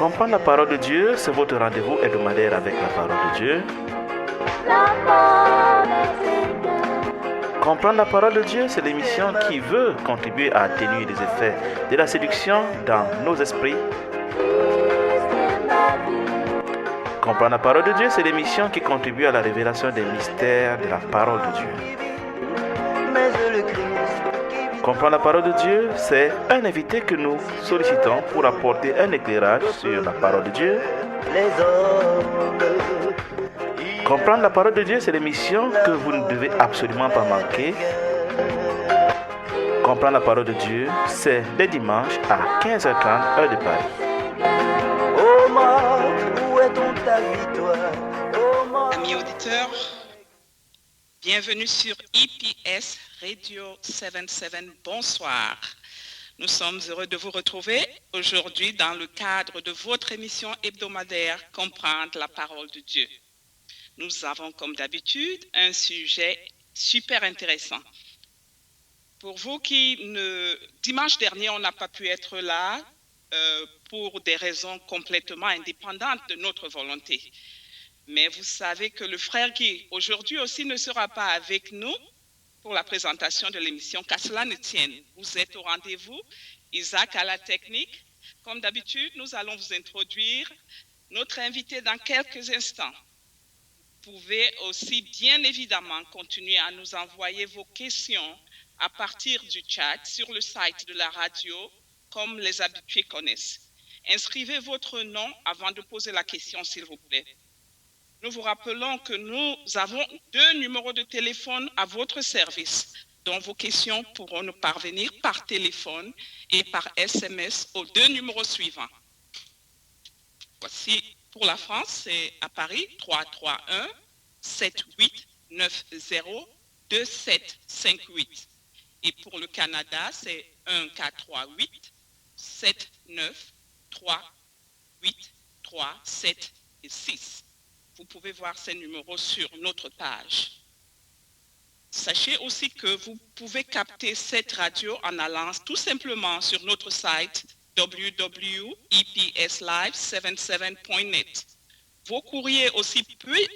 Comprendre la parole de Dieu, c'est votre rendez-vous hebdomadaire avec la parole de Dieu. Comprendre la parole de Dieu, c'est l'émission qui veut contribuer à atténuer les effets de la séduction dans nos esprits. Comprendre la parole de Dieu, c'est l'émission qui contribue à la révélation des mystères de la parole de Dieu. Comprendre la parole de Dieu, c'est un invité que nous sollicitons pour apporter un éclairage sur la parole de Dieu. Comprendre la parole de Dieu, c'est l'émission que vous ne devez absolument pas manquer. Comprendre la parole de Dieu, c'est les dimanches à 15h30, heure de Paris. Amis auditeurs, bienvenue sur EPS Radio 77. Bonsoir. Nous sommes heureux de vous retrouver aujourd'hui dans le cadre de votre émission hebdomadaire Comprendre la parole de Dieu. Nous avons comme d'habitude un sujet super intéressant. Pour vous dimanche dernier, on n'a pas pu être là pour des raisons complètement indépendantes de notre volonté. Mais vous savez que le frère Guy, aujourd'hui aussi, ne sera pas avec nous pour la présentation de l'émission, qu'à cela ne tienne. Vous êtes au rendez-vous, Isaac à la technique. Comme d'habitude, nous allons vous introduire notre invité dans quelques instants. Vous pouvez aussi, bien évidemment, continuer à nous envoyer vos questions à partir du chat sur le site de la radio, comme les habitués connaissent. Inscrivez votre nom avant de poser la question, s'il vous plaît. Nous vous rappelons que nous avons 2 numéros de téléphone à votre service, dont vos questions pourront nous parvenir par téléphone et par SMS aux 2 numéros suivants. Voici pour la France, c'est à Paris, 331 7890 2758. Et pour le Canada, c'est 1438 793 7 et 6. Vous pouvez voir ces numéros sur notre page. Sachez aussi que vous pouvez capter cette radio en allant tout simplement sur notre site www.epslive77.net. Vos courriers aussi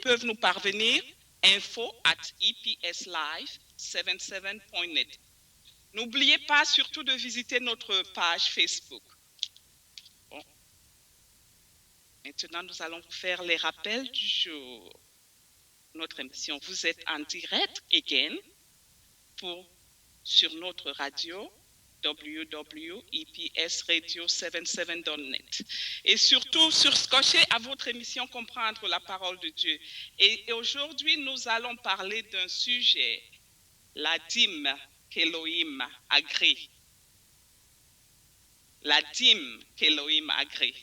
peuvent nous parvenir info@epslive77.net. N'oubliez pas surtout de visiter notre page Facebook. Bon. Maintenant, nous allons vous faire les rappels du jour. Notre émission, vous êtes en direct again sur notre radio www.epsradio77.net et surtout scotchez à votre émission Comprendre la parole de Dieu. Et aujourd'hui, nous allons parler d'un sujet, la dîme qu'Élohim agrée. La dîme qu'Élohim agrée.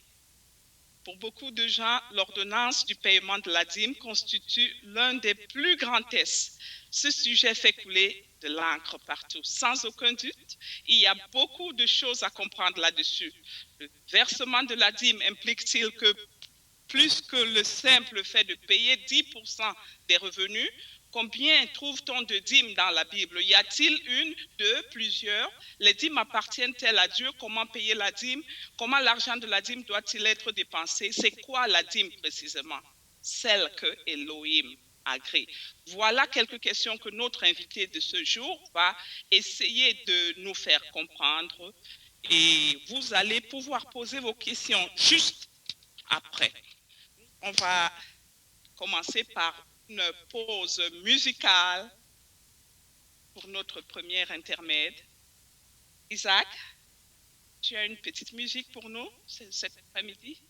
Pour beaucoup de gens, l'ordonnance du paiement de la dîme constitue l'un des plus grands tests. Ce sujet fait couler de l'encre partout. Sans aucun doute, il y a beaucoup de choses à comprendre là-dessus. Le versement de la dîme implique-t-il que plus que le simple fait de payer 10% des revenus, combien trouve-t-on de dîmes dans la Bible? Y a-t-il une, deux, plusieurs? Les dîmes appartiennent-elles à Dieu? Comment payer la dîme? Comment l'argent de la dîme doit-il être dépensé? C'est quoi la dîme précisément? Celle que Elohim agrée. Voilà quelques questions que notre invité de ce jour va essayer de nous faire comprendre. Et vous allez pouvoir poser vos questions juste après. On va commencer par une pause musicale pour notre premier intermède. Isaac, tu as une petite musique pour nous cet après-midi?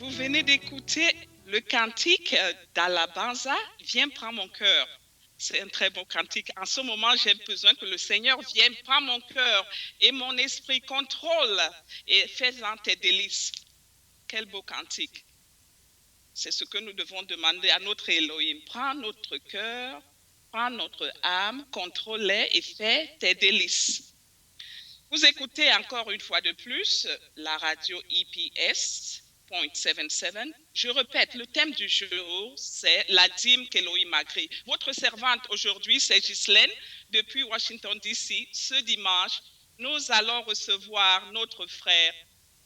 Vous venez d'écouter le cantique d'Alabanza, Viens prendre mon cœur. C'est un très beau cantique. En ce moment, j'ai besoin que le Seigneur vienne prendre mon cœur et mon esprit contrôle et fais-en tes délices. Quel beau cantique. C'est ce que nous devons demander à notre Elohim. Prends notre cœur, prends notre âme, contrôle-les et fais tes délices. Vous écoutez encore une fois de plus la radio EPS 77. Je répète, le thème du jour, c'est la dîme qu'Elohim m'a créée. Votre servante aujourd'hui, c'est Ghislaine, depuis Washington, D.C. Ce dimanche, nous allons recevoir notre frère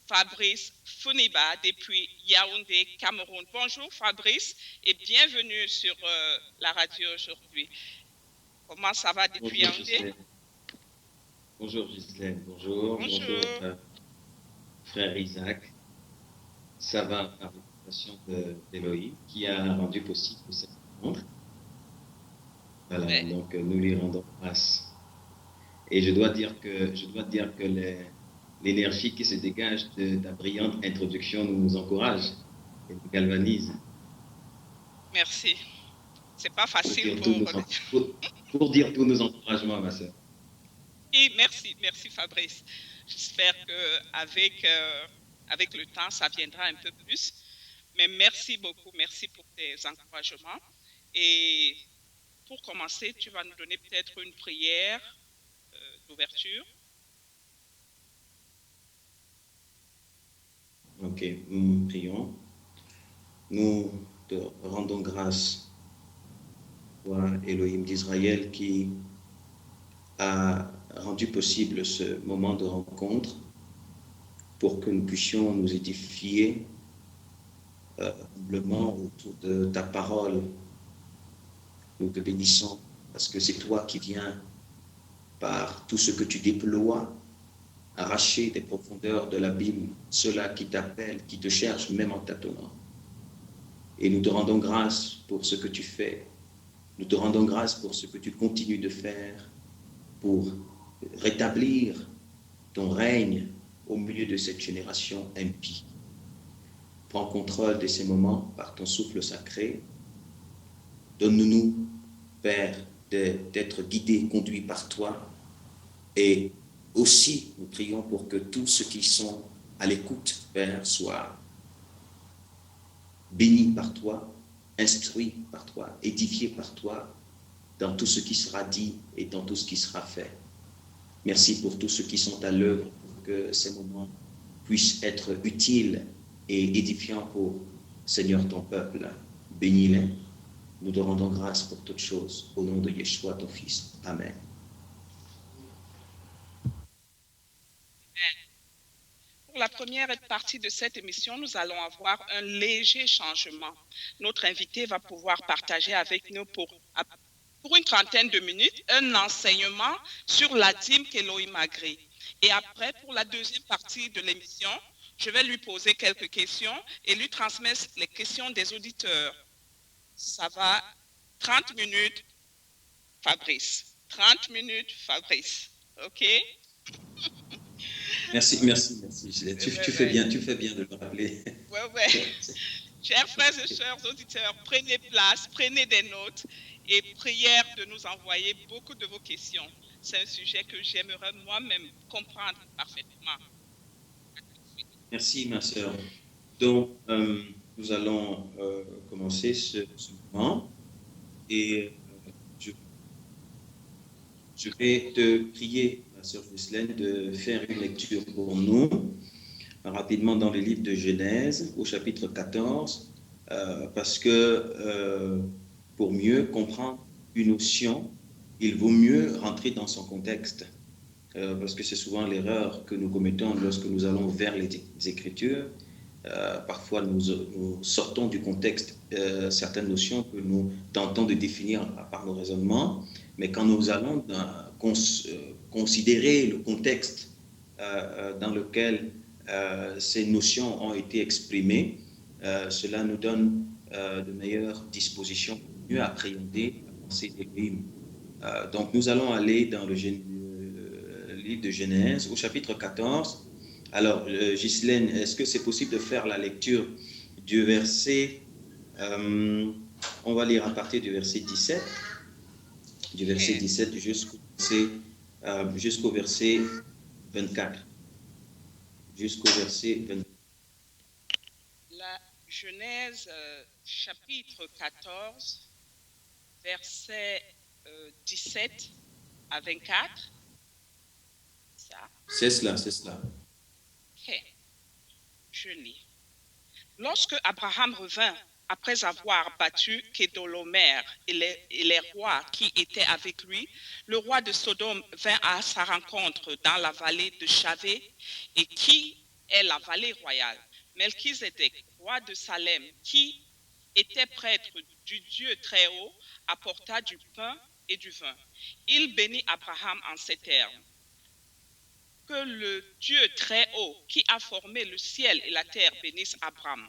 Fabrice Funiba depuis Yaoundé, Cameroun. Bonjour Fabrice et bienvenue sur la radio aujourd'hui. Comment ça va depuis Yaoundé? Bonjour Ghislaine, bonjour frère Isaac. Ça va par l'invitation d'Elohim qui a rendu possible cette rencontre. Voilà, ouais. Donc nous lui rendons grâce. Et je dois dire que l'énergie qui se dégage de ta brillante introduction nous encourage et nous galvanise. Merci. C'est pas facile pour dire tous nos encouragements, ma sœur. Et merci Fabrice. J'espère qu'avec le temps, ça viendra un peu plus. Mais merci beaucoup, merci pour tes encouragements. Et pour commencer, tu vas nous donner peut-être une prière d'ouverture. Ok, nous prions. Nous te rendons grâce, toi, Elohim d'Israël, qui a rendu possible ce moment de rencontre pour que nous puissions nous édifier humblement autour de ta parole. Nous te bénissons parce que c'est toi qui viens par tout ce que tu déploies arracher des profondeurs de l'abîme ceux-là qui t'appellent, qui te cherchent même en tâtonnant. Et nous te rendons grâce pour ce que tu fais. Nous te rendons grâce pour ce que tu continues de faire pour rétablir ton règne au milieu de cette génération impie. Prends contrôle de ces moments par ton souffle sacré. Donne-nous, Père, d'être guidés, conduits par toi. Et aussi, nous prions pour que tous ceux qui sont à l'écoute, Père, soient bénis par toi, instruits par toi, édifiés par toi, dans tout ce qui sera dit et dans tout ce qui sera fait. Merci pour tous ceux qui sont à l'œuvre, pour que ces moments puissent être utiles et édifiants pour, Seigneur, ton peuple. Bénis-les. Nous te rendons grâce pour toutes choses. Au nom de Yeshua, ton Fils. Amen. Pour la première partie de cette émission, nous allons avoir un léger changement. Notre invité va pouvoir partager avec nous pour une trentaine de minutes un enseignement sur la dîme qu'Elohim m'a créée. Et après, pour la deuxième partie de l'émission, je vais lui poser quelques questions et lui transmettre les questions des auditeurs. Ça va 30 minutes, Fabrice. 30 minutes, Fabrice. OK? Merci. Tu fais bien de me rappeler. Ouais. Chers frères et chers auditeurs, prenez place, prenez des notes et prière de nous envoyer beaucoup de vos questions. C'est un sujet que j'aimerais moi-même comprendre parfaitement. Merci, ma sœur. Donc, nous allons commencer ce moment et je vais te prier, ma sœur Ghislaine, de faire une lecture pour nous rapidement dans le livre de Genèse au chapitre 14 parce que pour mieux comprendre une notion, il vaut mieux rentrer dans son contexte parce que c'est souvent l'erreur que nous commettons lorsque nous allons vers les Écritures. Parfois, nous sortons du contexte certaines notions que nous tentons de définir par nos raisonnements, mais quand nous allons considérer le contexte dans lequel ces notions ont été exprimées, cela nous donne de meilleures dispositions pour mieux appréhender la pensée d'Elohim. Donc, nous allons aller dans le livre de Genèse, au chapitre 14. Alors, Ghislaine, est-ce que c'est possible de faire la lecture du verset, on va lire à partir du verset 17, jusqu'au verset 24. Jusqu'au verset 24. La Genèse, chapitre 14, verset 17 à 24. Ça. C'est cela, c'est cela. Ok. Je lis. Lorsque Abraham revint, après avoir battu Kédorlaomer et les rois qui étaient avec lui, le roi de Sodome vint à sa rencontre dans la vallée de Chavé, et qui est la vallée royale. Melchizedek, roi de Salem, qui était prêtre du Dieu très haut, apporta du pain et du vin. Il bénit Abraham en ces termes. Que le Dieu très haut, qui a formé le ciel et la terre, bénisse Abraham.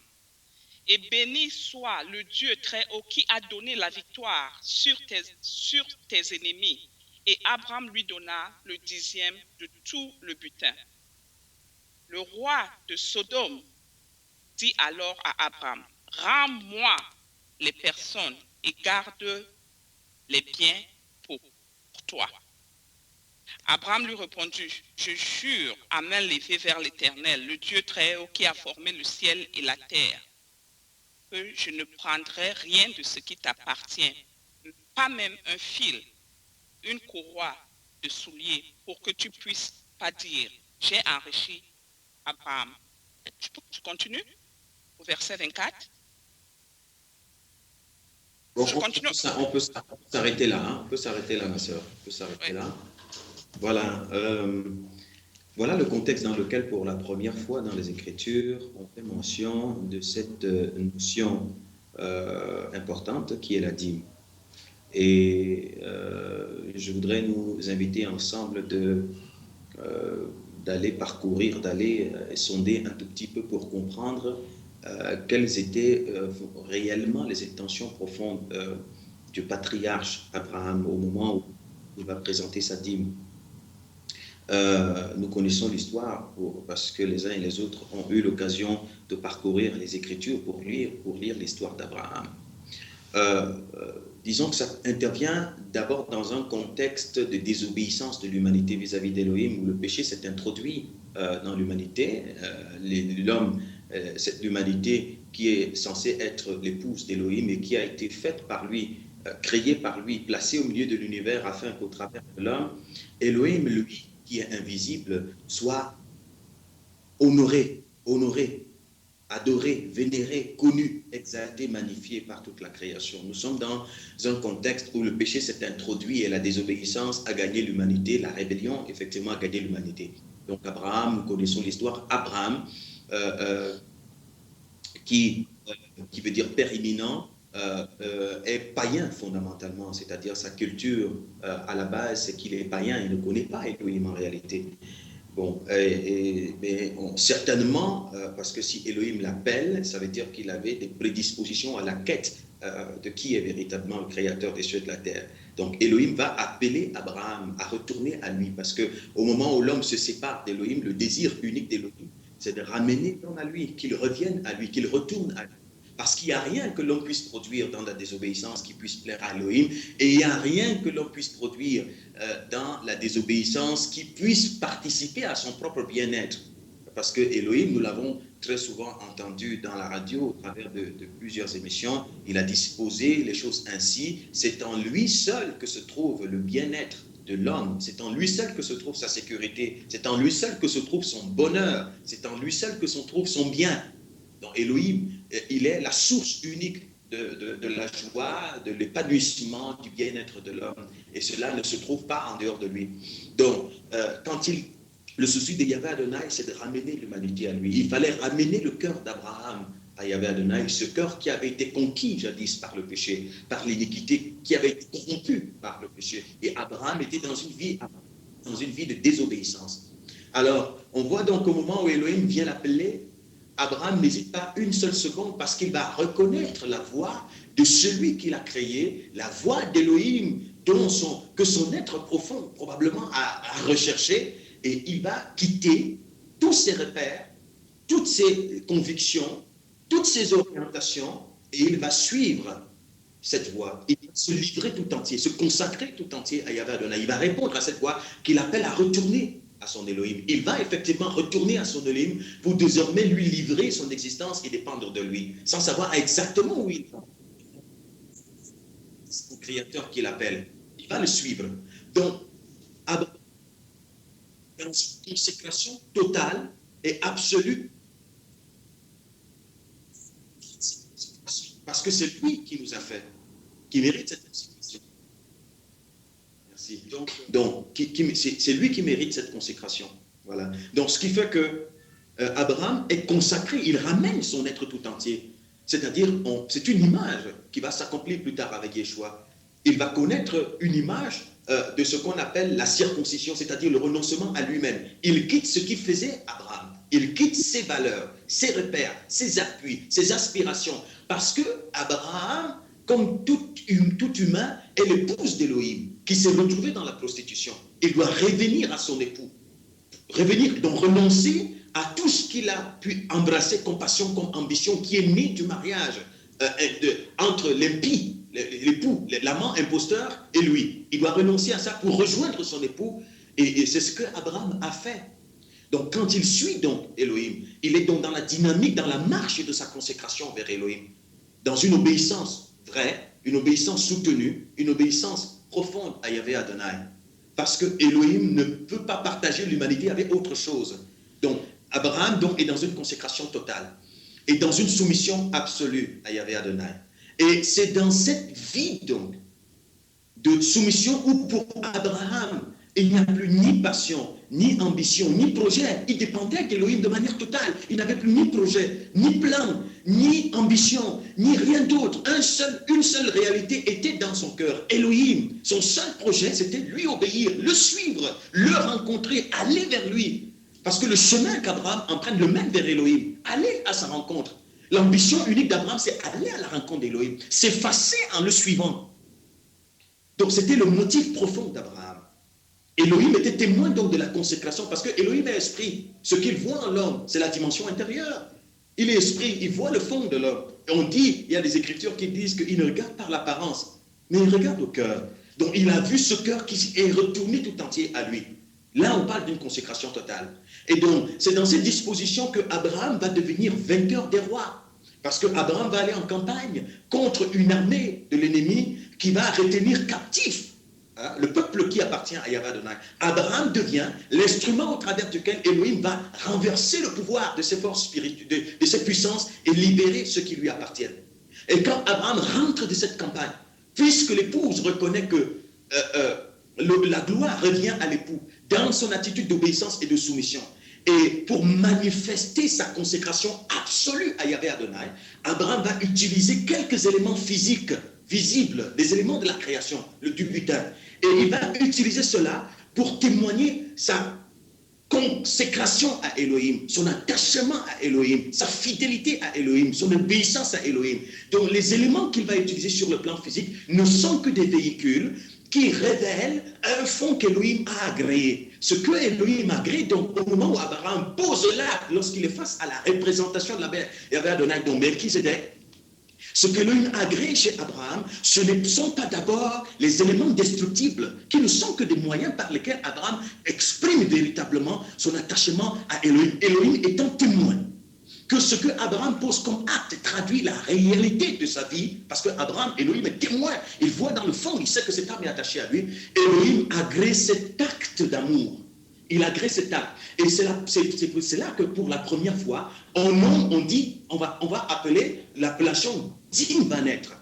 Et béni soit le Dieu très haut qui a donné la victoire sur tes ennemis. Et Abraham lui donna le 10e de tout le butin. Le roi de Sodome dit alors à Abraham, rends-moi les personnes et garde les biens pour toi. Abraham lui répondit, je jure à main levée vers l'Éternel, le Dieu très haut qui a formé le ciel et la terre, que je ne prendrai rien de ce qui t'appartient, pas même un fil, une courroie de soulier, pour que tu puisses pas dire, j'ai enrichi Abraham. Tu continues au verset 24. Bon, on peut s'arrêter là, hein? On peut s'arrêter là, ma soeur. On peut s'arrêter là. Voilà. Voilà le contexte dans lequel, pour la première fois dans les Écritures, on fait mention de cette notion importante qui est la dîme. Et je voudrais nous inviter ensemble d'aller parcourir, d'aller sonder un tout petit peu pour comprendre quelles étaient réellement les intentions profondes du patriarche Abraham au moment où il va présenter sa dîme. Nous connaissons l'histoire parce que les uns et les autres ont eu l'occasion de parcourir les Écritures pour lire l'histoire d'Abraham. Disons que ça intervient d'abord dans un contexte de désobéissance de l'humanité vis-à-vis d'Élohim, où le péché s'est introduit dans l'humanité. L'humanité qui est censée être l'épouse d'Élohim et qui a été faite par lui, créée par lui, placée au milieu de l'univers afin qu'au travers de l'homme, Élohim, lui, qui est invisible, soit honoré, adoré, vénéré, connu, exalté, magnifié par toute la création. Nous sommes dans un contexte où le péché s'est introduit et la désobéissance a gagné l'humanité, la rébellion, effectivement, a gagné l'humanité. Donc Abraham, nous connaissons l'histoire, Abraham, qui veut dire père imminent, est païen fondamentalement, c'est-à-dire sa culture à la base, c'est qu'il est païen, il ne connaît pas Elohim en réalité. Bon, certainement, parce que si Elohim l'appelle, ça veut dire qu'il avait des prédispositions à la quête de qui est véritablement le créateur des cieux et de la terre. Donc Elohim va appeler Abraham à retourner à lui, parce qu'au moment où l'homme se sépare d'Elohim, le désir unique d'Elohim, c'est de ramener l'homme à lui, qu'il revienne à lui, qu'il retourne à lui. Parce qu'il n'y a rien que l'homme puisse produire dans la désobéissance qui puisse plaire à Elohim, et il n'y a rien que l'homme puisse produire dans la désobéissance qui puisse participer à son propre bien-être. Parce que Elohim, nous l'avons très souvent entendu dans la radio au travers de plusieurs émissions, il a disposé les choses ainsi, c'est en lui seul que se trouve le bien-être de l'homme, c'est en lui seul que se trouve sa sécurité, c'est en lui seul que se trouve son bonheur, c'est en lui seul que se trouve son bien. Donc Elohim, il est la source unique de la joie, de l'épanouissement, du bien-être de l'homme. Et cela ne se trouve pas en dehors de lui. Donc, le souci de Yahvé Adonai, c'est de ramener l'humanité à lui. Il fallait ramener le cœur d'Abraham à Yahvé Adonai, ce cœur qui avait été conquis jadis par le péché, par l'iniquité, qui avait été corrompu par le péché. Et Abraham était dans une vie de désobéissance. Alors, on voit donc au moment où Elohim vient l'appeler, Abraham n'hésite pas une seule seconde parce qu'il va reconnaître la voix de celui qui l'a créé, la voix d'Élohim que son être profond probablement a recherché, et il va quitter tous ses repères, toutes ses convictions, toutes ses orientations et il va suivre cette voie. Il va se livrer tout entier, se consacrer tout entier à Yahvé Adonai. Il va répondre à cette voie qu'il appelle à retourner à son Elohim. Il va effectivement retourner à son Elohim pour désormais lui livrer son existence et dépendre de lui, sans savoir exactement où il va. C'est son créateur qui l'appelle. Il va le suivre. Donc, Abraham, dans une consécration totale et absolue, parce que c'est lui qui nous a fait, qui mérite cette consécration. Merci. Donc c'est lui qui mérite cette consécration. Voilà. Donc, ce qui fait que Abraham est consacré, il ramène son être tout entier. C'est-à-dire, c'est une image qui va s'accomplir plus tard avec Yeshua. Il va connaître une image de ce qu'on appelle la circoncision, c'est-à-dire le renoncement à lui-même. Il quitte ce qui faisait Abraham. Il quitte ses valeurs, ses repères, ses appuis, ses aspirations. Parce que Abraham, comme tout humain, est l'épouse d'Élohim, qui s'est retrouvée dans la prostitution. Il doit revenir à son époux. Revenir, donc renoncer à tout ce qu'il a pu embrasser comme passion, comme ambition, qui est né du mariage entre l'impie, l'époux, l'amant imposteur et lui. Il doit renoncer à ça pour rejoindre son époux. Et c'est ce que Abraham a fait. Donc, quand il suit donc Elohim, il est donc dans la dynamique, dans la marche de sa consécration vers Elohim, dans une obéissance vraie, une obéissance soutenue, une obéissance profonde à Yahvé Adonai. Parce que Elohim ne peut pas partager l'humanité avec autre chose. Donc, Abraham donc, est dans une consécration totale et dans une soumission absolue à Yahvé Adonai. Et c'est dans cette vie donc de soumission où pour Abraham, il n'y a plus ni passion, ni ambition, ni projet. Il dépendait d'Elohim de manière totale. Il n'avait plus ni projet, ni plan, ni ambition, ni rien d'autre. Une seule réalité était dans son cœur. Elohim, son seul projet, c'était lui obéir, le suivre, le rencontrer, aller vers lui. Parce que le chemin qu'Abraham emprunte le mène vers Elohim, aller à sa rencontre. L'ambition unique d'Abraham, c'est aller à la rencontre d'Elohim, s'effacer en le suivant. Donc c'était le motif profond d'Abraham. Elohim était témoin donc de la consécration, parce que Elohim est esprit. Ce qu'il voit en l'homme, c'est la dimension intérieure. Il est esprit, il voit le fond de l'homme. Et on dit, il y a des écritures qui disent qu'il ne regarde par l'apparence, mais il regarde au cœur. Donc il a vu ce cœur qui est retourné tout entier à lui. Là, on parle d'une consécration totale. Et donc, c'est dans cette disposition que Abraham va devenir vainqueur des rois. Parce que Abraham va aller en campagne contre une armée de l'ennemi qui va retenir captif le peuple qui appartient à Yahvé Adonai. Abraham devient l'instrument au travers duquel Elohim va renverser le pouvoir de ses forces spirituelles, de ses puissances et libérer ceux qui lui appartiennent. Et quand Abraham rentre de cette campagne, puisque l'épouse reconnaît que la gloire revient à l'époux dans son attitude d'obéissance et de soumission, et pour manifester sa consécration absolue à Yahvé Adonai, Abraham va utiliser quelques éléments physiques visibles, des éléments de la création, du butin. Et il va utiliser cela pour témoigner sa consécration à Elohim, son attachement à Elohim, sa fidélité à Elohim, son obéissance à Elohim. Donc les éléments qu'il va utiliser sur le plan physique ne sont que des véhicules qui révèlent un fond qu'Elohim a agréé. Ce que Elohim a agréé, donc au moment où Abraham pose l'acte, lorsqu'il est face à la représentation de la Yahvé Adonai, donc Melchizedek, ce que l'homme a agréé chez Abraham, ce ne sont pas d'abord les éléments destructibles, qui ne sont que des moyens par lesquels Abraham exprime véritablement son attachement à Elohim. Elohim étant témoin que ce que Abraham pose comme acte traduit la réalité de sa vie, parce que Abraham, Elohim est témoin, il voit dans le fond, il sait que cet homme est attaché à lui. Elohim agrée cet acte d'amour. Il agrée cet acte. Et c'est là que pour la première fois, on va appeler l'appellation dîme va naître.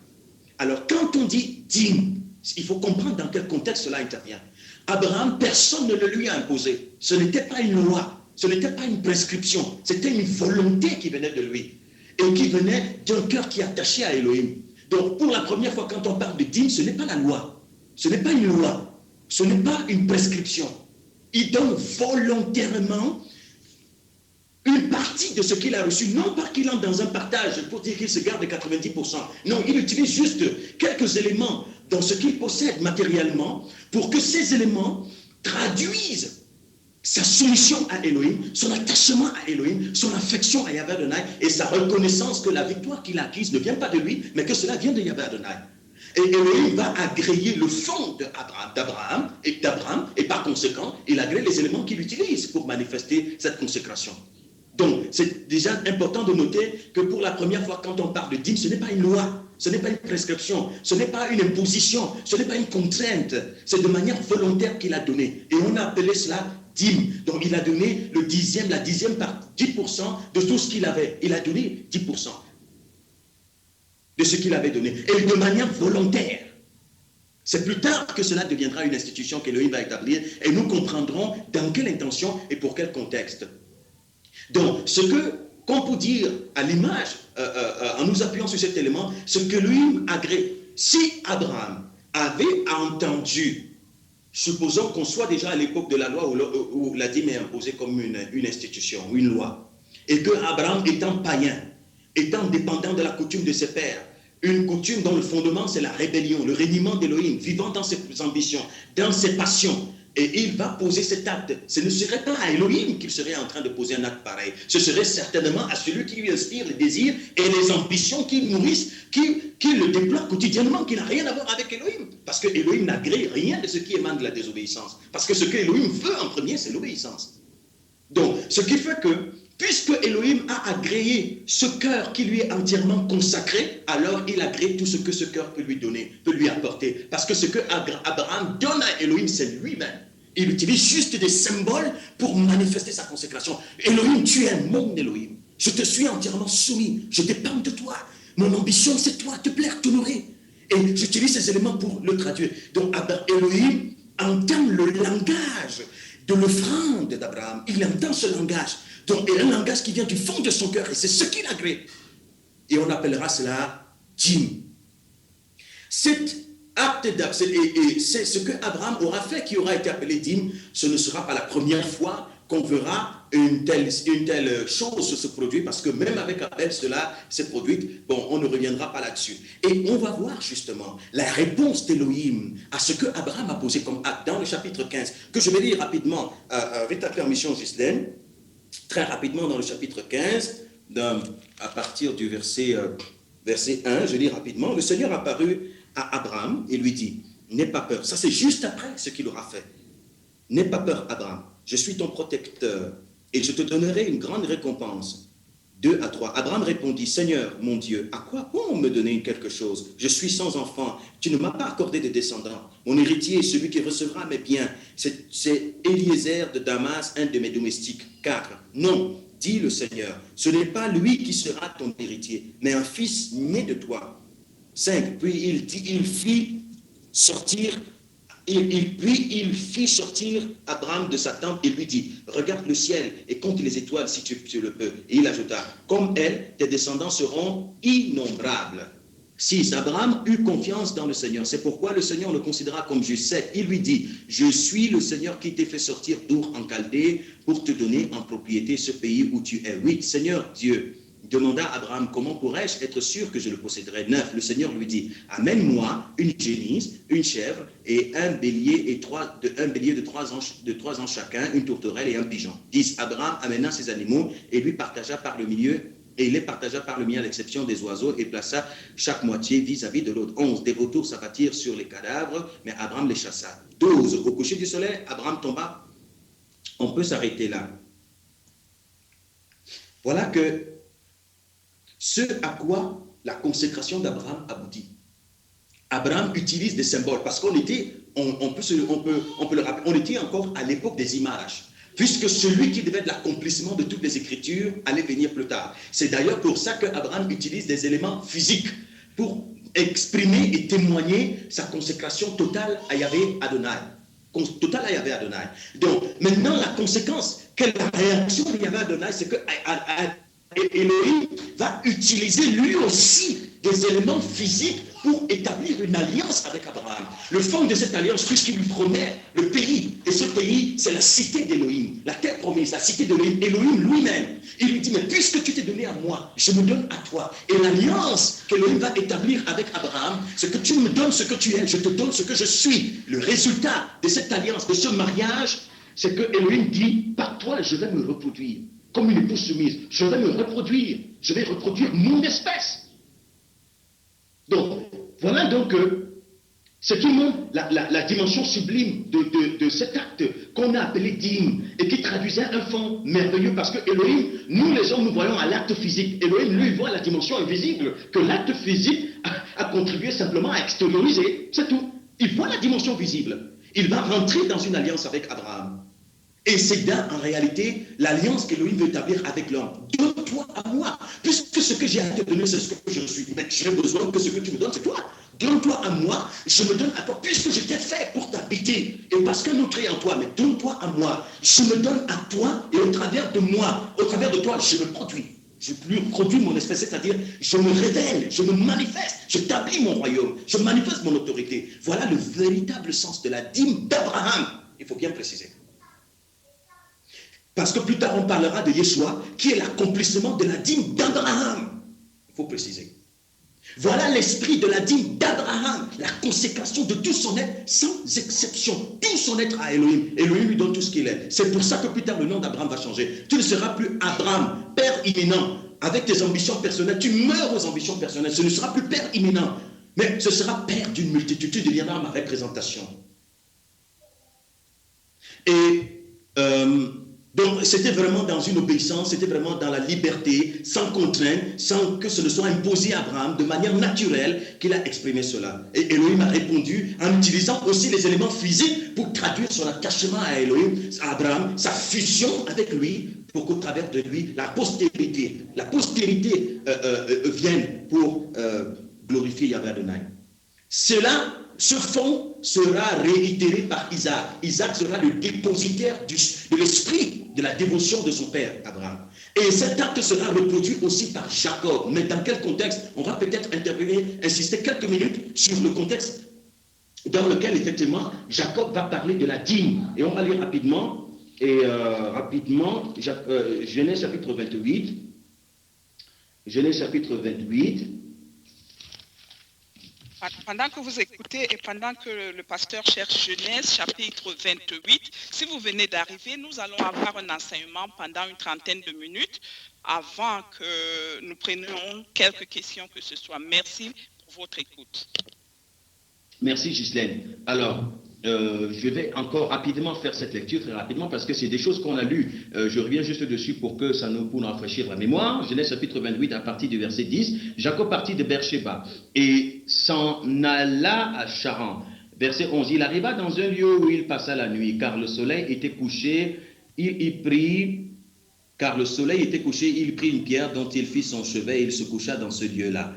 Alors quand on dit dîme, il faut comprendre dans quel contexte cela intervient. Abraham, personne ne le lui a imposé. Ce n'était pas une loi, ce n'était pas une prescription, c'était une volonté qui venait de lui. Et qui venait d'un cœur qui est attaché à Elohim. Donc pour la première fois, quand on parle de dîme, ce n'est pas la loi, ce n'est pas une loi, ce n'est pas une prescription. Il donne volontairement une partie de ce qu'il a reçu, non pas qu'il entre dans un partage pour dire qu'il se garde de 90%. Non, il utilise juste quelques éléments dans ce qu'il possède matériellement pour que ces éléments traduisent sa soumission à Elohim, son attachement à Elohim, son affection à Yahvé Adonai et sa reconnaissance que la victoire qu'il a acquise ne vient pas de lui, mais que cela vient de Yahvé Adonai. Et Elohim va agréer le fond d'Abraham, et par conséquent, il agrée les éléments qu'il utilise pour manifester cette consécration. Donc, c'est déjà important de noter que pour la première fois, quand on parle de dîme, ce n'est pas une loi, ce n'est pas une prescription, ce n'est pas une imposition, ce n'est pas une contrainte, c'est de manière volontaire qu'il a donné. Et on a appelé cela dîme. Donc, il a donné la dixième par 10% de tout ce qu'il avait. Il a donné 10% de ce qu'il avait donné, et de manière volontaire. C'est plus tard que cela deviendra une institution qu'Elohim va établir, et nous comprendrons dans quelle intention et pour quel contexte. Donc, ce qu'on peut dire à l'image, en nous appuyant sur cet élément, ce que Elohim agrée. Si Abraham avait entendu, supposons qu'on soit déjà à l'époque de la loi où la dîme est imposée comme une institution, une loi, et que Abraham étant païen, étant dépendant de la coutume de ses pères, une coutume dont le fondement c'est la rébellion, le reniement d'Elohim, vivant dans ses ambitions, dans ses passions, et il va poser cet acte. Ce ne serait pas à Elohim qu'il serait en train de poser un acte pareil, ce serait certainement à celui qui lui inspire les désirs et les ambitions qu'il nourrisse, qui le déploie quotidiennement, qui n'a rien à voir avec Elohim, parce que Elohim n'agrée rien de ce qui émane de la désobéissance, parce que ce que Elohim veut en premier c'est l'obéissance. Donc, ce qui fait que puisque Elohim a agréé ce cœur qui lui est entièrement consacré, alors il agrée tout ce que ce cœur peut lui donner, peut lui apporter. Parce que ce que Abraham donne à Elohim, c'est lui-même. Il utilise juste des symboles pour manifester sa consécration. Elohim, tu es mon Elohim. Je te suis entièrement soumis. Je dépends de toi. Mon ambition, c'est toi, te plaire, t'honorer. Et j'utilise ces éléments pour le traduire. Donc, Elohim entend le langage de l'offrande d'Abraham. Il entend ce langage. Donc, il y a un langage qui vient du fond de son cœur, et c'est ce qu'il agrée. Et on appellera cela dîme. Cet acte et c'est ce que Abraham aura fait qui aura été appelé dîme. Ce ne sera pas la première fois qu'on verra une telle chose se produire, parce que même avec Abel, cela s'est produit. Bon, on ne reviendra pas là-dessus. Et on va voir justement la réponse d'Elohim à ce que Abraham a posé comme acte dans le chapitre 15, que je vais lire rapidement avec ta permission, Ghislaine. Très rapidement dans le chapitre 15, à partir du verset 1, je lis rapidement. Le Seigneur apparut à Abraham et lui dit, n'aie pas peur. Ça c'est juste après ce qu'il aura fait. N'aie pas peur, Abraham, je suis ton protecteur et je te donnerai une grande récompense. 2 à 3. Abraham répondit, Seigneur, mon Dieu, à quoi bon me donner quelque chose? Je suis sans enfant, tu ne m'as pas accordé de descendants. Mon héritier, celui qui recevra mes biens, c'est Eliezer de Damas, un de mes domestiques. 4. Non, dit le Seigneur, ce n'est pas lui qui sera ton héritier, mais un fils né de toi. 5. Puis il fit sortir Abraham de sa tente et lui dit, regarde le ciel et compte les étoiles si tu le peux. Et il ajouta, comme elles, tes descendants seront innombrables. 6. Abraham eut confiance dans le Seigneur. C'est pourquoi le Seigneur le considéra comme juste. 7. Il lui dit, je suis le Seigneur qui t'ai fait sortir d'Our en Chaldée pour te donner en propriété ce pays où tu es. 8. Seigneur Dieu, demanda Abraham, comment pourrais-je être sûr que je le posséderai? 9. Le Seigneur lui dit, amène-moi une génisse, une chèvre et un bélier de 3 ans chacun, une tourterelle et un pigeon. 10. Abraham amena ces animaux et les partagea par le milieu à l'exception des oiseaux et plaça chaque moitié vis-à-vis de l'autre. 11. Des vautours s'abattirent sur les cadavres, mais Abraham les chassa. 12. Au coucher du soleil, Abraham tomba. On peut s'arrêter là. Voilà que ce à quoi la consécration d'Abraham aboutit. Abraham utilise des symboles parce qu'on était, on peut le rappeler, on était encore à l'époque des images, puisque celui qui devait être l'accomplissement de toutes les Écritures allait venir plus tard. C'est d'ailleurs pour ça qu'Abraham utilise des éléments physiques pour exprimer et témoigner sa consécration totale à Yahvé Adonai. Donc, maintenant, la conséquence, quelle est la réaction de Yahvé Adonai, c'est que Elohim va utiliser lui aussi des éléments physiques pour établir une alliance avec Abraham. Le fond de cette alliance, puisqu'il lui promet le pays, et ce pays, c'est la cité d'Elohim, la terre promise, la cité d'Elohim, Elohim lui-même. Il lui dit, mais puisque tu t'es donné à moi, je me donne à toi. Et l'alliance qu'Elohim va établir avec Abraham, c'est que tu me donnes ce que tu es, je te donne ce que je suis. Le résultat de cette alliance, de ce mariage, c'est que Elohim dit, par toi, je vais me reproduire. Comme une épouse soumise, je vais me reproduire. Je vais reproduire mon espèce. Donc, voilà donc c'est tout le monde la dimension sublime de cet acte qu'on a appelé dîme et qui traduisait un fond merveilleux parce que Elohim, nous les hommes, nous voyons à l'acte physique. Elohim, lui, voit la dimension invisible que l'acte physique a contribué simplement à extérioriser. C'est tout. Il voit la dimension visible. Il va rentrer dans une alliance avec Abraham. Et c'est là, en réalité, l'alliance qu'Elohim veut établir avec l'homme. Donne-toi à moi, puisque ce que j'ai à te donner, c'est ce que je suis. Mais j'ai besoin que ce que tu me donnes, c'est toi. Donne-toi à moi, je me donne à toi, puisque je t'ai fait pour t'habiter. Et parce que nous créons en toi, mais donne-toi à moi. Je me donne à toi, et au travers de moi, au travers de toi, je me produis. Je produis mon espèce, c'est-à-dire, je me révèle, je me manifeste, j'établis mon royaume, je manifeste mon autorité. Voilà le véritable sens de la dîme d'Abraham. Il faut bien préciser. Parce que plus tard, on parlera de Yeshua, qui est l'accomplissement de la dîme d'Abraham. Il faut préciser. Voilà l'esprit de la dîme d'Abraham, la consécration de tout son être, sans exception. Tout son être à Elohim. Elohim lui donne tout ce qu'il est. C'est pour ça que plus tard, le nom d'Abraham va changer. Tu ne seras plus Abraham, père imminent. Avec tes ambitions personnelles, tu meurs aux ambitions personnelles. Ce ne sera plus père imminent, mais ce sera père d'une multitude. Tu deviendras ma représentation. Et donc, c'était vraiment dans une obéissance, c'était vraiment dans la liberté, sans contrainte, sans que ce ne soit imposé à Abraham, de manière naturelle qu'il a exprimé cela. Et Elohim a répondu en utilisant aussi les éléments physiques pour traduire son attachement à Elohim, à Abraham, sa fusion avec lui, pour qu'au travers de lui, la postérité vienne pour glorifier Yahweh Adonai. Ce fond sera réitéré par Isaac. Isaac sera le dépositaire de l'esprit de la dévotion de son père, Abraham. Et cet acte sera reproduit aussi par Jacob. Mais dans quel contexte? On va peut-être insister quelques minutes sur le contexte dans lequel, effectivement, Jacob va parler de la dîme. Et on va lire rapidement, Genèse chapitre 28. Genèse chapitre 28. Pendant que vous écoutez et pendant que le pasteur cherche Genèse, chapitre 28, si vous venez d'arriver, nous allons avoir un enseignement pendant une trentaine de minutes avant que nous prenions quelques questions que ce soit. Merci pour votre écoute. Merci Ghislaine. Alors, je vais encore rapidement faire cette lecture, très rapidement, parce que c'est des choses qu'on a lues. Je reviens juste dessus pour nous rafraîchir la mémoire. Genèse chapitre 28 à partir du verset 10. Jacob partit de Beersheba et s'en alla à Charan. Verset 11. Il arriva dans un lieu où il passa la nuit, car le soleil était couché. Il prit une pierre dont il fit son chevet et il se coucha dans ce lieu-là.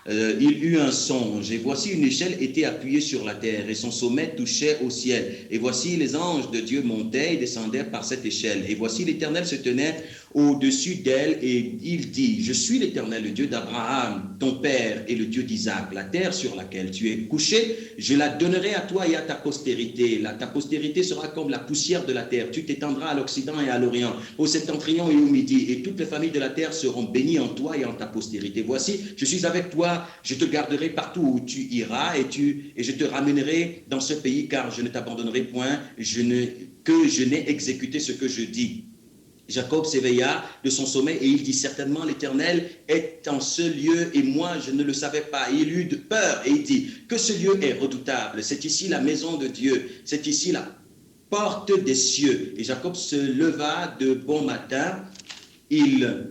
Il eut un songe, et voici une échelle était appuyée sur la terre, et son sommet touchait au ciel. Et voici les anges de Dieu montaient et descendaient par cette échelle. Et voici l'Éternel se tenait au-dessus d'elle, et il dit, je suis l'Éternel, le Dieu d'Abraham, ton père, et le Dieu d'Isaac. La terre sur laquelle tu es couché, je la donnerai à toi et à ta postérité. Ta postérité sera comme la poussière de la terre. Tu t'étendras à l'Occident et à l'Orient, au septentrion et au Midi, et toutes les familles de la terre seront bénies en toi et en ta postérité. Voici, je suis avec toi, je te garderai partout où tu iras, et je te ramènerai dans ce pays, car je ne t'abandonnerai point, que je n'ai exécuté ce que je dis. Jacob s'éveilla de son sommeil et il dit, certainement l'Éternel est en ce lieu et moi je ne le savais pas. Il eut de peur et il dit, que ce lieu est redoutable, c'est ici la maison de Dieu, c'est ici la porte des cieux. Et Jacob se leva de bon matin, il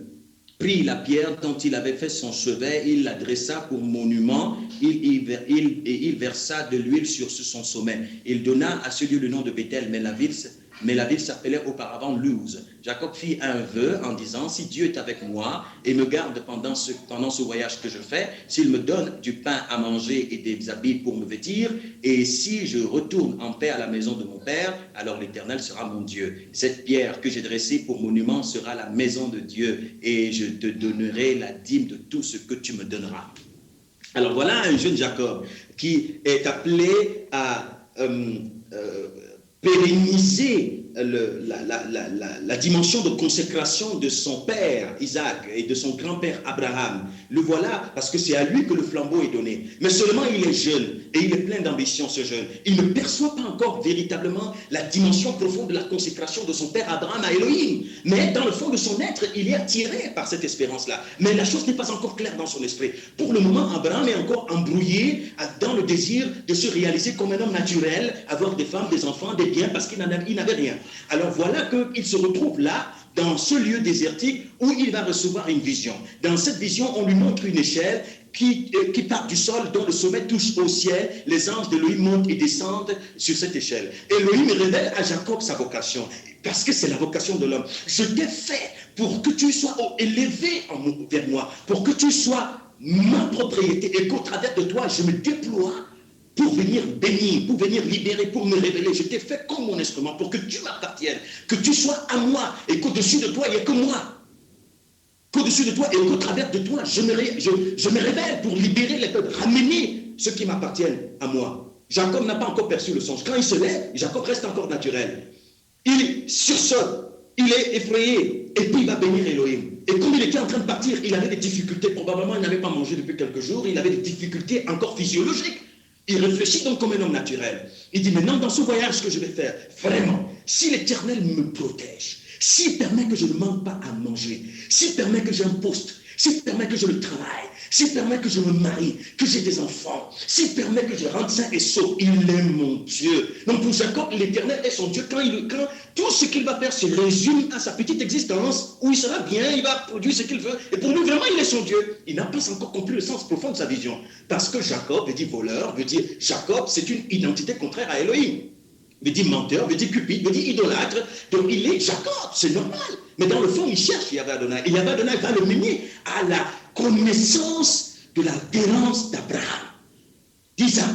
prit la pierre dont il avait fait son chevet, il la dressa pour monument, il versa de l'huile sur son sommet. Il donna à ce lieu le nom de Bethel, mais la ville s'appelait auparavant Luz. Jacob fit un vœu en disant, si Dieu est avec moi et me garde pendant ce voyage que je fais, s'il me donne du pain à manger et des habits pour me vêtir, et si je retourne en paix à la maison de mon père, alors l'Éternel sera mon Dieu. Cette pierre que j'ai dressée pour monument sera la maison de Dieu, et je te donnerai la dîme de tout ce que tu me donneras. Alors voilà un jeune Jacob qui est appelé à pérenniser la dimension de consécration de son père Isaac et de son grand-père Abraham. Le voilà parce que c'est à lui que le flambeau est donné. Mais seulement il est jeune et il est plein d'ambition, ce jeune. Il ne perçoit pas encore véritablement la dimension profonde de la consécration de son père Abraham à Elohim. Mais dans le fond de son être, il est attiré par cette espérance-là. Mais la chose n'est pas encore claire dans son esprit. Pour le moment, Abraham est encore embrouillé dans le désir de se réaliser comme un homme naturel, avoir des femmes, des enfants, des biens, parce qu'il n'avait rien. Alors voilà qu'il se retrouve là, dans ce lieu désertique, où il va recevoir une vision. Dans cette vision, on lui montre une échelle qui part du sol, dont le sommet touche au ciel. Les anges d'Élohim montent et descendent sur cette échelle. Élohim révèle à Jacob sa vocation, parce que c'est la vocation de l'homme. Je t'ai fait pour que tu sois élevé vers moi, pour que tu sois ma propriété, et qu'au travers de toi, je me déploie pour venir bénir, pour venir libérer, pour me révéler. Je t'ai fait comme mon instrument, pour que tu m'appartiennes, que tu sois à moi, et qu'au-dessus de toi, il n'y ait que moi. Qu'au-dessus de toi et qu'au travers de toi, je me révèle pour libérer les peuples, ramener ceux qui m'appartiennent à moi. Jacob n'a pas encore perçu le songe. Quand il se lève, Jacob reste encore naturel. Il sursaute, il est effrayé, et puis il va bénir Elohim. Et comme il était en train de partir, il avait des difficultés. Probablement, il n'avait pas mangé depuis quelques jours, il avait des difficultés encore physiologiques. Il réfléchit donc comme un homme naturel. Il dit, maintenant, dans ce voyage que je vais faire, vraiment, si l'Éternel me protège, s'il permet que je ne manque pas à manger, s'il permet que j'ai un poste, s'il permet que je le travaille, s'il permet que je me marie, que j'ai des enfants, s'il permet que je rentre sain et sauf, il est mon Dieu. Donc pour Jacob, l'Éternel est son Dieu. Quand tout ce qu'il va faire se résume à sa petite existence, où il sera bien, il va produire ce qu'il veut. Et pour lui, vraiment, il est son Dieu. Il n'a pas encore compris le sens profond de sa vision. Parce que Jacob veut dire voleur, veut dire Jacob, c'est une identité contraire à Elohim. Veut dire menteur, veut dire cupide, veut dire idolâtre. Donc il est Jacob, c'est normal. Mais dans le fond, il cherche Yahvé Adonai. Et Yahvé Adonai va le mener à la connaissance de la déliance d'Abraham, d'Isaac.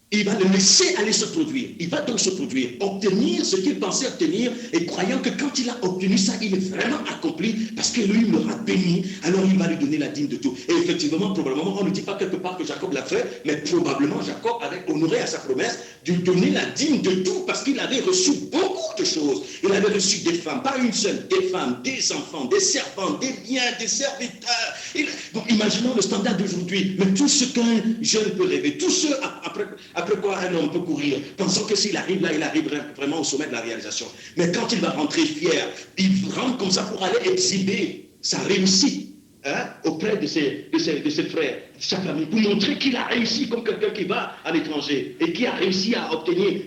Il va le laisser aller se produire. Il va donc se produire, obtenir ce qu'il pensait obtenir, et croyant que quand il a obtenu ça, il est vraiment accompli, parce que lui, il l'aura béni, alors il va lui donner la dîme de tout. Et effectivement, probablement, on ne dit pas quelque part que Jacob l'a fait, mais probablement Jacob avait honoré à sa promesse de donner la dîme de tout, parce qu'il avait reçu beaucoup de choses. Il avait reçu des femmes, pas une seule, des femmes, des enfants, des servants, des biens, des serviteurs. Donc imaginons le standard d'aujourd'hui, mais tout ce qu'un jeune peut rêver, tout ce après quoi un homme peut courir, pensant que s'il arrive là, il arriverait vraiment au sommet de la réalisation. Mais quand il va rentrer fier, il rentre comme ça pour aller exhiber sa réussite auprès de ses frères, de sa famille, pour montrer qu'il a réussi comme quelqu'un qui va à l'étranger et qui a réussi à obtenir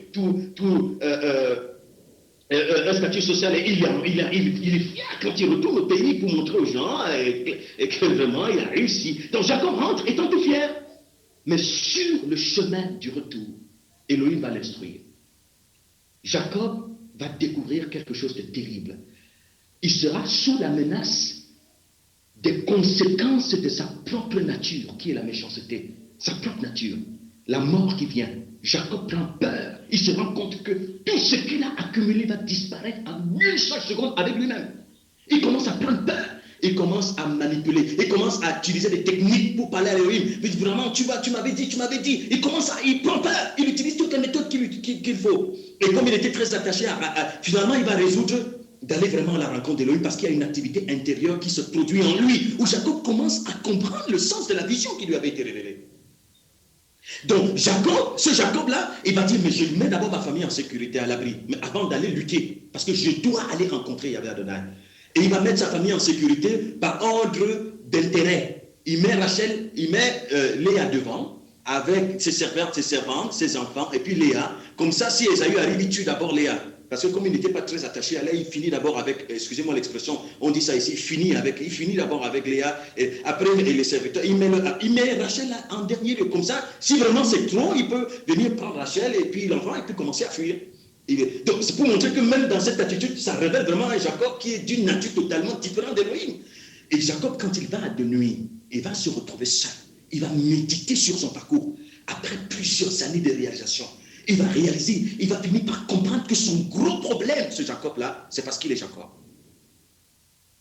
un statut social. Et il est fier quand il retourne au pays pour montrer aux gens et que vraiment il a réussi. Donc Jacob rentre étant tout fier. Mais sur le chemin du retour, Elohim va l'instruire. Jacob va découvrir quelque chose de terrible. Il sera sous la menace des conséquences de sa propre nature, qui est la méchanceté. Sa propre nature, la mort qui vient. Jacob prend peur. Il se rend compte que tout ce qu'il a accumulé va disparaître en une seule seconde avec lui-même. Il commence à prendre peur. Il commence à manipuler, il commence à utiliser des techniques pour parler à Elohim. Il dit vraiment, tu m'avais dit. Il prend peur, il utilise toutes les méthodes qu'il faut. Et comme il était très attaché finalement, il va résoudre d'aller vraiment à la rencontre d'Elohim parce qu'il y a une activité intérieure qui se produit en lui, où Jacob commence à comprendre le sens de la vision qui lui avait été révélée. Donc ce Jacob-là, il va dire, mais je mets d'abord ma famille en sécurité, à l'abri, mais avant d'aller lutter, parce que je dois aller rencontrer Yahvé Adonai. Et il va mettre sa famille en sécurité par ordre d'intérêt. Il met Rachel, Léa devant, avec ses servantes, ses enfants, et puis Léa. Comme ça, si Ésaü arrive, il tue d'abord Léa. Parce que comme il n'était pas très attaché à Léa, il finit d'abord avec, excusez-moi l'expression, on dit ça ici, il finit d'abord avec Léa, et après les serviteurs, il met Rachel en dernier lieu. Comme ça, si vraiment c'est trop, il peut venir prendre Rachel, et puis l'enfant, il peut commencer à fuir. Donc c'est pour montrer que même dans cette attitude, ça révèle vraiment un Jacob qui est d'une nature totalement différente d'Élohim. Et Jacob, quand il va de nuit, il va se retrouver seul. Il va méditer sur son parcours. Après plusieurs années de réalisation, il va finir par comprendre que son gros problème, ce Jacob-là, c'est parce qu'il est Jacob.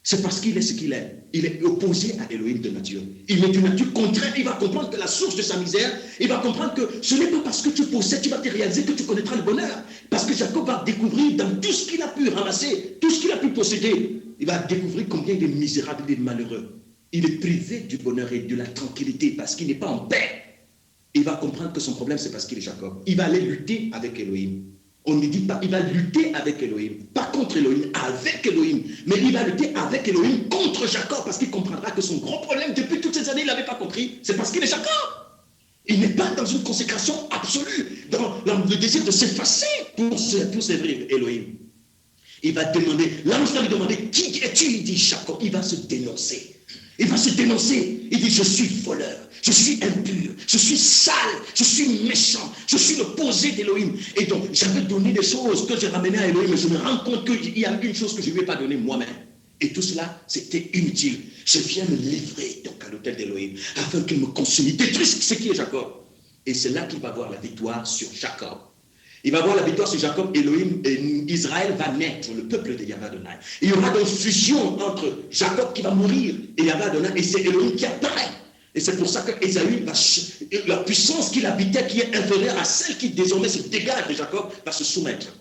C'est parce qu'il est ce qu'il est. Il est opposé à Elohim de nature. Il est d'une nature contraire. Il va comprendre que la source de sa misère, il va comprendre que ce n'est pas parce que tu possèdes, tu vas te réaliser que tu connaîtras le bonheur. Parce que Jacob va découvrir dans tout ce qu'il a pu ramasser, tout ce qu'il a pu posséder, il va découvrir combien il est misérable, il est malheureux. Il est privé du bonheur et de la tranquillité parce qu'il n'est pas en paix. Il va comprendre que son problème, c'est parce qu'il est Jacob. Il va aller lutter avec Elohim. On ne dit pas, il va lutter avec Elohim, pas contre Elohim, avec Elohim. Mais il va lutter avec Elohim contre Jacob parce qu'il comprendra que son gros problème, depuis toutes ces années, il ne l'avait pas compris, c'est parce qu'il est Jacob. Il n'est pas dans une consécration absolue, dans le désir de s'effacer pour servir Elohim. Il va demander, l'ange va lui demander, qui es-tu? Il dit Jacob, il va se dénoncer. Il va se dénoncer. Il dit, je suis voleur, je suis impur, je suis sale, je suis méchant, je suis l'opposé d'Elohim. Et donc, j'avais donné des choses que j'ai ramenées à Elohim, mais je me rends compte qu'il y a une chose que je ne lui ai pas donnée moi-même. Et tout cela, c'était inutile. Je viens me livrer donc à l'autel d'Elohim, afin qu'il me consume, il détruise ce qui est Jacob. Et c'est là qu'il va avoir la victoire sur Jacob. Il va avoir la victoire sur Jacob, Elohim, et Israël va naître, le peuple de Yahvé Adonai. Il y aura donc fusion entre Jacob qui va mourir et Yahvé Adonai, et c'est Elohim qui apparaît. Et c'est pour ça que Ésaü, la puissance qu'il habitait, qui est inférieure à celle qui désormais se dégage de Jacob, va se soumettre.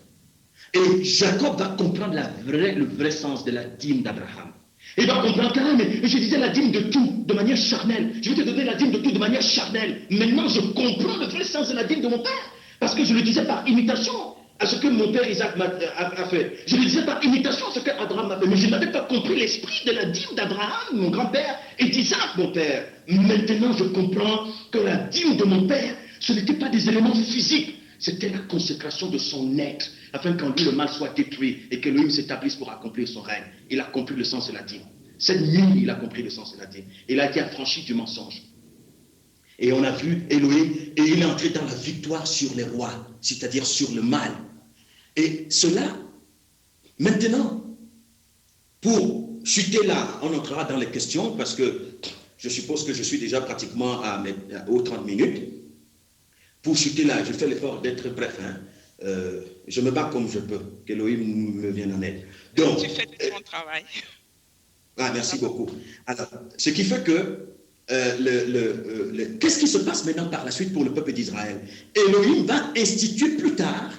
Et Jacob va comprendre le vrai sens de la dîme d'Abraham. Il va comprendre que, mais je disais la dîme de tout, de manière charnelle. Je vais te donner la dîme de tout de manière charnelle. Maintenant, je comprends le vrai sens de la dîme de mon père. Parce que je le disais par imitation à ce que mon père Isaac a fait. Je le disais par imitation à ce qu'Abraham a fait. Mais je n'avais pas compris l'esprit de la dîme d'Abraham, mon grand-père, et d'Isaac, mon père. Maintenant, je comprends que la dîme de mon père, ce n'était pas des éléments physiques. C'était la consécration de son être, afin qu'en lui le mal soit détruit et que l'homme s'établisse pour accomplir son règne. Il a compris le sens de la dîme. Cette nuit, il a compris le sens de la dîme. Il a été affranchi du mensonge. Et on a vu Elohim, et il est entré dans la victoire sur les rois, c'est-à-dire sur le mal. Et cela, maintenant, pour chuter là, on entrera dans les questions, parce que je suppose que je suis déjà pratiquement aux 30 minutes. Pour chuter là, je fais l'effort d'être bref. Je me bats comme je peux, qu'Elohim me vienne en aide. Donc, tu fais tout ton travail. Ah, merci beaucoup. Alors, ce qui fait que qu'est-ce qui se passe maintenant par la suite pour le peuple d'Israël? Elohim va instituer plus tard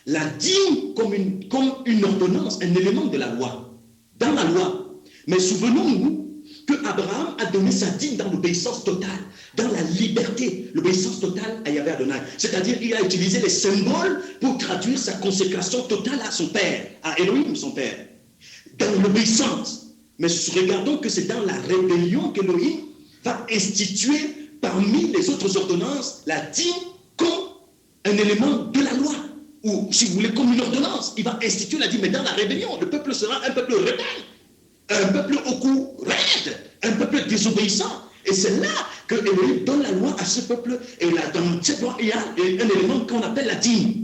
la dîme comme une ordonnance, un élément de la loi, dans la loi. Mais souvenons-nous que Abraham a donné sa dîme dans l'obéissance totale, dans la liberté, l'obéissance totale à Yahvé Adonai. C'est-à-dire qu'il a utilisé les symboles pour traduire sa consécration totale à son père, à Elohim, son père, dans l'obéissance. Mais regardons que c'est dans la rébellion qu'Elohim va instituer parmi les autres ordonnances la dîme comme un élément de la loi, ou si vous voulez comme une ordonnance. Il va instituer la dîme, mais dans la rébellion, le peuple sera un peuple rebelle, un peuple au cou raide, un peuple désobéissant. Et c'est là que Elohim donne la loi à ce peuple, et là, dans cette loi, il y a un élément qu'on appelle la dîme.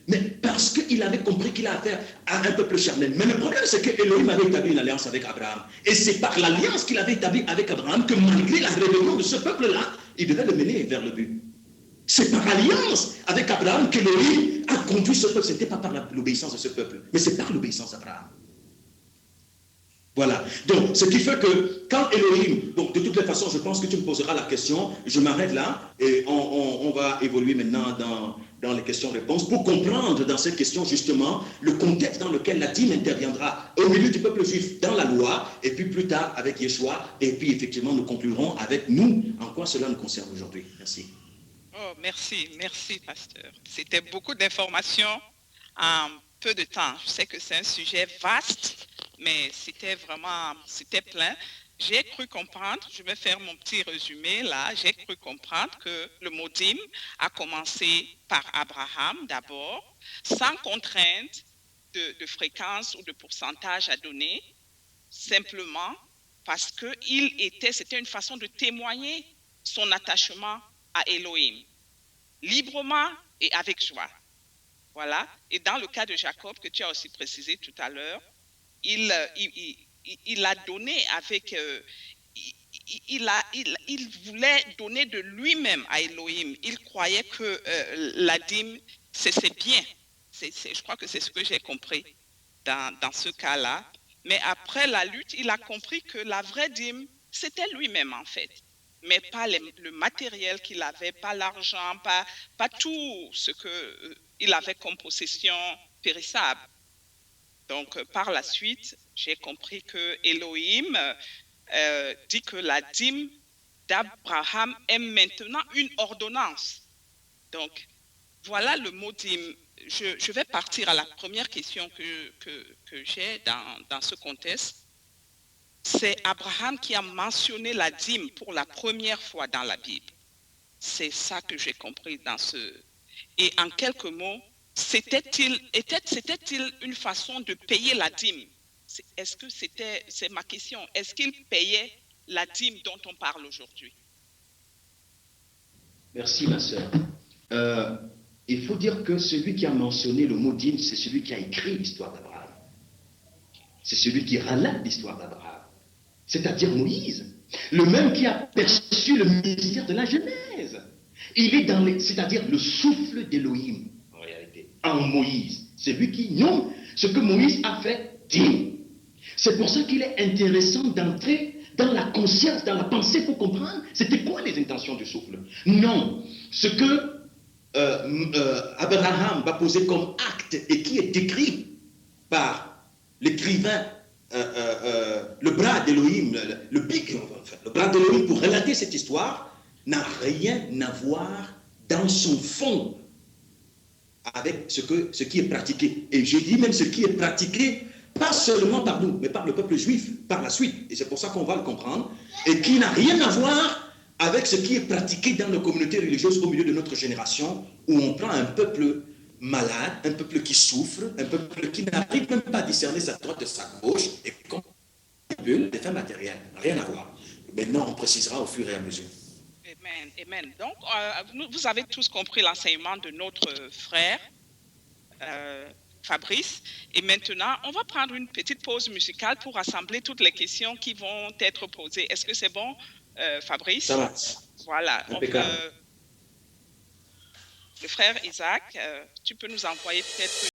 Mais parce qu'il avait compris qu'il a affaire à un peuple charnel. Mais le problème, c'est que Elohim avait établi une alliance avec Abraham. Et c'est par l'alliance qu'il avait établie avec Abraham que malgré la rébellion de ce peuple-là, il devait le mener vers le but. C'est par alliance avec Abraham qu'Elohim a conduit ce peuple. Ce n'était pas par l'obéissance de ce peuple, mais c'est par l'obéissance d'Abraham. Voilà. Donc, ce qui fait que quand Elohim, donc de toutes les façons, je pense que tu me poseras la question, je m'arrête là et on va évoluer maintenant dans les questions-réponses pour comprendre dans cette question justement le contexte dans lequel la dîme interviendra au milieu du peuple juif dans la loi et puis plus tard avec Yeshua et puis effectivement nous conclurons avec nous en quoi cela nous concerne aujourd'hui. Merci. Oh, merci, pasteur. C'était beaucoup d'informations en peu de temps. Je sais que c'est un sujet vaste, mais c'était plein. J'ai cru comprendre, je vais faire mon petit résumé là, j'ai cru comprendre que le mot dîme a commencé par Abraham d'abord, sans contrainte de fréquence ou de pourcentage à donner, simplement parce que c'était une façon de témoigner son attachement à Elohim, librement et avec joie. Voilà. Et dans le cas de Jacob, que tu as aussi précisé tout à l'heure, il a donné avec... il voulait donner de lui-même à Elohim. Il croyait que la dîme, c'est bien. Je crois que c'est ce que j'ai compris dans ce cas-là. Mais après la lutte, il a compris que la vraie dîme, c'était lui-même en fait. Mais pas le matériel qu'il avait, pas l'argent, pas tout ce qu'il avait comme possession périssable. Donc, par la suite, j'ai compris que Elohim dit que la dîme d'Abraham est maintenant une ordonnance. Donc, voilà le mot dîme. Je vais partir à la première question que j'ai dans ce contexte. C'est Abraham qui a mentionné la dîme pour la première fois dans la Bible. C'est ça que j'ai compris dans ce... Et en quelques mots, c'était-il une façon de payer la dîme? Est-ce que c'est ma question, est-ce qu'il payait la dîme dont on parle aujourd'hui? Merci, ma sœur. Il faut dire que celui qui a mentionné le mot dîme, c'est celui qui a écrit l'histoire d'Abraham. C'est celui qui relate l'histoire d'Abraham. C'est-à-dire Moïse, le même qui a perçu le mystère de la Genèse. Il est c'est-à-dire le souffle d'Élohim, en réalité, en Moïse. C'est lui qui nomme ce que Moïse a fait dire. C'est pour ça qu'il est intéressant d'entrer dans la conscience, dans la pensée pour comprendre c'était quoi les intentions du souffle. Non, ce que Abraham va poser comme acte et qui est écrit par l'écrivain, le bras d'Élohim, le bras d'Élohim pour relater cette histoire, n'a rien à voir dans son fond avec ce qui est pratiqué. Et je dis même ce qui est pratiqué, pas seulement par nous, mais par le peuple juif, par la suite. Et c'est pour ça qu'on va le comprendre. Et qui n'a rien à voir avec ce qui est pratiqué dans nos communautés religieuses au milieu de notre génération, où on prend un peuple malade, un peuple qui souffre, un peuple qui n'arrive même pas à discerner sa droite de sa gauche, et qu'on manipule des fins matérielles. Rien à voir. Maintenant, on précisera au fur et à mesure. Amen, amen. Donc, vous avez tous compris l'enseignement de notre frère Fabrice. Et maintenant, on va prendre une petite pause musicale pour rassembler toutes les questions qui vont être posées. Est-ce que c'est bon, Fabrice? Ça va. Voilà. Le frère Isaac, tu peux nous envoyer peut-être...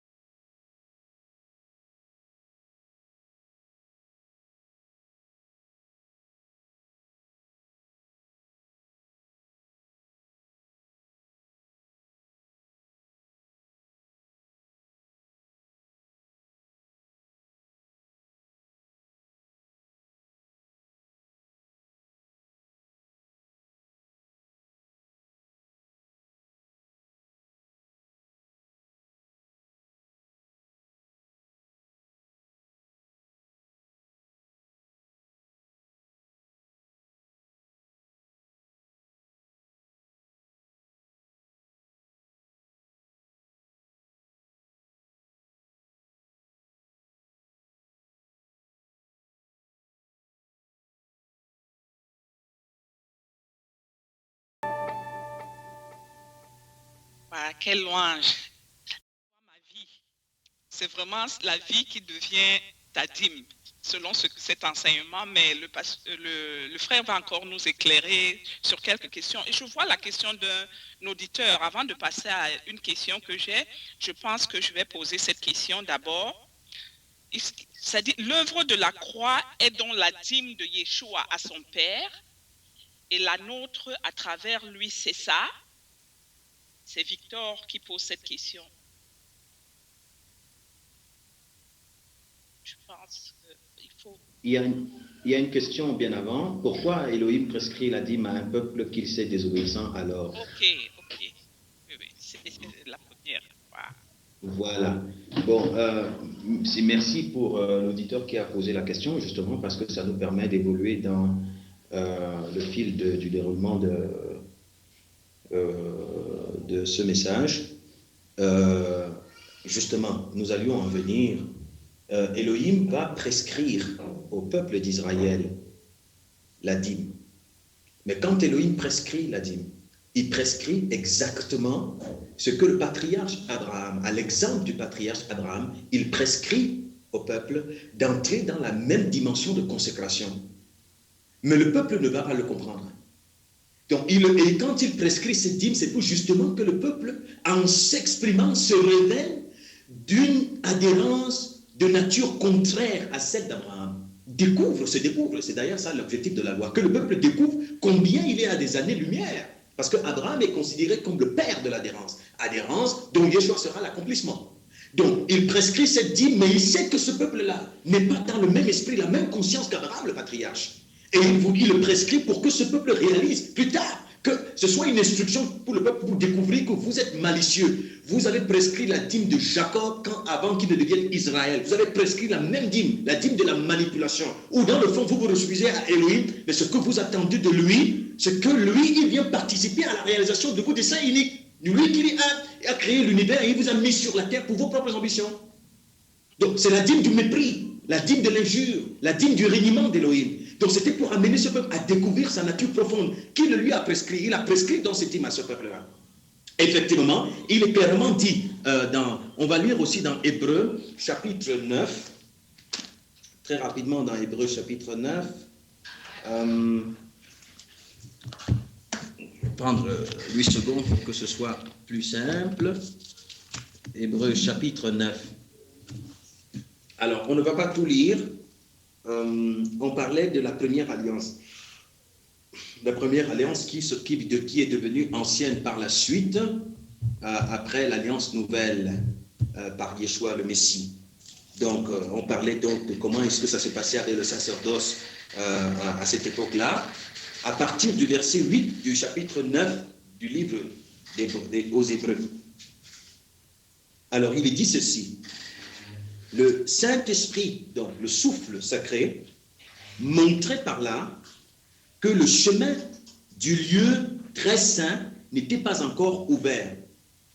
Ah, quelle louange! Ma vie, c'est vraiment la vie qui devient ta dîme, selon cet enseignement, mais le frère va encore nous éclairer sur quelques questions. Et je vois la question d'un auditeur. Avant de passer à une question que j'ai, je pense que je vais poser cette question d'abord. C'est-à-dire, l'œuvre de la croix est donc la dîme de Yeshua à son Père, et la nôtre à travers lui, c'est ça? C'est Victor qui pose cette question. Je pense qu'il faut... Il y a une question bien avant. Pourquoi Elohim prescrit la dîme à un peuple qu'il sait désobéissant alors? Ok. Oui, c'est la première. Voilà. Bon, merci pour l'auditeur qui a posé la question, justement, parce que ça nous permet d'évoluer dans le fil du déroulement de ce message. Justement, nous allions en venir. Elohim va prescrire au peuple d'Israël la dîme. Mais quand Elohim prescrit la dîme, il prescrit exactement ce que le patriarche Abraham, à l'exemple du patriarche Abraham, il prescrit au peuple d'entrer dans la même dimension de consécration. Mais le peuple ne va pas le comprendre. Donc, et quand il prescrit cette dîme, c'est pour justement que le peuple, en s'exprimant, se révèle d'une adhérence de nature contraire à celle d'Abraham se découvre, c'est d'ailleurs ça l'objectif de la loi, que le peuple découvre combien il est à des années-lumière. Parce qu'Abraham est considéré comme le père de l'adhérence. Adhérence dont Yeshua sera l'accomplissement. Donc, il prescrit cette dîme, mais il sait que ce peuple-là n'est pas dans le même esprit, la même conscience qu'Abraham, le patriarche. Et il le prescrit pour que ce peuple réalise plus tard, que ce soit une instruction pour le peuple pour découvrir que vous êtes malicieux. Vous avez prescrit la dîme de Jacob avant qu'il ne devienne Israël. Vous avez prescrit la même dîme, la dîme de la manipulation. Où dans le fond, vous vous refusez à Elohim, mais ce que vous attendez de lui, c'est que lui, il vient participer à la réalisation de vos desseins uniques. Lui qui a créé l'univers et il vous a mis sur la terre pour vos propres ambitions. Donc c'est la dîme du mépris, la dîme de l'injure, la dîme du reniement d'Elohim. Donc c'était pour amener ce peuple à découvrir sa nature profonde qu'il lui a prescrit. Il a prescrit dans cette dîme à ce peuple-là. Effectivement, il est clairement dit, on va lire aussi dans Hébreux chapitre 9, très rapidement dans Hébreux chapitre 9, prendre 8 secondes pour que ce soit plus simple. Hébreux chapitre 9. Alors, on ne va pas tout lire. On parlait de la première alliance. La première alliance qui est devenue ancienne par la suite, après l'alliance nouvelle par Yeshua le Messie. Donc, on parlait donc de comment est-ce que ça s'est passé avec le sacerdoce à cette époque-là. À partir du verset 8 du chapitre 9 du livre aux Hébreux. Alors, il est dit ceci. Le Saint-Esprit, donc le souffle sacré, montrait par là que le chemin du lieu très saint n'était pas encore ouvert.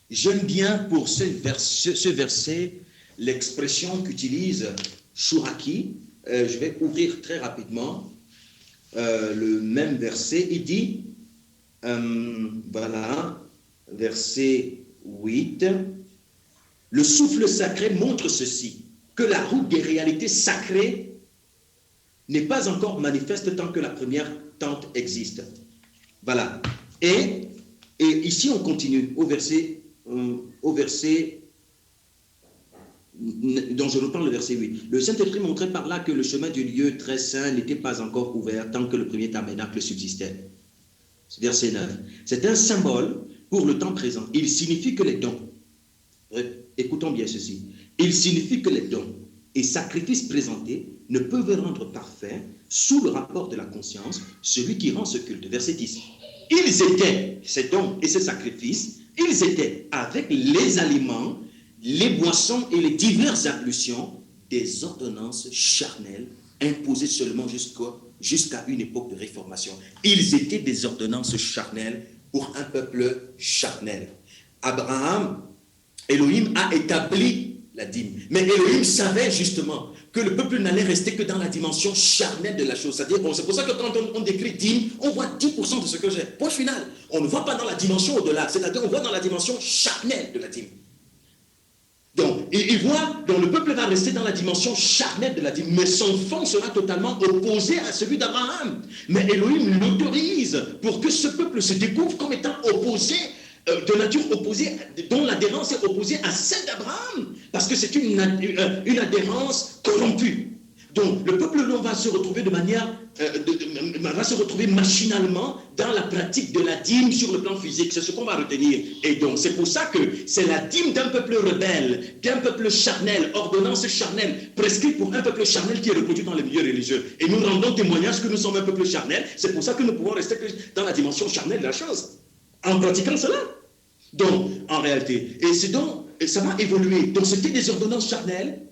J'aime bien pour ce verset l'expression qu'utilise Chouraki. Je vais ouvrir très rapidement le même verset. Il dit, voilà, verset 8, le souffle sacré montre ceci, que la route des réalités sacrées n'est pas encore manifeste tant que la première tente existe. Voilà. Et ici, on continue au verset dont je reprends le verset 8. Le Saint-Esprit montrait par là que le chemin du lieu très saint n'était pas encore ouvert tant que le premier tabernacle subsistait. Verset 9. C'est un symbole pour le temps présent. Il signifie que les dons, écoutons bien ceci, il signifie que les dons et sacrifices présentés ne peuvent rendre parfait, sous le rapport de la conscience, celui qui rend ce culte. Verset 10. Ils étaient, ces dons et ces sacrifices, ils étaient avec les aliments, les boissons et les diverses ablutions, des ordonnances charnelles imposées seulement jusqu'à une époque de réformation. Ils étaient des ordonnances charnelles pour un peuple charnel. Abraham, Elohim a établi la dîme. Mais Elohim savait justement que le peuple n'allait rester que dans la dimension charnelle de la chose. C'est-à-dire, c'est pour ça que quand on décrit dîme, on voit 10% de ce que j'ai. Point final. On ne voit pas dans la dimension au-delà. C'est-à-dire, on voit dans la dimension charnelle de la dîme. Donc, il voit, donc le peuple va rester dans la dimension charnelle de la dîme, mais son fond sera totalement opposé à celui d'Abraham. Mais Elohim l'autorise pour que ce peuple se découvre comme étant opposé, de nature opposée, dont l'adhérence est opposée à celle d'Abraham, parce que c'est une adhérence corrompue. Donc, le peuple va se retrouver va se retrouver machinalement dans la pratique de la dîme sur le plan physique. C'est ce qu'on va retenir. Et donc, c'est pour ça que c'est la dîme d'un peuple rebelle, d'un peuple charnel, ordonnance charnelle, prescrite pour un peuple charnel qui est reproduit dans les milieux religieux. Et nous rendons témoignage que nous sommes un peuple charnel. C'est pour ça que nous pouvons rester dans la dimension charnelle de la chose, en pratiquant cela. Donc, en réalité, et ça va évoluer. Donc, c'était des ordonnances charnelles,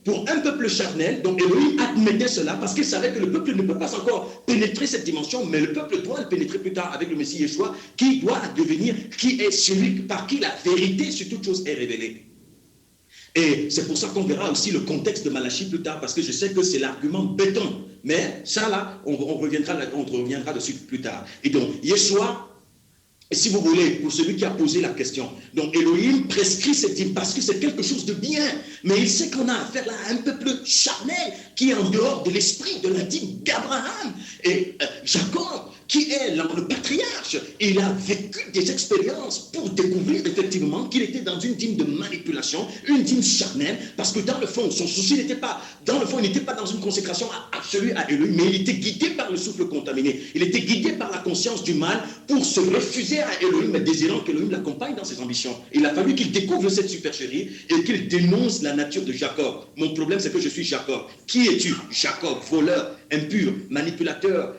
pour un peuple charnel. Donc Elohim admettait cela parce qu'il savait que le peuple ne peut pas encore pénétrer cette dimension, mais le peuple doit le pénétrer plus tard avec le Messie Yeshua, qui doit devenir, qui est celui par qui la vérité sur toute chose est révélée. Et c'est pour ça qu'on verra aussi le contexte de Malachie plus tard, parce que je sais que c'est l'argument béton, mais ça là, on reviendra dessus plus tard. Et donc Yeshua, et si vous voulez, pour celui qui a posé la question, donc Elohim prescrit cette dîme parce que c'est quelque chose de bien, mais il sait qu'on a affaire là à un peuple charnel qui est en dehors de l'esprit de la dîme d'Abraham. Et Jacob, qui est le patriarche. Il a vécu des expériences pour découvrir effectivement qu'il était dans une dîme de manipulation, une dîme charnelle, parce que dans le fond, son souci n'était pas, dans une consécration absolue à Elohim, mais il était guidé par le souffle contaminé. Il était guidé par la conscience du mal pour se refuser à Elohim, désirant qu'Elohim l'accompagne dans ses ambitions. Il a fallu qu'il découvre cette supercherie et qu'il dénonce la nature de Jacob. Mon problème, c'est que je suis Jacob. Qui es-tu? Jacob, voleur, impur, manipulateur,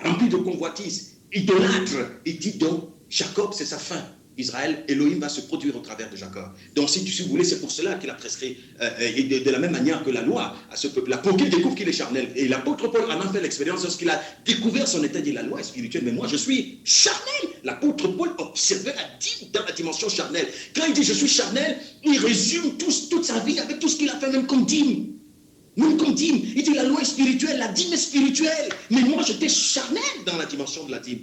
rempli de convoitise, idolâtre. Il dit donc, Jacob, c'est sa fin. Israël, Elohim va se produire au travers de Jacob. Donc, si vous voulez, c'est pour cela qu'il a prescrit, et de la même manière que la loi à ce peuple-là, pour qu'il découvre qu'il est charnel. Et l'apôtre Paul en a fait l'expérience lorsqu'il a découvert son état, dit la loi est spirituelle, mais moi je suis charnel. L'apôtre Paul observait la dîme dans la dimension charnelle. Quand il dit je suis charnel, il résume toute sa vie avec tout ce qu'il a fait, même comme dîme. Même comme dîme. Il dit la loi est spirituelle, la dîme est spirituelle. Mais moi j'étais charnel dans la dimension de la dîme.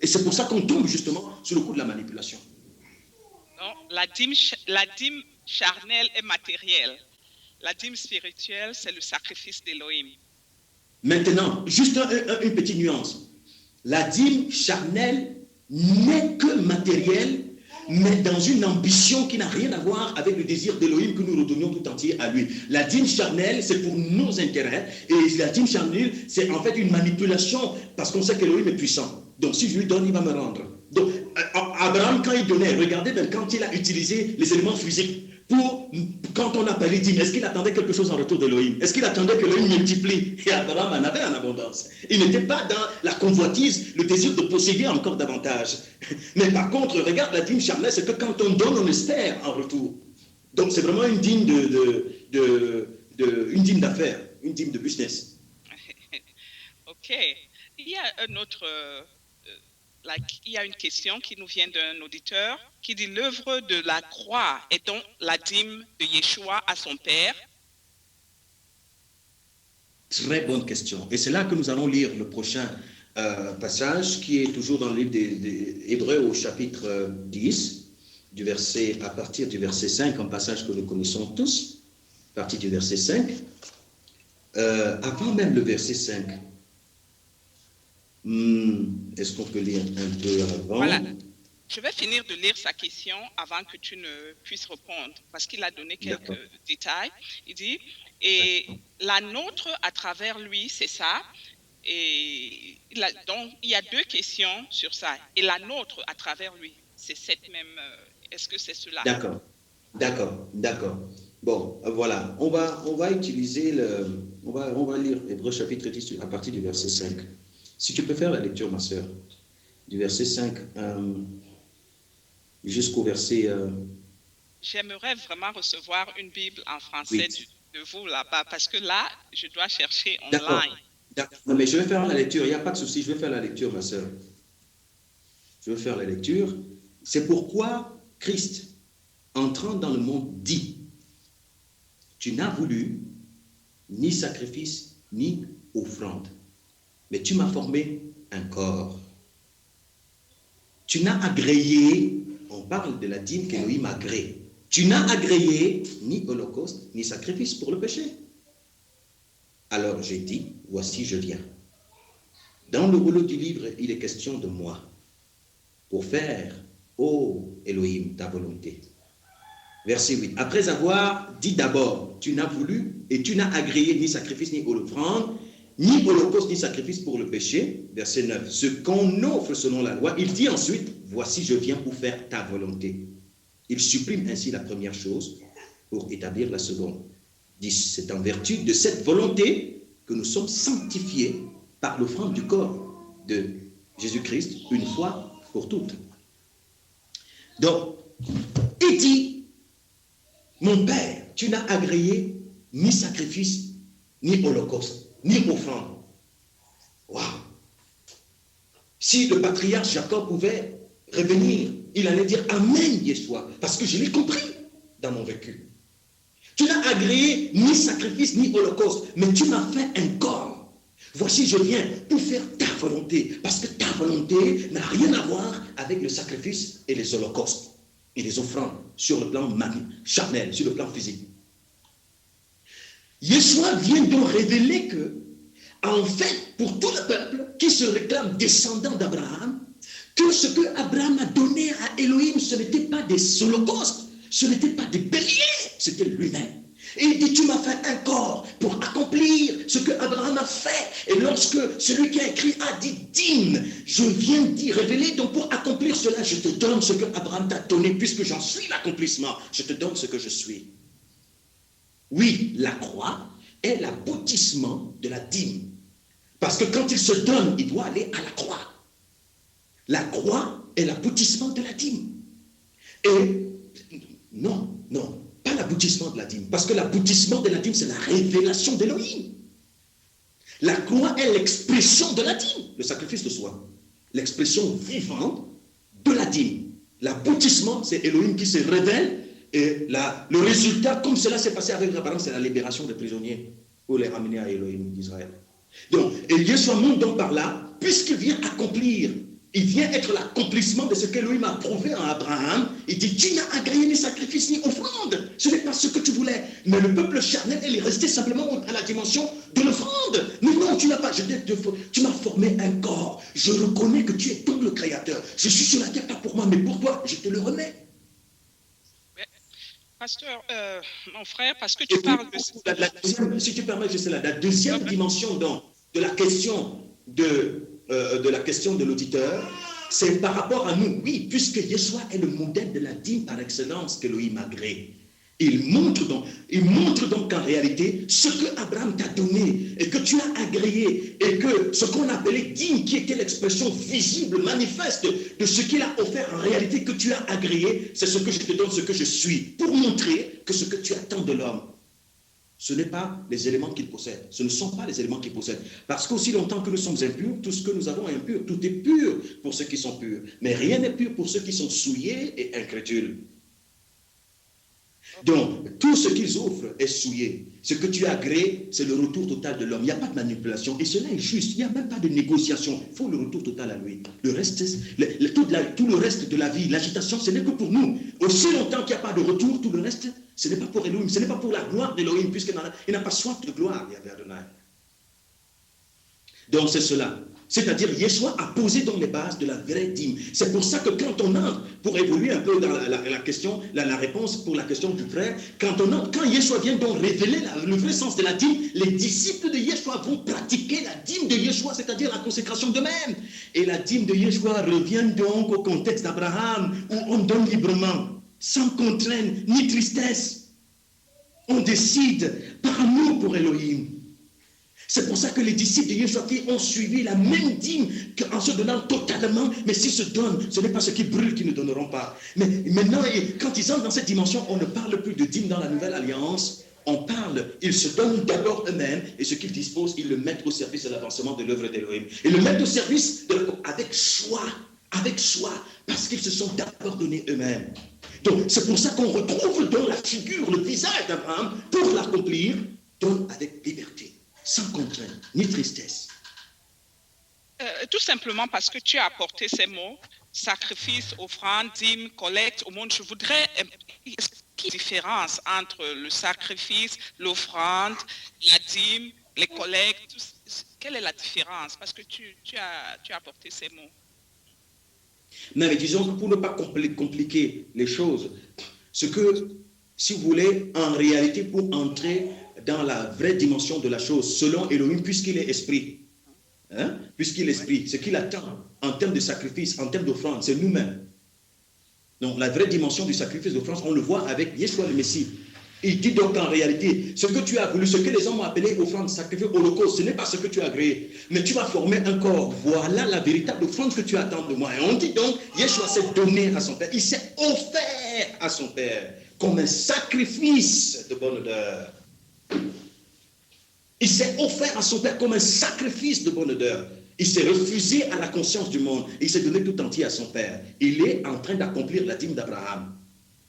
Et c'est pour ça qu'on tombe justement sur le coup de la manipulation. Non, la dîme charnelle est matérielle. La dîme spirituelle, c'est le sacrifice d'Elohim. Maintenant, juste une petite nuance. La dîme charnelle n'est que matérielle, mais dans une ambition qui n'a rien à voir avec le désir d'Elohim que nous redonnons tout entier à lui. La dîme charnelle, c'est pour nos intérêts, et la dîme charnelle, c'est en fait une manipulation, parce qu'on sait qu'Elohim est puissant. Donc si je lui donne, il va me rendre. Donc Abraham, quand il donnait, regardez quand il a utilisé les éléments physiques quand on a parlé dîme, est-ce qu'il attendait quelque chose en retour d'Elohim? Est-ce qu'il attendait que l'Elohim multiplie? Et Abraham en avait en abondance. Il n'était pas dans la convoitise, le désir de posséder encore davantage. Mais par contre, regarde la dîme charnelle, c'est que quand on donne, on espère en retour. Donc c'est vraiment une dîme une dîme d'affaires, une dîme de business. Ok. Il y a un autre... il y a une question qui nous vient d'un auditeur qui dit l'œuvre de la croix est donc la dîme de Yeshua à son Père? Très bonne question. Et c'est là que nous allons lire le prochain passage qui est toujours dans le livre des Hébreux au chapitre 10, à partir du verset 5, un passage que nous connaissons tous, à partir du verset 5. Avant même le verset 5, est-ce qu'on peut lire un peu avant? Voilà. Je vais finir de lire sa question avant que tu ne puisses répondre, parce qu'il a donné quelques détails. Il dit, et la nôtre à travers lui, c'est ça. Et donc, il y a deux questions sur ça. Et la nôtre à travers lui, c'est cette même... est-ce que c'est cela? D'accord. Bon, voilà. On va utiliser on va lire Hébreux chapitre 10 à partir du verset 5. Si tu peux faire la lecture, ma sœur, du verset 5 jusqu'au verset... J'aimerais vraiment recevoir une Bible en français de vous là-bas, parce que là, je dois chercher online. D'accord. Non, mais je vais faire la lecture, il n'y a pas de souci, je vais faire la lecture, ma sœur. Je vais faire la lecture. C'est pourquoi Christ, entrant dans le monde, dit, tu n'as voulu ni sacrifice, ni offrande, mais tu m'as formé un corps. Tu n'as agréé, on parle de la dîme qu'Élohim agrée. Tu n'as agréé ni holocauste, ni sacrifice pour le péché. Alors j'ai dit, voici je viens. Dans le rouleau du livre, il est question de moi, pour faire, ô Élohim, ta volonté. Verset 8. Après avoir dit d'abord, tu n'as voulu et tu n'as agréé ni sacrifice, ni offrande, ni holocauste, ni sacrifice pour le péché. Verset 9. Ce qu'on offre selon la loi, il dit ensuite, voici je viens pour faire ta volonté. Il supprime ainsi la première chose pour établir la seconde. 10. C'est en vertu de cette volonté que nous sommes sanctifiés par l'offrande du corps de Jésus-Christ une fois pour toutes. Donc, il dit, mon Père, tu n'as agréé ni sacrifice, ni holocauste, ni offrande. Waouh! Si le patriarche Jacob pouvait revenir, il allait dire Amen, Yeshua, parce que je l'ai compris dans mon vécu. Tu n'as agréé ni sacrifice, ni holocauste, mais tu m'as fait un corps. Voici, je viens pour faire ta volonté, parce que ta volonté n'a rien à voir avec le sacrifice et les holocaustes et les offrandes sur le plan charnel, sur le plan physique. Yeshua vient donc révéler que, en fait pour tout le peuple qui se réclame descendant d'Abraham, que ce que Abraham a donné à Elohim, ce n'était pas des holocaustes, ce n'était pas des béliers, c'était lui-même. Et il dit, tu m'as fait un corps pour accomplir ce que Abraham a fait. Et lorsque celui qui a écrit a dit, dîme, je viens d'y révéler, donc pour accomplir cela, je te donne ce que Abraham t'a donné, puisque j'en suis l'accomplissement. Je te donne ce que je suis. Oui, la croix est l'aboutissement de la dîme. Parce que quand il se donne, il doit aller à la croix. La croix est l'aboutissement de la dîme. Et non, pas l'aboutissement de la dîme. Parce que l'aboutissement de la dîme, c'est la révélation d'Élohim. La croix est l'expression de la dîme, le sacrifice de soi. L'expression vivante de la dîme. L'aboutissement, c'est Élohim qui se révèle. Et le résultat, comme cela s'est passé avec Abraham, c'est la libération des prisonniers pour les ramener à Élohim d'Israël. Donc, et Yeshua monte donc par là, puisqu'il vient accomplir. Il vient être l'accomplissement de ce qu'Élohim a prouvé à Abraham. Il dit, tu n'as agréé ni sacrifice ni offrande. Ce n'est pas ce que tu voulais. Mais le peuple charnel, il est resté simplement à la dimension de l'offrande. Mais non, tu n'as pas. Tu m'as formé un corps. Je reconnais que tu es donc le Créateur. Je suis sur la terre, pas pour moi, mais pour toi. Je te le remets. Pasteur, mon frère, parce que tu parles de... Si tu permets, je sais la deuxième dimension donc, de la question de l'auditeur, c'est par rapport à nous, oui, puisque Yeshua est le modèle de la dîme par excellence qu'Élohim a créé. Il montre donc qu'en réalité, ce que Abraham t'a donné et que tu as agréé et que ce qu'on appelait dîme, qui était l'expression visible, manifeste de ce qu'il a offert en réalité que tu as agréé, c'est ce que je te donne, ce que je suis, pour montrer que ce que tu attends de l'homme, ce n'est pas les éléments qu'il possède. Ce ne sont pas les éléments qu'il possède. Parce qu'aussi longtemps que nous sommes impurs, tout ce que nous avons est impur. Tout est pur pour ceux qui sont purs. Mais rien n'est pur pour ceux qui sont souillés et incrédules. Donc, tout ce qu'ils offrent est souillé. Ce que tu as agréé, c'est le retour total de l'homme. Il n'y a pas de manipulation. Et cela est juste. Il n'y a même pas de négociation. Il faut le retour total à lui. Le reste, tout le reste de la vie, l'agitation, ce n'est que pour nous. Aussi longtemps qu'il n'y a pas de retour, tout le reste, ce n'est pas pour Elohim. Ce n'est pas pour la gloire d'Elohim, puisqu'il n'a pas soif de gloire, Yahvé Adonai. Donc, c'est cela. C'est-à-dire, Yeshua a posé dans les bases de la vraie dîme. C'est pour ça que quand on entre, pour évoluer un peu dans la question, la réponse pour la question du frère, quand Yeshua vient donc révéler le vrai sens de la dîme, les disciples de Yeshua vont pratiquer la dîme de Yeshua, c'est-à-dire la consécration d'eux-mêmes. Et la dîme de Yeshua revient donc au contexte d'Abraham, où on donne librement, sans contrainte ni tristesse. On décide par amour pour Elohim. C'est pour ça que les disciples de Yeshua ont suivi la même dîme en se donnant totalement. Mais s'ils se donnent, ce n'est pas ceux qui brûlent qui ne donneront pas. Mais maintenant, quand ils entrent dans cette dimension, on ne parle plus de dîme dans la nouvelle alliance. Ils se donnent d'abord eux-mêmes et ce qu'ils disposent, ils le mettent au service de l'avancement de l'œuvre d'Elohim. Ils le mettent au service avec choix, parce qu'ils se sont d'abord donnés eux-mêmes. Donc, c'est pour ça qu'on retrouve dans la figure, le visage d'Abraham, pour l'accomplir, donne avec liberté. Sans contrainte, ni tristesse. Tout simplement parce que tu as apporté ces mots, sacrifice, offrande, dîme, collecte au monde. Je voudrais quelle est la différence entre le sacrifice, l'offrande, la dîme, les collectes. Quelle est la différence? Parce que tu as apporté ces mots. Non, mais disons que pour ne pas compliquer les choses, ce que, si vous voulez, en réalité, pour entrer dans la vraie dimension de la chose, selon Elohim, puisqu'il est esprit. Puisqu'il est esprit, ce qu'il attend en termes de sacrifice, en termes d'offrande, c'est nous-mêmes. Donc la vraie dimension du sacrifice d'offrande, on le voit avec Yeshua le Messie. Il dit donc en réalité, ce que tu as voulu, ce que les hommes ont appelé offrande, sacrifice, holocauste, ce n'est pas ce que tu as agréé, mais tu vas former un corps. Voilà la véritable offrande que tu attends de moi. Et on dit donc, Yeshua s'est donné à son Père, il s'est offert à son Père comme un sacrifice de bonne odeur. Il s'est offert à son Père comme un sacrifice de bonne odeur. Il s'est refusé à la conscience du monde. Il s'est donné tout entier à son Père. Il est en train d'accomplir la dîme d'Abraham.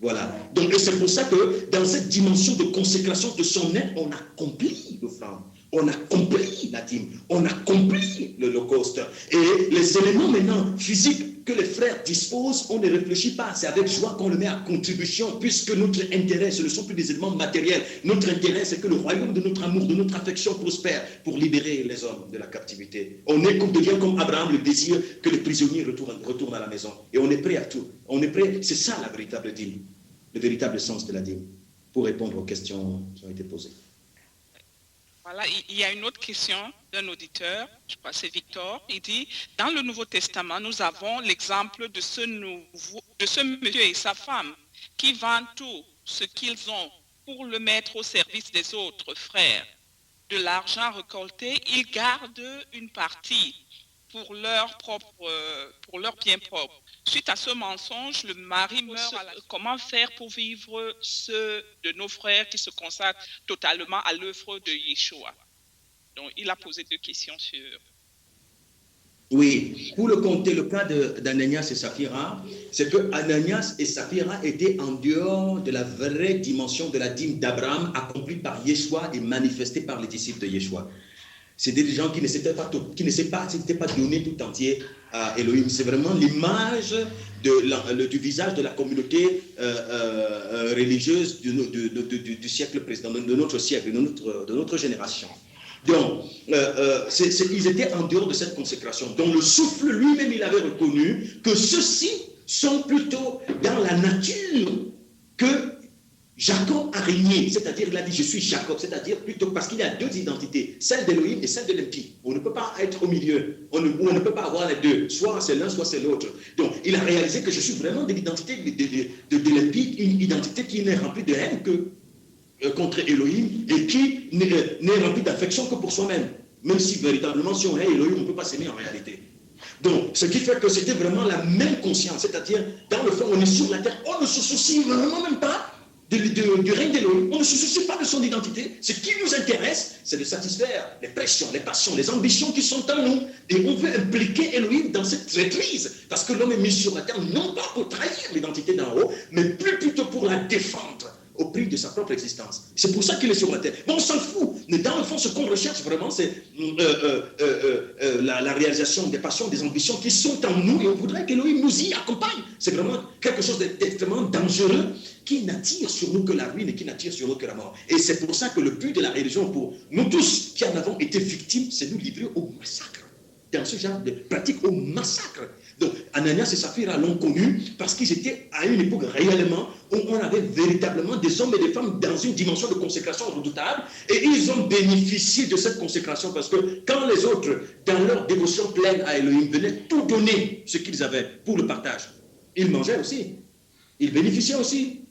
Voilà. Donc c'est pour ça que dans cette dimension de consécration de son être, on accomplit l'offrande. On a compris la dîme, on a compris l'Holocauste. Et les éléments maintenant physiques que les frères disposent, on ne réfléchit pas. C'est avec joie qu'on le met à contribution, puisque notre intérêt, ce ne sont plus des éléments matériels. Notre intérêt, c'est que le royaume de notre amour, de notre affection prospère pour libérer les hommes de la captivité. On devient comme Abraham, le désir que les prisonniers retournent à la maison. Et on est prêt à tout. On est prêt. C'est ça la véritable dîme, le véritable sens de la dîme, pour répondre aux questions qui ont été posées. Voilà, il y a une autre question d'un auditeur, je crois que c'est Victor. Il dit, dans le Nouveau Testament, nous avons l'exemple de ce monsieur et sa femme qui vendent tout ce qu'ils ont pour le mettre au service des autres frères. De l'argent récolté, ils gardent une partie pour leur bien propre. Suite à ce mensonge, le mari meurt. Comment faire pour vivre ceux de nos frères qui se consacrent totalement à l'œuvre de Yeshua? Donc, il a posé 2 questions sur... Oui, pour le cas d'Ananias et Saphira, c'est que Ananias et Saphira étaient en dehors de la vraie dimension de la dîme d'Abraham accomplie par Yeshua et manifestée par les disciples de Yeshua. C'était des gens qui ne s'étaient pas donnés tout entier à Elohim. C'est vraiment l'image du visage de la communauté religieuse du siècle précédent, de notre siècle, de notre génération. Donc, ils étaient en dehors de cette consécration. Donc, le souffle lui-même, il avait reconnu que ceux-ci sont plutôt dans la nature que Jacob a régné, c'est-à-dire il a dit je suis Jacob, c'est-à-dire plutôt parce qu'il y a 2 identités, celle d'Elohim et celle de l'impie. On ne peut pas être au milieu, on ne peut pas avoir les deux, soit c'est l'un, soit c'est l'autre. Donc il a réalisé que je suis vraiment de l'identité de l'impie, une identité qui n'est remplie de haine que contre Elohim et qui n'est remplie d'affection que pour soi-même. Même si véritablement si on est Elohim, on ne peut pas s'aimer en réalité. Donc, ce qui fait que c'était vraiment la même conscience, c'est-à-dire dans le fond, on est sur la terre, on ne se soucie vraiment même pas du règne d'Elohim, on ne se soucie pas de son identité. Ce qui nous intéresse, c'est de satisfaire les pressions, les passions, les ambitions qui sont en nous. Et on veut impliquer Elohim dans cette traîtrise, parce que l'homme est mis sur la terre, non pas pour trahir l'identité d'en haut, mais plutôt pour la défendre au prix de sa propre existence. C'est pour ça qu'il est sur la terre. Bon, on s'en fout. Mais dans le fond, ce qu'on recherche vraiment, c'est la réalisation des passions, des ambitions qui sont en nous, et on voudrait qu'Elohim nous y accompagne. C'est vraiment quelque chose d'extrêmement dangereux qui n'attire sur nous que la ruine et qui n'attire sur nous que la mort. Et c'est pour ça que le but de la religion pour nous tous qui en avons été victimes, c'est nous livrer au massacre. Dans ce genre de pratique, au massacre. Donc, Ananias et Saphira l'ont connu parce qu'ils étaient à une époque réellement où on avait véritablement des hommes et des femmes dans une dimension de consécration redoutable, et ils ont bénéficié de cette consécration parce que quand les autres, dans leur dévotion pleine à Elohim, venaient tout donner ce qu'ils avaient pour le partage, ils mangeaient aussi, ils bénéficiaient aussi.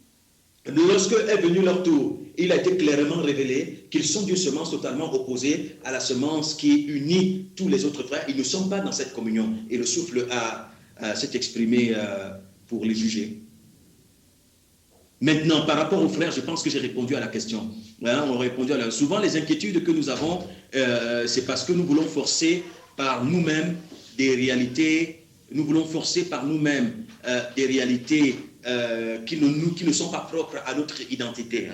Lorsque est venu leur tour, il a été clairement révélé qu'ils sont d'une semence totalement opposée à la semence qui unit tous les autres frères. Ils ne sont pas dans cette communion. Et le souffle s'est exprimé pour les juger. Maintenant, par rapport aux frères, je pense que j'ai répondu à la question. Souvent, les inquiétudes que nous avons, c'est parce que nous voulons forcer par nous-mêmes des réalités. Nous voulons forcer par nous-mêmes des réalités qui ne sont pas propres à notre identité.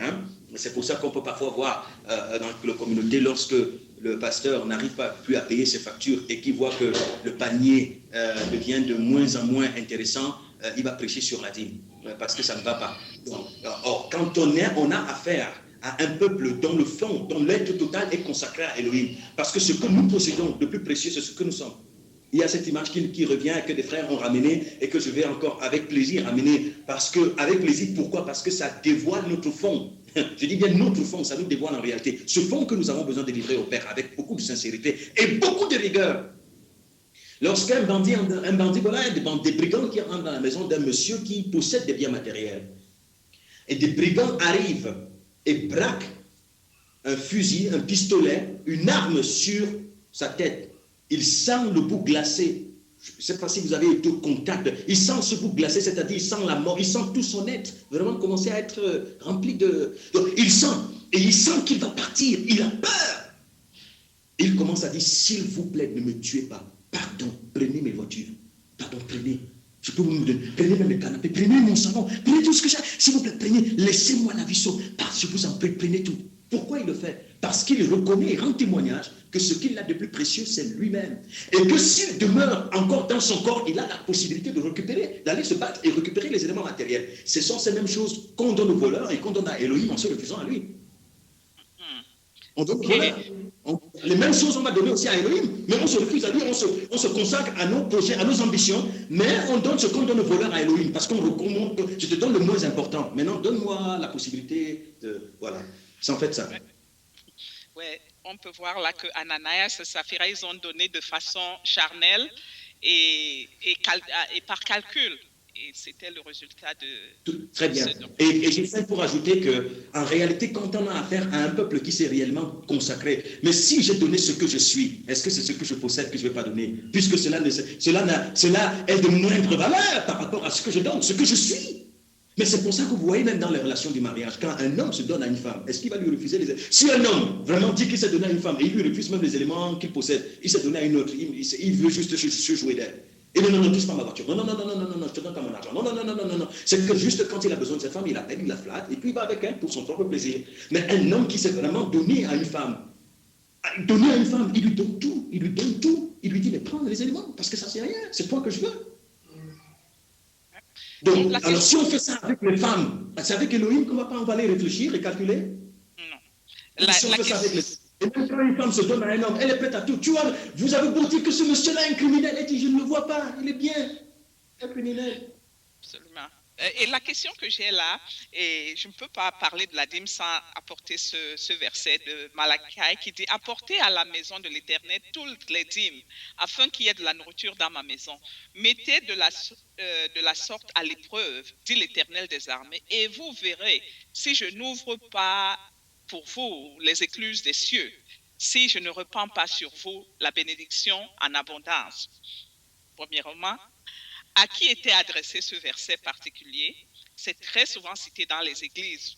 C'est pour ça qu'on peut parfois voir dans la communauté, lorsque le pasteur n'arrive pas plus à payer ses factures et qu'il voit que le panier devient de moins en moins intéressant, il va prêcher sur la dîme, parce que ça ne va pas. Or, quand on a affaire à un peuple dont le fond, dont l'être total est consacré à Elohim, parce que ce que nous possédons de plus précieux, c'est ce que nous sommes. Il y a cette image qui revient et que des frères ont ramené et que je vais encore avec plaisir ramener. Avec plaisir, pourquoi? Parce que ça dévoile notre fond. Je dis bien notre fond, ça nous dévoile en réalité. Ce fond que nous avons besoin de livrer au Père avec beaucoup de sincérité et beaucoup de rigueur. Lorsqu'un bandit, voilà, des brigands qui rentrent dans la maison d'un monsieur qui possède des biens matériels, et des brigands arrivent et braquent un fusil, un pistolet, une arme sur sa tête. Il sent le bout glacé. Je ne sais pas si vous avez été au contact. Il sent ce bout glacé, c'est-à-dire il sent la mort, il sent tout son être vraiment commencer à être rempli de... Donc, il sent qu'il va partir, il a peur. Il commence à dire, s'il vous plaît, ne me tuez pas. Pardon, prenez mes voitures. Pardon, prenez. Je peux vous me donner. Prenez même le canapé, prenez mon salon, prenez tout ce que j'ai. S'il vous plaît, prenez, laissez-moi la vie sauve. Parce que je vous en prie, prenez tout. Pourquoi il le fait? Parce qu'il reconnaît et rend témoignage que ce qu'il a de plus précieux, c'est lui-même. Et que s'il demeure encore dans son corps, il a la possibilité de récupérer, d'aller se battre et récupérer les éléments matériels. Ce sont ces mêmes choses qu'on donne aux voleurs et qu'on donne à Elohim en se refusant à lui. On donne aux voleurs. Les mêmes choses on va donner aussi à Elohim, mais on se refuse à lui, on se consacre à nos projets, à nos ambitions, mais on donne ce qu'on donne aux voleurs à Elohim, parce qu'on recommande, je te donne le moins important. Maintenant, donne-moi la possibilité de... Voilà. C'est en fait ça. Ouais, on peut voir là que Ananias et Saphira, ils ont donné de façon charnelle et par calcul. Et c'était le résultat de... Très bien. Et j'ai fait pour ajouter qu'en réalité, quand on a affaire à un peuple qui s'est réellement consacré, mais si j'ai donné ce que je suis, est-ce que c'est ce que je possède que je ne vais pas donner? Puisque cela est de moindre valeur par rapport à ce que je donne, ce que je suis. Mais c'est pour ça que vous voyez même dans les relations du mariage, quand un homme se donne à une femme, est-ce qu'il va lui refuser les éléments? Si un homme vraiment dit qu'il s'est donné à une femme et il lui refuse même les éléments qu'il possède, il s'est donné à une autre, il veut juste se jouer d'elle. Et non, touche pas ma voiture. Non, je te donne pas mon argent. Non. C'est que juste quand il a besoin de cette femme, il l'appelle, il la flatte, et puis il va avec elle pour son propre plaisir. Mais un homme qui s'est vraiment donné à une femme, il lui donne tout. Il lui dit, mais prends les éléments, parce que ça c'est rien, c'est toi que je veux. Donc, alors si on fait ça avec les femmes, c'est avec Elohim qu'on on va aller réfléchir et calculer? Non. Si on fait ça avec les... Et même quand une femme se donne à un homme, elle est prête à tout. Tu vois, vous avez beau dire que ce monsieur-là est un criminel. Elle dit, je ne le vois pas, il est bien, un criminel. Absolument. Et la question que j'ai là, et je ne peux pas parler de la dîme sans apporter ce verset de Malachi qui dit « Apportez à la maison de l'Éternel toutes les dîmes, afin qu'il y ait de la nourriture dans ma maison. Mettez de la sorte à l'épreuve, dit l'Éternel des armées, et vous verrez si je n'ouvre pas pour vous les écluses des cieux, si je ne repends pas sur vous la bénédiction en abondance. » Premièrement, à qui était adressé ce verset particulier? C'est très souvent cité dans les églises.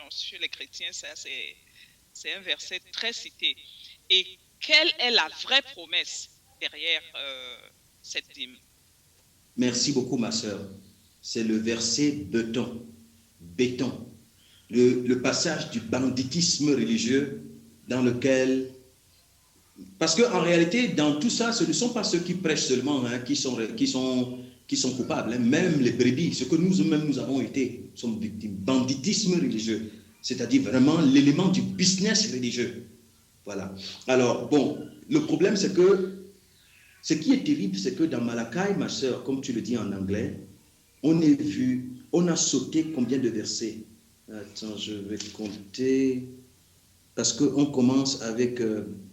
Chez les chrétiens, c'est un verset très cité. Et quelle est la vraie promesse derrière cette dîme? Merci beaucoup, ma sœur. C'est le verset béton. Le passage du banditisme religieux dans lequel... Parce qu'en réalité, dans tout ça, ce ne sont pas ceux qui prêchent seulement qui sont coupables. Même les brebis, ce que nous-mêmes nous avons été, sommes victimes. Banditisme religieux, c'est-à-dire vraiment l'élément du business religieux. Voilà. Alors, bon, le problème, c'est que ce qui est terrible, c'est que dans Malachi, ma sœur, comme tu le dis en anglais, on a sauté combien de versets? Attends, je vais compter... Parce qu'on commence avec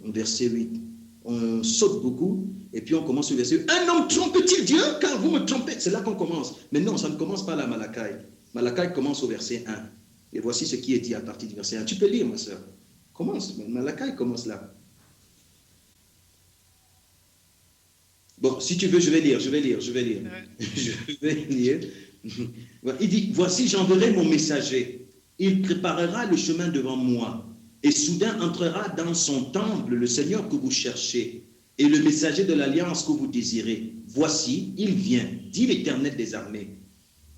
verset 8. On saute beaucoup, et puis on commence au verset 8. Un homme trompe-t-il Dieu? Car vous me trompez. C'est là qu'on commence. Mais non, ça ne commence pas là, Malachi. Malachi commence au verset 1. Et voici ce qui est dit à partir du verset 1. Tu peux lire, ma soeur. Commence. Malachi commence là. Bon, si tu veux, je vais lire. Je vais lire. Il dit, voici, j'enverrai mon messager. Il préparera le chemin devant moi. Et soudain entrera dans son temple le Seigneur que vous cherchez et le messager de l'alliance que vous désirez. Voici, il vient, dit l'Éternel des armées.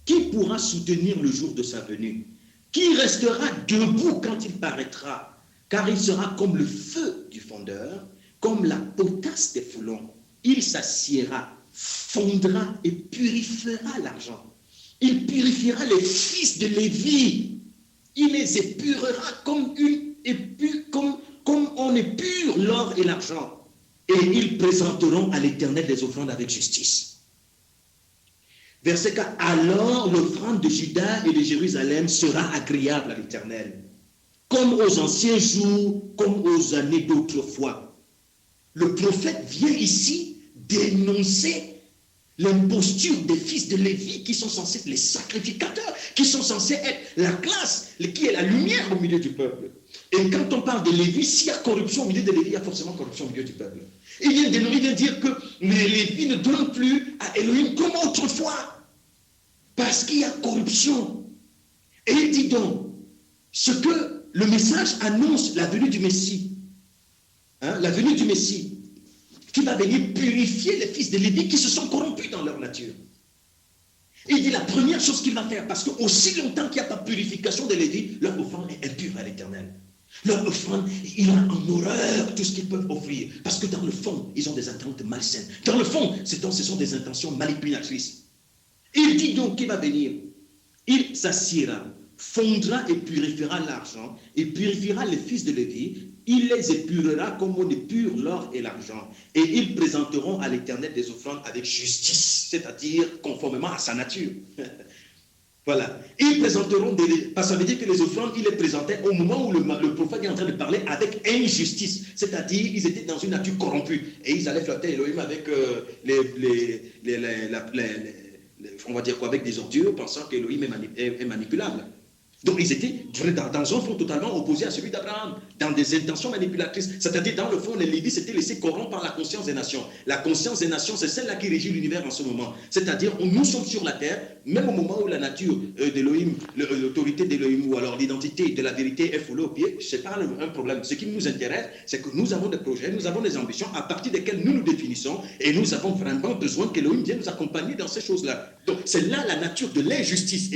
Qui pourra soutenir le jour de sa venue? Qui restera debout quand il paraîtra? Car il sera comme le feu du fondeur, comme la potasse des foulons. Il s'assiera, fondra et purifiera l'argent. Il purifiera les fils de Lévi. Il les épurera comme on épure l'or et l'argent. Et ils présenteront à l'Éternel des offrandes avec justice. Verset 4. Alors l'offrande de Juda et de Jérusalem sera agréable à l'Éternel, comme aux anciens jours, comme aux années d'autrefois. Le prophète vient ici dénoncer l'imposture des fils de Lévi qui sont censés être les sacrificateurs, qui sont censés être la classe, qui est la lumière au milieu du peuple. Et quand on parle de Lévi, s'il y a corruption au milieu de Lévi, il y a forcément corruption au milieu du peuple. Et il vient dire que les Lévi ne donnent plus à Elohim comme autrefois, parce qu'il y a corruption. Et il dit donc, ce que le message annonce la venue du Messie, la venue du Messie. qui va venir purifier les fils de Lévi qui se sont corrompus dans leur nature. Il dit la première chose qu'il va faire, parce que aussi longtemps qu'il n'y a pas purification de Lévi, leur offrande est impure à l'Éternel. Leur offrande, il a en horreur tout ce qu'ils peuvent offrir. Parce que dans le fond, ils ont des attentes malsaines. Dans le fond, ce sont des intentions manipulatrices. Il dit donc qu'il va venir. Il s'assiera, fondra et purifiera l'argent, et purifiera les fils de Lévi. Il les épurera comme on épure l'or et l'argent. Et ils présenteront à l'Éternel des offrandes avec justice, c'est-à-dire conformément à sa nature. Voilà. Ils présenteront parce que ça veut dire que les offrandes, ils les présentaient au moment où le prophète est en train de parler avec injustice. C'est-à-dire, ils étaient dans une nature corrompue. Et ils allaient flatter Elohim avec on va dire quoi, avec des ordures, pensant qu'Elohim est manipulable. Donc ils étaient dans un fond totalement opposé à celui d'Abraham, dans des intentions manipulatrices. C'est-à-dire, dans le fond, les Lévites s'étaient laissés corrompre par la conscience des nations. La conscience des nations, c'est celle-là qui régit l'univers en ce moment. C'est-à-dire, nous sommes sur la terre, même au moment où la nature d'Elohim, l'autorité d'Elohim, ou alors l'identité de la vérité est foulée au pied, ce n'est pas un problème. Ce qui nous intéresse, c'est que nous avons des projets, nous avons des ambitions à partir desquelles nous nous définissons, et nous avons vraiment besoin qu'Elohim vienne nous accompagner dans ces choses-là. Donc, c'est là la nature de l'injustice.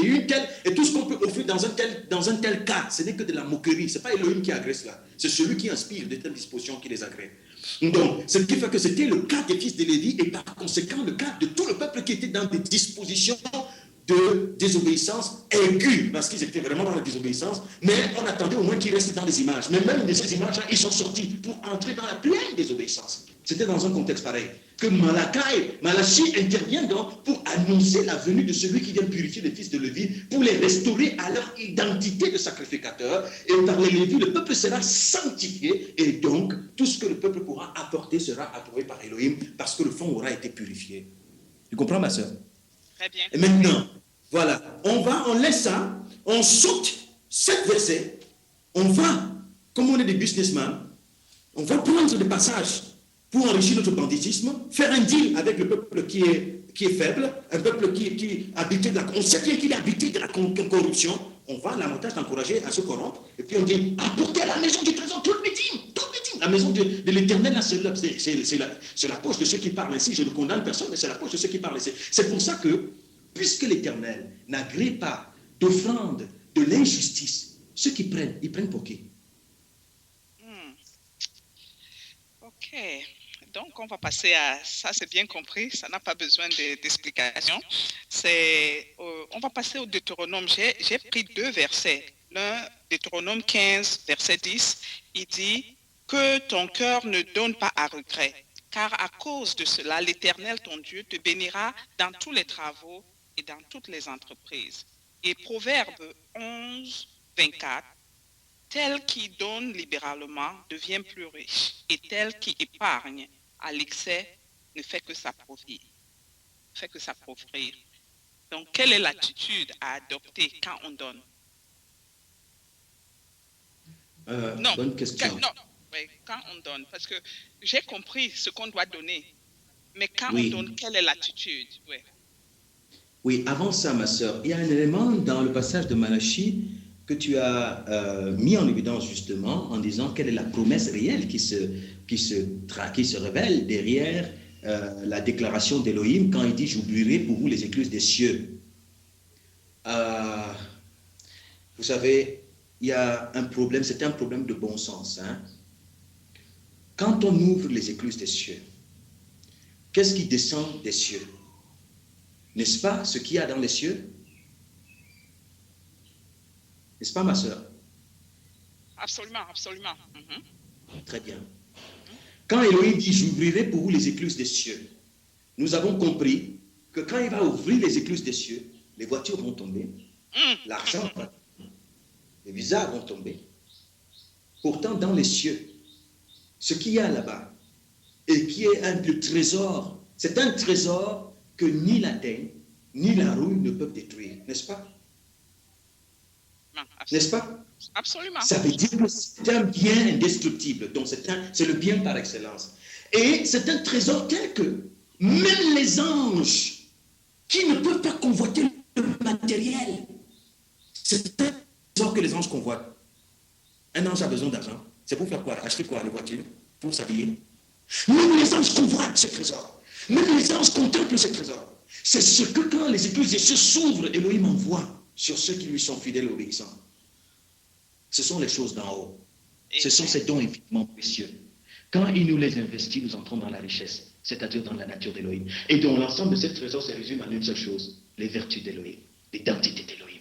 Et tout ce qu'on peut offrir dans un tel cas, ce n'est que de la moquerie. Ce n'est pas Elohim qui agresse là. C'est celui qui inspire de telles dispositions qui les agrée. Donc, ce qui fait que c'était le cas des fils de Lévi et par conséquent le cas de tout le peuple qui était dans des dispositions de désobéissance aiguë, parce qu'ils étaient vraiment dans la désobéissance, mais on attendait au moins qu'ils restent dans les images. Mais même de ces images-là, ils sont sortis pour entrer dans la pleine désobéissance. C'était dans un contexte pareil. Que Malachi intervient donc pour annoncer la venue de celui qui vient purifier les fils de Lévi, pour les restaurer à leur identité de sacrificateur. Et par les Lévi, le peuple sera sanctifié, et donc tout ce que le peuple pourra apporter sera approuvé par Elohim, parce que le fond aura été purifié. Tu comprends, ma soeur? Très bien. Et maintenant, voilà, on laisse ça, on saute 7 versets, on va, comme on est des businessmen, on va prendre des passages pour enrichir notre banditisme, faire un deal avec le peuple qui est faible, un peuple qui est habité de la corruption. On sait bien qu'il est habité de la corruption. On va l'avantage d'encourager à se corrompre. Et puis on dit, apportez à la maison du trésor tout le médine. La maison de l'Éternel, c'est la poche de ceux qui parlent ainsi. Je ne condamne personne, mais c'est la poche de ceux qui parlent ainsi. C'est pour ça que, puisque l'Éternel n'agrée pas d'offrande de l'injustice, ceux qui prennent, ils prennent pour qui? Ok. Donc, on va passer à ça, c'est bien compris, ça n'a pas besoin d'explication. On va passer au Deutéronome. J'ai pris 2 versets. L'un, Deutéronome 15, verset 10, il dit que ton cœur ne donne pas à regret, car à cause de cela, l'Éternel, ton Dieu, te bénira dans tous les travaux et dans toutes les entreprises. Et Proverbe 11, 24, tel qui donne libéralement devient plus riche, et tel qui épargne à l'excès ne fait que s'appauvrir. Donc, quelle est l'attitude à adopter quand on donne? Bonne question. Quand on donne, parce que j'ai compris ce qu'on doit donner, mais quand Oui. on donne, quelle est l'attitude? Oui, avant ça, ma sœur, il y a un élément dans le passage de Malachi que tu as mis en évidence justement en disant quelle est la promesse réelle qui se révèle derrière la déclaration d'Elohim quand il dit « J'oublierai pour vous les écluses des cieux ». Vous savez, il y a un problème, c'est un problème de bon sens. Hein? Quand on ouvre les écluses des cieux, qu'est-ce qui descend des cieux? N'est-ce pas ce qu'il y a dans les cieux? N'est-ce pas, ma sœur? Absolument. Très bien. Quand Elohim dit « J'ouvrirai pour vous les écluses des cieux », nous avons compris que quand il va ouvrir les écluses des cieux, les voitures vont tomber, l'argent va tomber, les visas vont tomber. Pourtant, dans les cieux, ce qu'il y a là-bas, et qui est le trésor, c'est un trésor que ni la teigne, ni la rouille ne peuvent détruire, n'est-ce pas? N'est-ce pas? Absolument. Ça veut dire que c'est un bien indestructible, donc c'est le bien par excellence. Et c'est un trésor tel que même les anges qui ne peuvent pas convoiter le matériel, c'est un trésor que les anges convoitent. Un ange a besoin d'argent. C'est pour faire quoi? Acheter quoi? Les voitures? Pour s'habiller? Même les anges convoitent ce trésor. Même les anges contemplent ce trésor. C'est ce que quand les écluses des cieux s'ouvrent, Elohim envoie sur ceux qui lui sont fidèles obéissants. Ce sont les choses d'en haut. Ce sont ces dons infiniment précieux. Quand il nous les investit, nous entrons dans la richesse, c'est-à-dire dans la nature d'Elohim. Et dont l'ensemble de ces trésors se résume en une seule chose, les vertus d'Elohim, l'identité d'Elohim.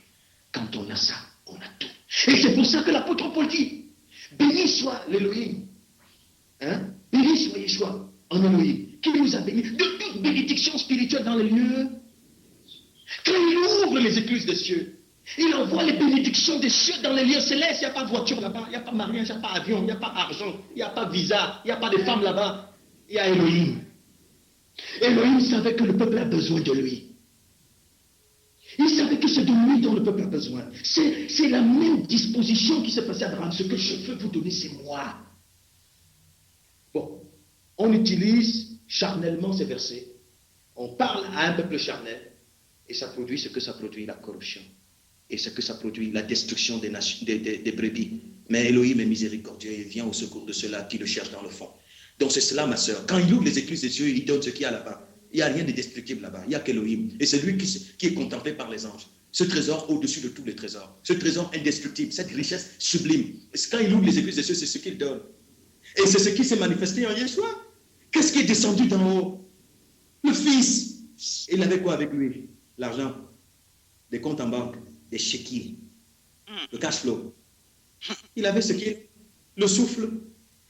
Quand on a ça, on a tout. Et c'est pour ça que l'apôtre Paul dit, béni soit l'Elohim, béni soit Yeshua en Elohim, qui nous a bénis de toute bénédiction spirituelle dans les lieux. Quand il ouvre les écluses des cieux, il envoie les bénédictions des cieux dans les lieux célestes. Il n'y a pas de voiture là-bas, il n'y a pas mariage, il n'y a pas avion, il n'y a pas argent, il n'y a pas visa, il n'y a pas de femmes là-bas. Il y a Elohim. Elohim savait que le peuple a besoin de lui. Il savait que c'est de lui dont le peuple a besoin. C'est la même disposition qui s'est passée à Abraham. Ce que je veux vous donner, c'est moi. Bon, on utilise charnellement ces versets. On parle à un peuple charnel et ça produit ce que ça produit, la corruption. Et ce que ça produit, la destruction des brebis. Mais Elohim est miséricordieux et vient au secours de ceux-là qui le cherchent dans le fond. Donc c'est cela, ma sœur. Quand il ouvre les écluses des cieux, il donne ce qu'il y a là-bas. Il n'y a rien de destructible là-bas. Il n'y a qu'Elohim. Et c'est lui qui est contemplé par les anges. Ce trésor au-dessus de tous les trésors. Ce trésor indestructible, cette richesse sublime. Quand il ouvre les écluses des cieux, c'est ce qu'il donne. Et c'est ce qui s'est manifesté en Yeshua. Qu'est-ce qui est descendu d'en haut? Le Fils. Il avait quoi avec lui? L'argent, des comptes en banque, des chéquiers, le cash flow. Il avait ce qu'il, le souffle.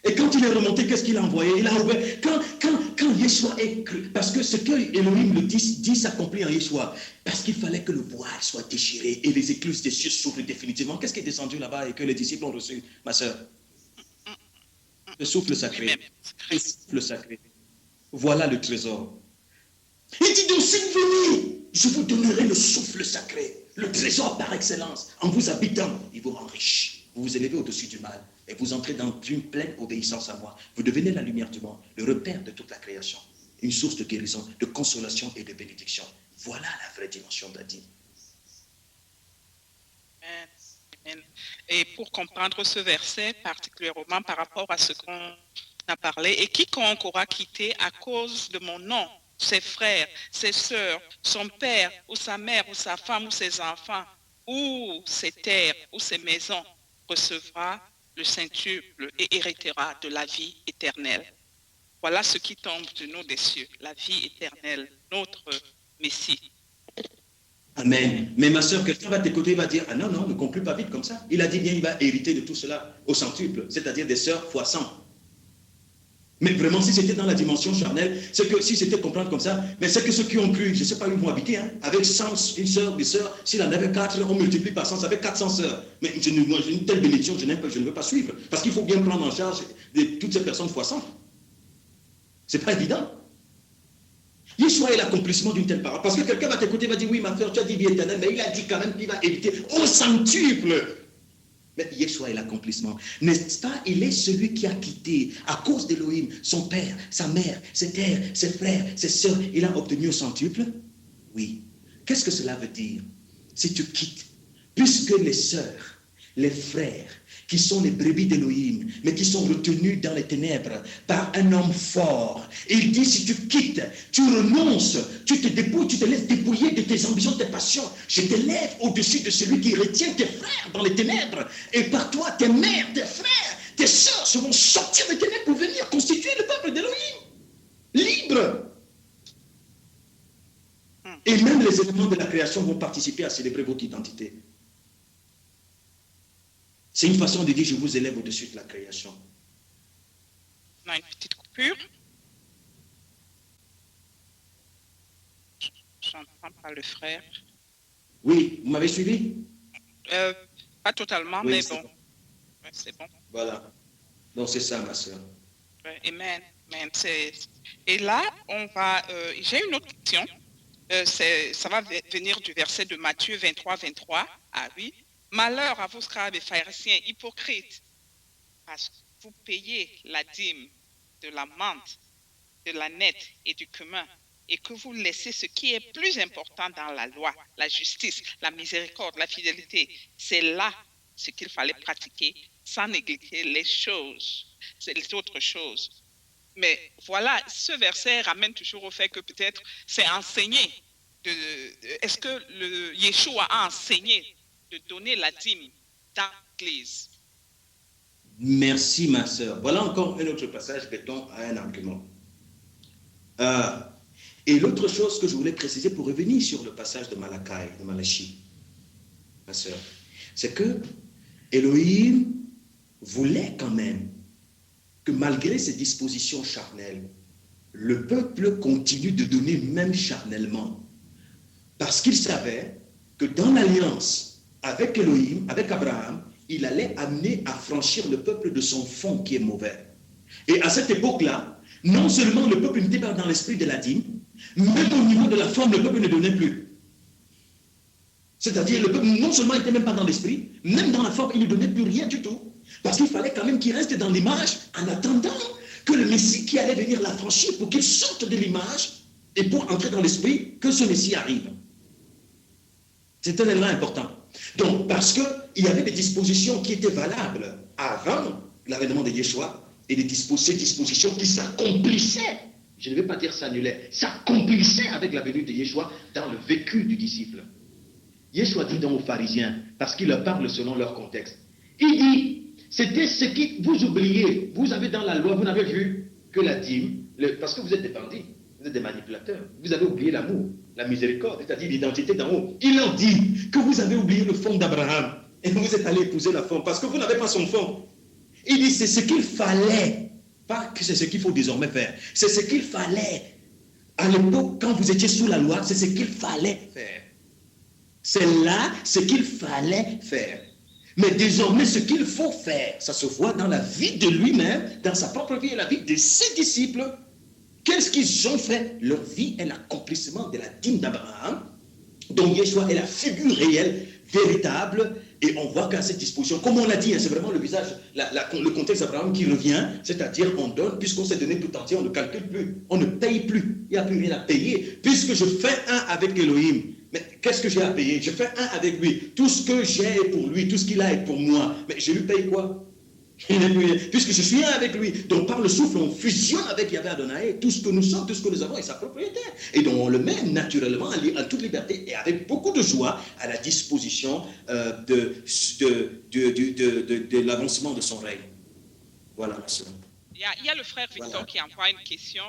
Et quand il est remonté, qu'est-ce qu'il a envoyé? Il a envoyé. Quand Yeshua est cru, parce que ce que Elohim le dit s'accomplit en Yeshua, parce qu'il fallait que le voile soit déchiré et les écluses des cieux s'ouvrent définitivement. Qu'est-ce qui est descendu là-bas et que les disciples ont reçu, ma sœur? Le souffle sacré. Le souffle sacré. Voilà le trésor. Il dit donc, si vous venez, je vous donnerai le souffle sacré, le trésor par excellence. En vous habitant, il vous rend riche. Vous vous élevez au-dessus du mal et vous entrez dans une pleine obéissance à moi. Vous devenez la lumière du monde, le repère de toute la création, une source de guérison, de consolation et de bénédiction. Voilà la vraie dimension d'Adi. Amen. Et pour comprendre ce verset, particulièrement par rapport à ce qu'on a parlé, et quiconque aura quitté à cause de mon nom, ses frères, ses sœurs, son père ou sa mère ou sa femme ou ses enfants, ou ses terres ou ses maisons, recevra le centuple et héritera de la vie éternelle. Voilà ce qui tombe de nous des cieux, la vie éternelle, notre Messie. Amen. Mais ma soeur, quelqu'un va t'écouter, il va dire, ah non, non, ne conclue pas vite comme ça. Il a dit bien, il va hériter de tout cela au centuple, c'est-à-dire des sœurs fois 100. Mais vraiment, si c'était dans la dimension charnelle, c'est que si c'était comprendre comme ça, mais c'est que ceux qui ont cru, je ne sais pas où ils vont habiter, avec 100, une sœur, des sœurs, s'il en avait 4, on multiplie par 100, ça fait 400 sœurs. Mais moi, j'ai une telle bénédiction, je ne veux pas suivre. Parce qu'il faut bien prendre en charge toutes ces personnes fois 100. Ce n'est pas évident. Yeshua est l'accomplissement d'une telle parole. Parce que quelqu'un va t'écouter, va dire, oui, ma frère, tu as dit vie éternelle, mais il a dit quand même qu'il va hériter au centuple. Mais Yeshua est l'accomplissement. N'est-ce pas? Il est celui qui a quitté, à cause d'Elohim, son père, sa mère, ses terres, ses frères, ses sœurs. Il a obtenu au centuple? Oui. Qu'est-ce que cela veut dire? Si tu quittes, puisque les sœurs, les frères, qui sont les brebis d'Elohim, mais qui sont retenus dans les ténèbres par un homme fort. Et il dit, si tu quittes, tu renonces, tu te dépouilles, tu te laisses dépouiller de tes ambitions, de tes passions. Je t'élève au-dessus de celui qui retient tes frères dans les ténèbres. Et par toi, tes mères, tes frères, tes sœurs se vont sortir des ténèbres pour venir constituer le peuple d'Elohim. Libre. Et même les éléments de la création vont participer à célébrer votre identité. C'est une façon de dire, je vous élève au-dessus de la création. On a une petite coupure. Je n'entends pas le frère. Oui, vous m'avez suivi? Pas totalement, oui, mais bon. Ouais, c'est bon. Voilà. Donc c'est ça, ma soeur. Ouais, amen. Amen. Et là, j'ai une autre question. Ça va venir du verset de Matthieu 23. Ah oui. Malheur à vous, scribes et pharisiens hypocrites, parce que vous payez la dîme de la menthe, de la nette et du cumin, et que vous laissez ce qui est plus important dans la loi, la justice, la miséricorde, la fidélité. C'est là ce qu'il fallait pratiquer sans négliger les autres choses. Mais voilà, ce verset ramène toujours au fait que peut-être c'est enseigné. Est-ce que le Yeshua a enseigné de donner la dîme dans l'Église? Merci, ma sœur. Voilà encore un autre passage, béton, à un argument. Et l'autre chose que je voulais préciser pour revenir sur le passage de Malachie, ma sœur, c'est que Elohim voulait quand même que malgré ses dispositions charnelles, le peuple continue de donner même charnellement. Parce qu'il savait que dans l'alliance avec Elohim, avec Abraham, il allait amener à franchir le peuple de son fond qui est mauvais. Et à cette époque-là, non seulement le peuple n'était pas dans l'esprit de la dîme, même au niveau de la forme, le peuple ne donnait plus. C'est-à-dire, le peuple non seulement n'était même pas dans l'esprit, même dans la forme, il ne donnait plus rien du tout. Parce qu'il fallait quand même qu'il reste dans l'image en attendant que le Messie qui allait venir l'affranchir pour qu'il sorte de l'image et pour entrer dans l'esprit, que ce Messie arrive. C'est un élément important. Donc, parce qu'il y avait des dispositions qui étaient valables avant l'avènement de Yeshua et ces dispositions qui s'accomplissaient, je ne vais pas dire s'annulaient, s'accomplissaient avec la venue de Yeshua dans le vécu du disciple. Yeshua dit donc aux pharisiens, parce qu'il leur parle selon leur contexte, il dit, c'était ce qui vous oubliez. Vous avez dans la loi, vous n'avez vu que la dîme, parce que vous êtes des bandits, vous êtes des manipulateurs, vous avez oublié l'amour, la miséricorde, c'est-à-dire l'identité d'en haut. Il leur dit que vous avez oublié le fond d'Abraham et vous êtes allé épouser la forme parce que vous n'avez pas son fond. Il dit c'est ce qu'il fallait, pas que c'est ce qu'il faut désormais faire, c'est ce qu'il fallait. À l'époque, quand vous étiez sous la loi, c'est ce qu'il fallait faire. C'est là ce qu'il fallait faire. Mais désormais, ce qu'il faut faire, ça se voit dans la vie de lui-même, dans sa propre vie et la vie de ses disciples. Qu'est-ce qu'ils ont fait? Leur vie est l'accomplissement de la dîme d'Abraham, dont Yeshua est la figure réelle, véritable, et on voit qu'à cette disposition, comme on l'a dit, c'est vraiment le visage, le contexte d'Abraham qui revient, c'est-à-dire on donne, puisqu'on s'est donné tout entier, on ne calcule plus, on ne paye plus, il n'y a plus rien à payer, puisque je fais un avec Elohim. Mais qu'est-ce que j'ai à payer? Je fais un avec lui. Tout ce que j'ai est pour lui, tout ce qu'il a est pour moi. Mais je lui paye quoi? Puisque je suis un avec lui. Donc par le souffle, on fusionne avec Yahvé Adonai. Tout ce que nous sommes, tout ce que nous avons est sa propriété. Et donc on le met naturellement en toute liberté et avec beaucoup de joie à la disposition de l'avancement de son règne. Voilà, monsieur. Il y a le frère Victor qui envoie une question.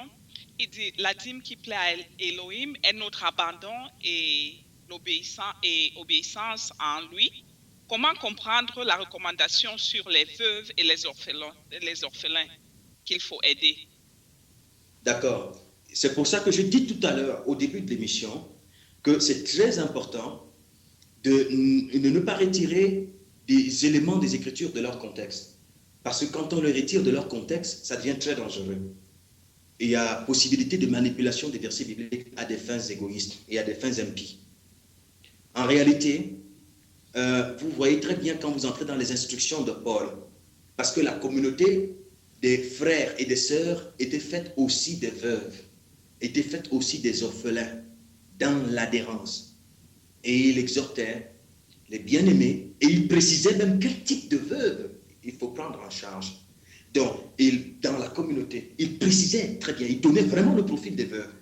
Il dit, la dîme qui plaît à Elohim est notre abandon et l'obéissance en lui. Comment comprendre la recommandation sur les veuves et les orphelins qu'il faut aider? D'accord. C'est pour ça que je dis tout à l'heure, au début de l'émission, que c'est très important de ne pas retirer des éléments des Écritures de leur contexte. Parce que quand on les retire de leur contexte, ça devient très dangereux. Et il y a possibilité de manipulation des versets bibliques à des fins égoïstes et à des fins impies. En réalité, vous voyez très bien quand vous entrez dans les instructions de Paul, parce que la communauté des frères et des sœurs était faite aussi des veuves, était faite aussi des orphelins, dans l'adhérence. Et il exhortait les bien-aimés, et il précisait même quel type de veuve il faut prendre en charge. Donc, dans la communauté, il précisait très bien, il donnait vraiment le profil des veuves.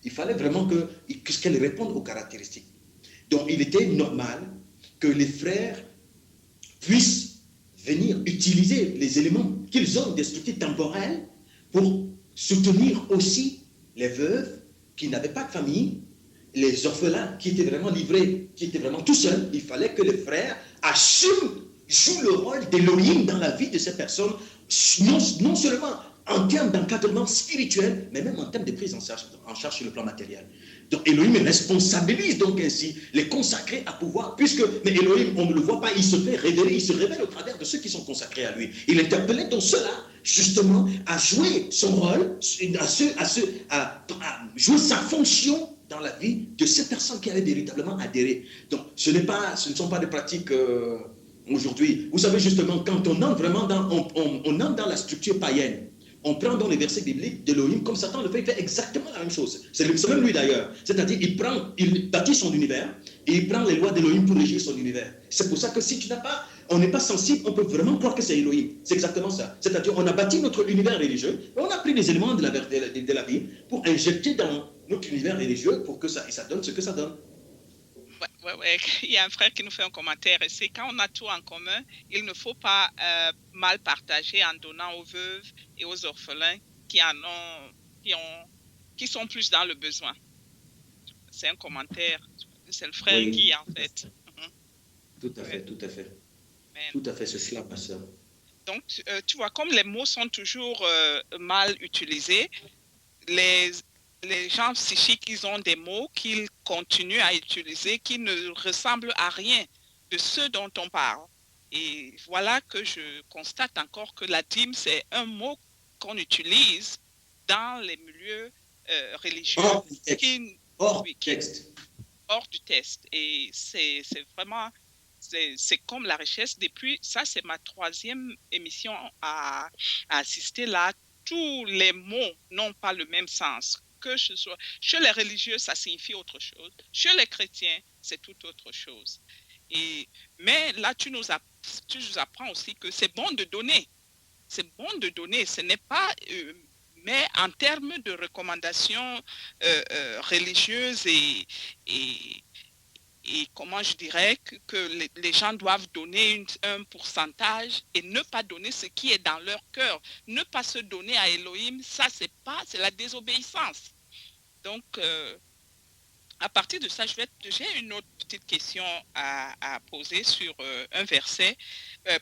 Il fallait vraiment qu'elles répondent aux caractéristiques. Donc, il était normal que les frères puissent venir utiliser les éléments qu'ils ont des structures temporelles pour soutenir aussi les veuves qui n'avaient pas de famille, les orphelins qui étaient vraiment livrés, qui étaient vraiment tout seuls. Il fallait que les frères jouent le rôle d'Elohim dans la vie de ces personnes, non seulement en termes d'encadrement spirituel, mais même en termes de prise en charge sur le plan matériel. Donc Elohim responsabilise donc ainsi les consacrés à pouvoir, mais Elohim, on ne le voit pas, il se fait révéler, il se révèle au travers de ceux qui sont consacrés à lui. Il interpellait donc ceux-là, justement, à jouer son rôle, à jouer sa fonction dans la vie de ces personnes qui avaient véritablement adhéré. Donc ce ne sont pas des pratiques aujourd'hui. Vous savez justement, quand on entre vraiment on entre dans la structure païenne, on prend dans les versets bibliques d'Elohim, comme Satan le fait, il fait exactement la même chose. C'est même lui d'ailleurs. C'est-à-dire, il bâtit son univers et il prend les lois d'Elohim pour régir son univers. C'est pour ça que si tu n'as pas on n'est pas sensible, on peut vraiment croire que c'est Elohim. C'est exactement ça. C'est-à-dire, on a bâti notre univers religieux, et on a pris les éléments de la Bible pour injecter dans notre univers religieux pour que ça donne ce que ça donne. Ouais. Il y a un frère qui nous fait un commentaire, et c'est quand on a tout en commun, il ne faut pas mal partager en donnant aux veuves et aux orphelins qui sont plus dans le besoin. C'est un commentaire, c'est le frère Guy en fait. Tout à fait. Amen. Tout à fait, c'est cela, ma soeur. Donc, tu vois, comme les mots sont toujours mal utilisés, les gens psychiques, ils ont des mots qu'ils continuent à utiliser qui ne ressemblent à rien de ce dont on parle. Et voilà que je constate encore que la dîme, c'est un mot qu'on utilise dans les milieux religieux. Hors du texte. Et c'est vraiment, c'est comme la richesse. Depuis, ça c'est ma 3e émission à assister là. Tous les mots n'ont pas le même sens. Que ce soit chez les religieux, ça signifie autre chose. Chez les chrétiens, c'est tout autre chose. Mais là, tu nous apprends aussi que c'est bon de donner. C'est bon de donner. Ce n'est pas... mais en termes de recommandations religieuses et comment je dirais que les gens doivent donner un pourcentage et ne pas donner ce qui est dans leur cœur. Ne pas se donner à Elohim, ça c'est la désobéissance. Donc, à partir de ça, j'ai une autre petite question à poser sur un verset,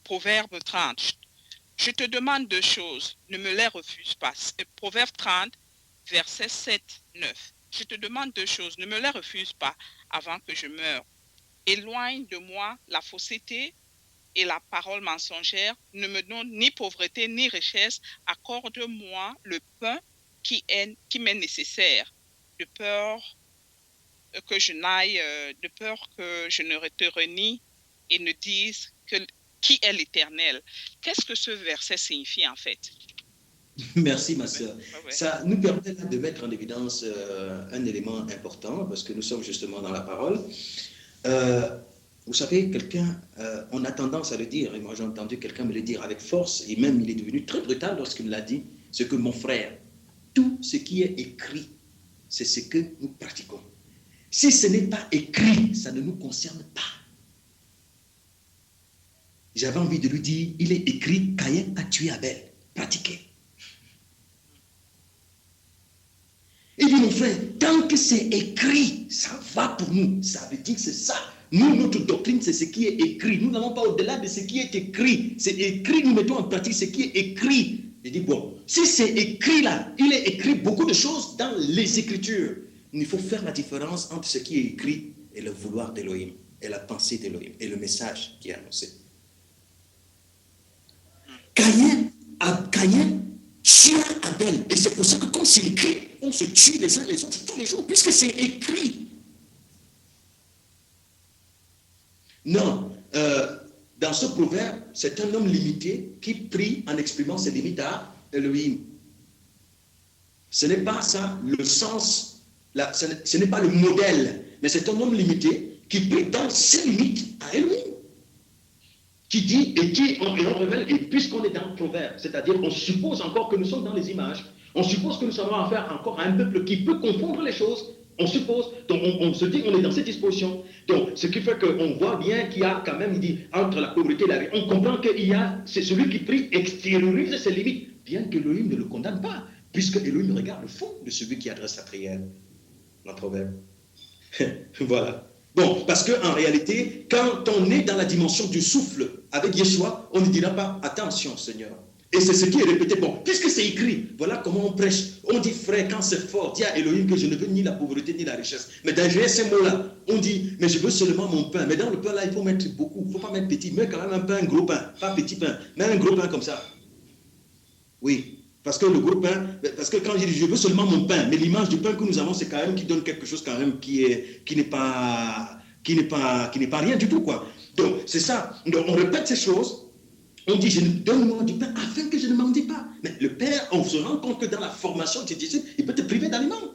Proverbe 30. Je te demande 2 choses, ne me les refuse pas. Proverbe 30, verset 7, 9. Je te demande 2 choses, ne me les refuse pas avant que je meure. Éloigne de moi la fausseté et la parole mensongère. Ne me donne ni pauvreté ni richesse. Accorde-moi le pain qui m'est nécessaire, de peur que je ne te renie et ne dise qui est l'Éternel. Qu'est-ce que ce verset signifie en fait? Merci, ma sœur. Ouais. Ça nous permet de mettre en évidence un élément important, parce que nous sommes justement dans la parole. Vous savez, quelqu'un, on a tendance à le dire, et moi j'ai entendu quelqu'un me le dire avec force, et même il est devenu très brutal lorsqu'il me l'a dit, c'est que mon frère, tout ce qui est écrit, c'est ce que nous pratiquons. Si ce n'est pas écrit, ça ne nous concerne pas. J'avais envie de lui dire, il est écrit, Caïn a tué Abel. Pratiquez. Il dit, mon frère, tant que c'est écrit, ça va pour nous. Ça veut dire que c'est ça. Nous, notre doctrine, c'est ce qui est écrit. Nous n'allons pas au-delà de ce qui est écrit. C'est écrit, nous mettons en pratique ce qui est écrit. Je dis, bon, si c'est écrit là, il est écrit beaucoup de choses dans les Écritures. Il faut faire la différence entre ce qui est écrit et le vouloir d'Élohim, et la pensée d'Élohim, et le message qui est annoncé. Caïn tue Abel. Et c'est pour ça que quand c'est écrit, on se tue les uns les autres tous les jours, puisque c'est écrit. Non, dans ce proverbe, c'est un homme limité qui prie en exprimant ses limites à Elohim. Ce n'est pas ça le sens, ce n'est pas le modèle, mais c'est un homme limité qui prie dans ses limites à Elohim. Qui dit et on révèle, et puisqu'on est dans le proverbe, c'est-à-dire on suppose encore que nous sommes dans les images, on suppose que nous avons affaire encore à un peuple qui peut confondre les choses, on suppose, donc on se dit qu'on est dans cette disposition. Donc ce qui fait qu'on voit bien qu'il y a quand même, il dit, entre la pauvreté et la richesse, on comprend qu'il y a, c'est celui qui prie extériorise ses limites, bien que Elohim ne le condamne pas, puisque Elohim regarde le fond de celui qui adresse sa prière, dans le proverbe. Voilà. Bon, parce qu'en réalité, quand on est dans la dimension du souffle avec Yeshua, on ne dira pas « Attention, Seigneur ». Et c'est ce qui est répété. Bon, puisque c'est écrit, voilà comment on prêche. On dit « Frère, quand c'est fort, dis à Elohim que je ne veux ni la pauvreté ni la richesse ». Mais derrière ces mots-là, on dit « Mais je veux seulement mon pain ». Mais dans le pain, là, il faut mettre beaucoup. Il ne faut pas mettre petit, mais quand même un pain, un gros pain. Pas petit pain, mais un gros pain comme ça. Oui. Parce que le gros pain, parce que quand je dis je veux seulement mon pain, mais l'image du pain que nous avons, c'est quand même qui donne quelque chose quand même qui n'est pas rien du tout, quoi. Donc c'est ça. Donc, on répète ces choses. On dit donne-moi du pain afin que je ne mendie pas. Mais le Père, on se rend compte que dans la formation de tes disciples, il peut te priver d'aliments.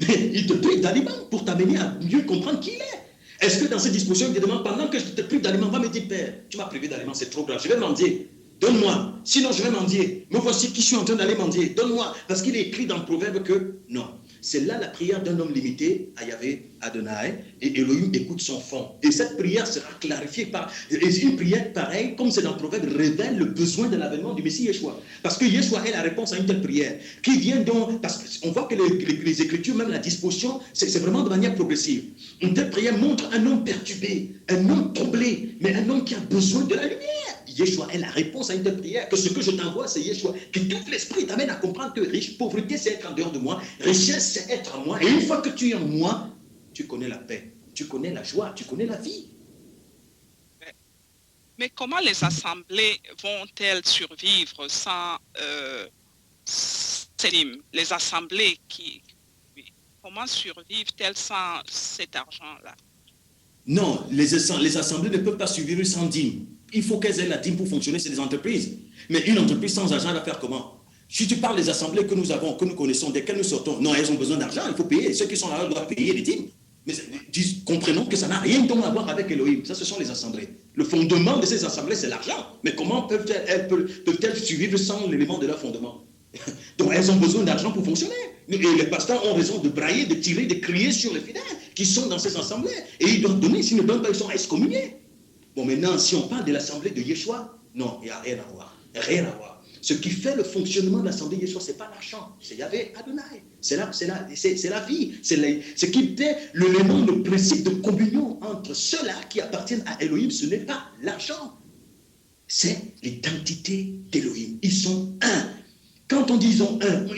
Il te prive d'aliments pour t'amener à mieux comprendre qui il est. Est-ce que dans cette disposition, il te demande, pendant que je te prive d'aliments, va me dire, Père, tu m'as privé d'aliments, c'est trop grave, je vais mendier. Donne-moi, sinon je vais mendier. Me voici qui suis en train d'aller mendier. Donne-moi, parce qu'il est écrit dans le proverbe que non. C'est là la prière d'un homme limité à Yahvé, Adonai, et Elohim écoute son fond. Et cette prière sera clarifiée par une prière pareille, comme c'est dans le proverbe, révèle le besoin de l'avènement du Messie Yeshua. Parce que Yeshua est la réponse à une telle prière, qui vient donc, parce qu'on voit que les Écritures, même la disposition, c'est vraiment de manière progressive. Une telle prière montre un homme perturbé, un homme troublé, mais un homme qui a besoin de la lumière. Yeshua est la réponse à une telle prière, que ce que je t'envoie, c'est Yeshua. Que tout l'esprit t'amène à comprendre que pauvreté, c'est être en dehors de moi, richesse, c'est être en moi. Et une fois que tu es en moi, tu connais la paix, tu connais la joie, tu connais la vie. Mais comment les assemblées vont-elles survivre sans les assemblées comment survivent-elles sans cet argent-là? Non, les assemblées ne peuvent pas survivre sans dîme. Il faut qu'elles aient la dîme pour fonctionner, c'est des entreprises. Mais une entreprise sans argent, elle va faire comment? Si tu parles des assemblées que nous avons, que nous connaissons, desquelles nous sortons, non, elles ont besoin d'argent, il faut payer. Ceux qui sont là doivent payer les dîmes. Mais comprenons que ça n'a rien à voir avec Elohim. Ça, ce sont les assemblées. Le fondement de ces assemblées, c'est l'argent. Mais comment peuvent-elles survivre sans l'élément de leur fondement? Donc, elles ont besoin d'argent pour fonctionner. Et les pasteurs ont raison de brailler, de tirer, de crier sur les fidèles qui sont dans ces assemblées. Et ils doivent donner. S'ils ne donnent pas, ils sont excommuniés. Bon, maintenant, si on parle de l'assemblée de Yeshua, non, il n'y a rien à voir. Rien à voir. Ce qui fait le fonctionnement de l'assemblée de Yeshua, ce n'est pas l'argent. C'est Yahvé Adonai. C'est la vie. C'est ce qui fait l'élément, le principe de communion entre ceux-là qui appartiennent à Elohim. Ce n'est pas l'argent. C'est l'identité d'Elohim. Ils sont un. Quand on dit ils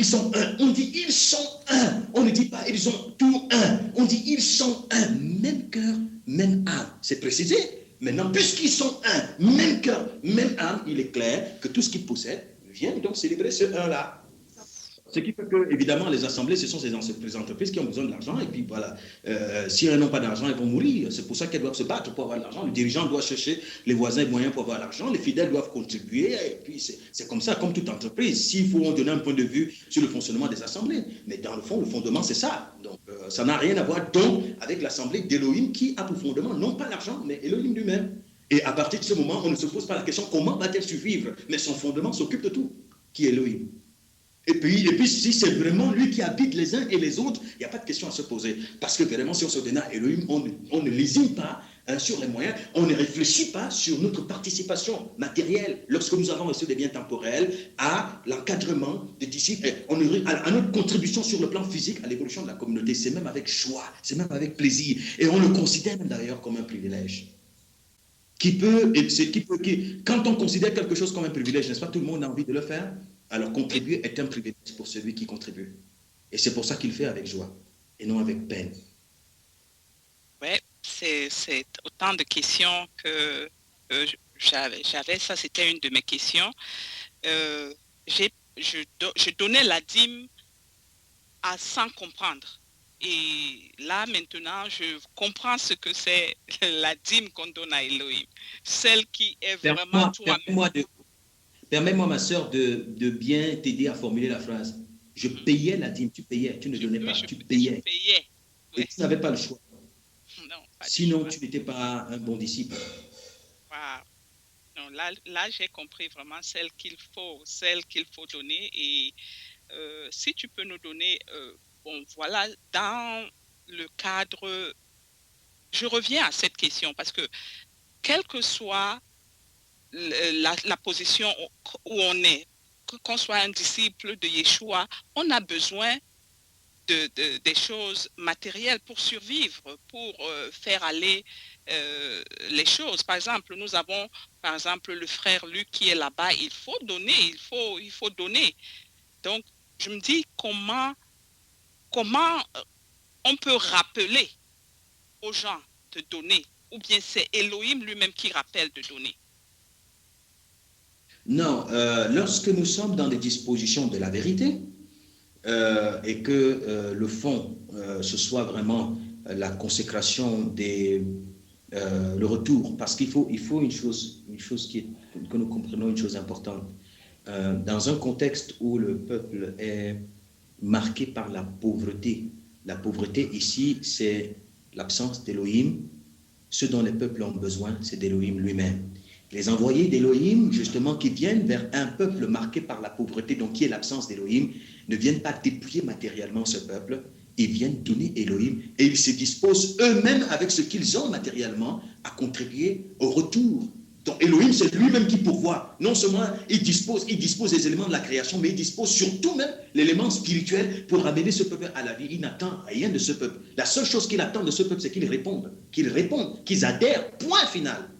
sont un, on dit ils sont un. On ne dit pas ils ont tout un. On dit ils sont un. Même cœur, même âme. C'est précisé. Maintenant, puisqu'ils sont un, même cœur, même âme, il est clair que tout ce qu'ils possèdent vient donc célébrer ce un-là. Ce qui fait que, évidemment, les assemblées, ce sont ces entreprises qui ont besoin de l'argent. Et puis voilà, si elles n'ont pas d'argent, elles vont mourir. C'est pour ça qu'elles doivent se battre pour avoir de l'argent. Le dirigeant doit chercher les voisins et moyens pour avoir l'argent. Les fidèles doivent contribuer. Et puis c'est comme ça, comme toute entreprise. S'il faut donner un point de vue sur le fonctionnement des assemblées. Mais dans le fond, le fondement, c'est ça. Donc, ça n'a rien à voir donc avec l'assemblée d'Elohim qui a pour fondement non pas l'argent, mais Elohim lui-même. Et à partir de ce moment, on ne se pose pas la question comment va-t-elle survivre? Mais son fondement s'occupe de tout, qui est Elohim. Et puis, si c'est vraiment lui qui habite les uns et les autres, il n'y a pas de question à se poser. Parce que vraiment, si on se donne à Elohim, on ne lésine pas sur les moyens, on ne réfléchit pas sur notre participation matérielle lorsque nous avons reçu des biens temporels à l'encadrement des disciples, à notre contribution sur le plan physique à l'évolution de la communauté. C'est même avec joie, c'est même avec plaisir. Et on le considère même d'ailleurs comme un privilège. Quand on considère quelque chose comme un privilège, n'est-ce pas, tout le monde a envie de le faire? Alors, contribuer est un privilège pour celui qui contribue. Et c'est pour ça qu'il fait avec joie et non avec peine. Oui, c'est autant de questions que j'avais. Ça, c'était une de mes questions. Je donnais la dîme sans comprendre. Et là, maintenant, je comprends ce que c'est la dîme qu'on donne à Elohim. Celle qui est vraiment toi-même. Permets-moi, ma sœur, de bien t'aider à formuler la phrase. Je payais la dîme, tu payais, tu ne donnais pas, tu payais. Oui. Et tu n'avais pas le choix. Non, sinon, tu n'étais pas un bon disciple. Wow. Non, là j'ai compris vraiment celle qu'il faut donner. Et si tu peux nous donner, voilà, dans le cadre, je reviens à cette question parce que quelle que soit la position où on est, qu'on soit un disciple de Yeshua, on a besoin des choses matérielles pour survivre, pour faire aller les choses. Par exemple, nous avons le frère Luc qui est là-bas, il faut donner, il faut donner. Donc, je me dis comment on peut rappeler aux gens de donner, ou bien c'est Elohim lui-même qui rappelle de donner. Non, lorsque nous sommes dans des dispositions de la vérité et que le fond, ce soit vraiment la consécration le retour, parce qu'il faut une chose que nous comprenons, une chose importante. Dans un contexte où le peuple est marqué par la pauvreté ici, c'est l'absence d'Elohim Ce dont les peuples ont besoin, c'est d'Élohim lui-même. Les envoyés d'Élohim, justement, qui viennent vers un peuple marqué par la pauvreté, donc qui est l'absence d'Élohim, ne viennent pas dépouiller matériellement ce peuple, ils viennent donner Élohim et ils se disposent eux-mêmes avec ce qu'ils ont matériellement à contribuer au retour. Donc Élohim, c'est lui-même qui pourvoit. Non seulement il dispose des éléments de la création, mais il dispose surtout même l'élément spirituel pour amener ce peuple à la vie. Il n'attend rien de ce peuple. La seule chose qu'il attend de ce peuple, c'est qu'ils répondent, qu'ils adhèrent, point final.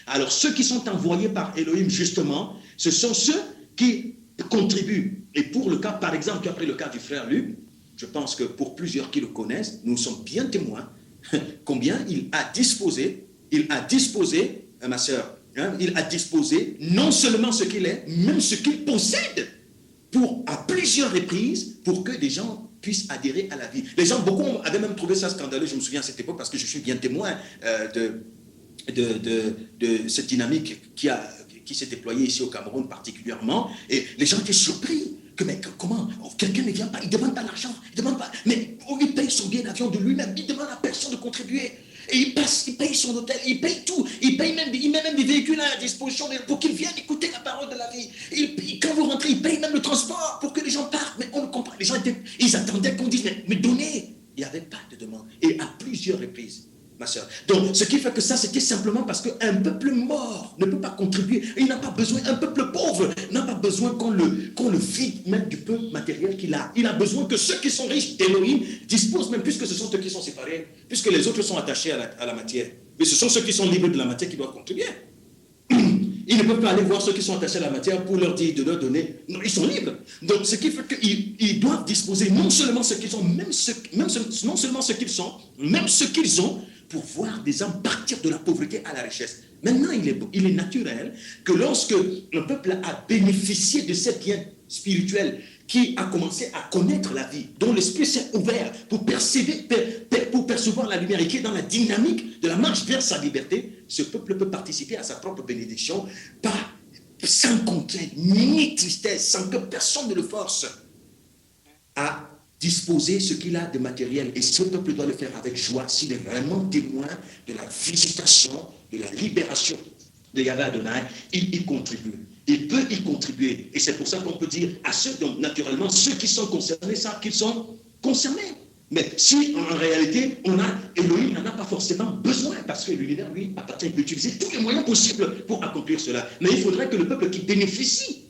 Alors ceux qui sont envoyés par Élohim, justement, ce sont ceux qui contribuent. Et pour le cas, par exemple, tu as pris le cas du frère Luc, je pense que pour plusieurs qui le connaissent, nous sommes bien témoins combien il a disposé, ma sœur, il a disposé non seulement ce qu'il est, même ce qu'il possède, pour, à plusieurs reprises, pour que des gens puissent adhérer à la vie. Les gens, beaucoup avaient même trouvé ça scandaleux, je me souviens à cette époque, parce que je suis bien témoin de cette dynamique qui s'est déployée ici au Cameroun particulièrement, et les gens étaient surpris. Mais comment quelqu'un ne vient pas, il ne demande pas l'argent, il demande pas, mais il paye son billet d'avion de lui-même, il demande à personne de contribuer. Et il paye son hôtel, il paye tout, il met même des véhicules à la disposition pour qu'ils viennent écouter la parole de la vie. Quand vous rentrez, il paye même le transport pour que les gens partent. Mais on ne comprend pas. Les gens ils attendaient qu'on dise, mais donnez. Il n'y avait pas de demande. Et à plusieurs reprises, ma soeur. Donc, ce qui fait que ça, c'était simplement parce qu'un peuple mort ne peut pas contribuer. Il n'a pas besoin, un peuple pauvre n'a pas besoin qu'on le vide même du peu matériel qu'il a. Il a besoin que ceux qui sont riches d'Élohim disposent, même puisque ce sont eux qui sont séparés, puisque les autres sont attachés à la matière. Mais ce sont ceux qui sont libres de la matière qui doivent contribuer. Ils ne peuvent pas aller voir ceux qui sont attachés à la matière pour leur dire de leur donner. Non, ils sont libres. Donc, ce qui fait qu'ils doivent disposer non seulement ce qu'ils ont, non seulement ce qu'ils sont, même ce qu'ils ont, pour voir des hommes partir de la pauvreté à la richesse. Maintenant, il est naturel que lorsque le peuple a bénéficié de ces biens spirituels, qui a commencé à connaître la vie, dont l'esprit s'est ouvert pour percevoir la lumière et qui est dans la dynamique de la marche vers sa liberté, ce peuple peut participer à sa propre bénédiction sans contrainte, ni tristesse, sans que personne ne le force à disposer ce qu'il a de matériel. Et ce peuple doit le faire avec joie s'il est vraiment témoin de la visitation, de la libération de Yahvé Adonai. Il contribue. Il peut y contribuer. Et c'est pour ça qu'on peut dire à ceux, donc naturellement, ceux qui sont concernés savent qu'ils sont concernés. Mais si en réalité, Elohim n'en a pas forcément besoin, parce que l'univers, lui, appartient, il peut utiliser tous les moyens possibles pour accomplir cela. Mais il faudrait que le peuple qui bénéficie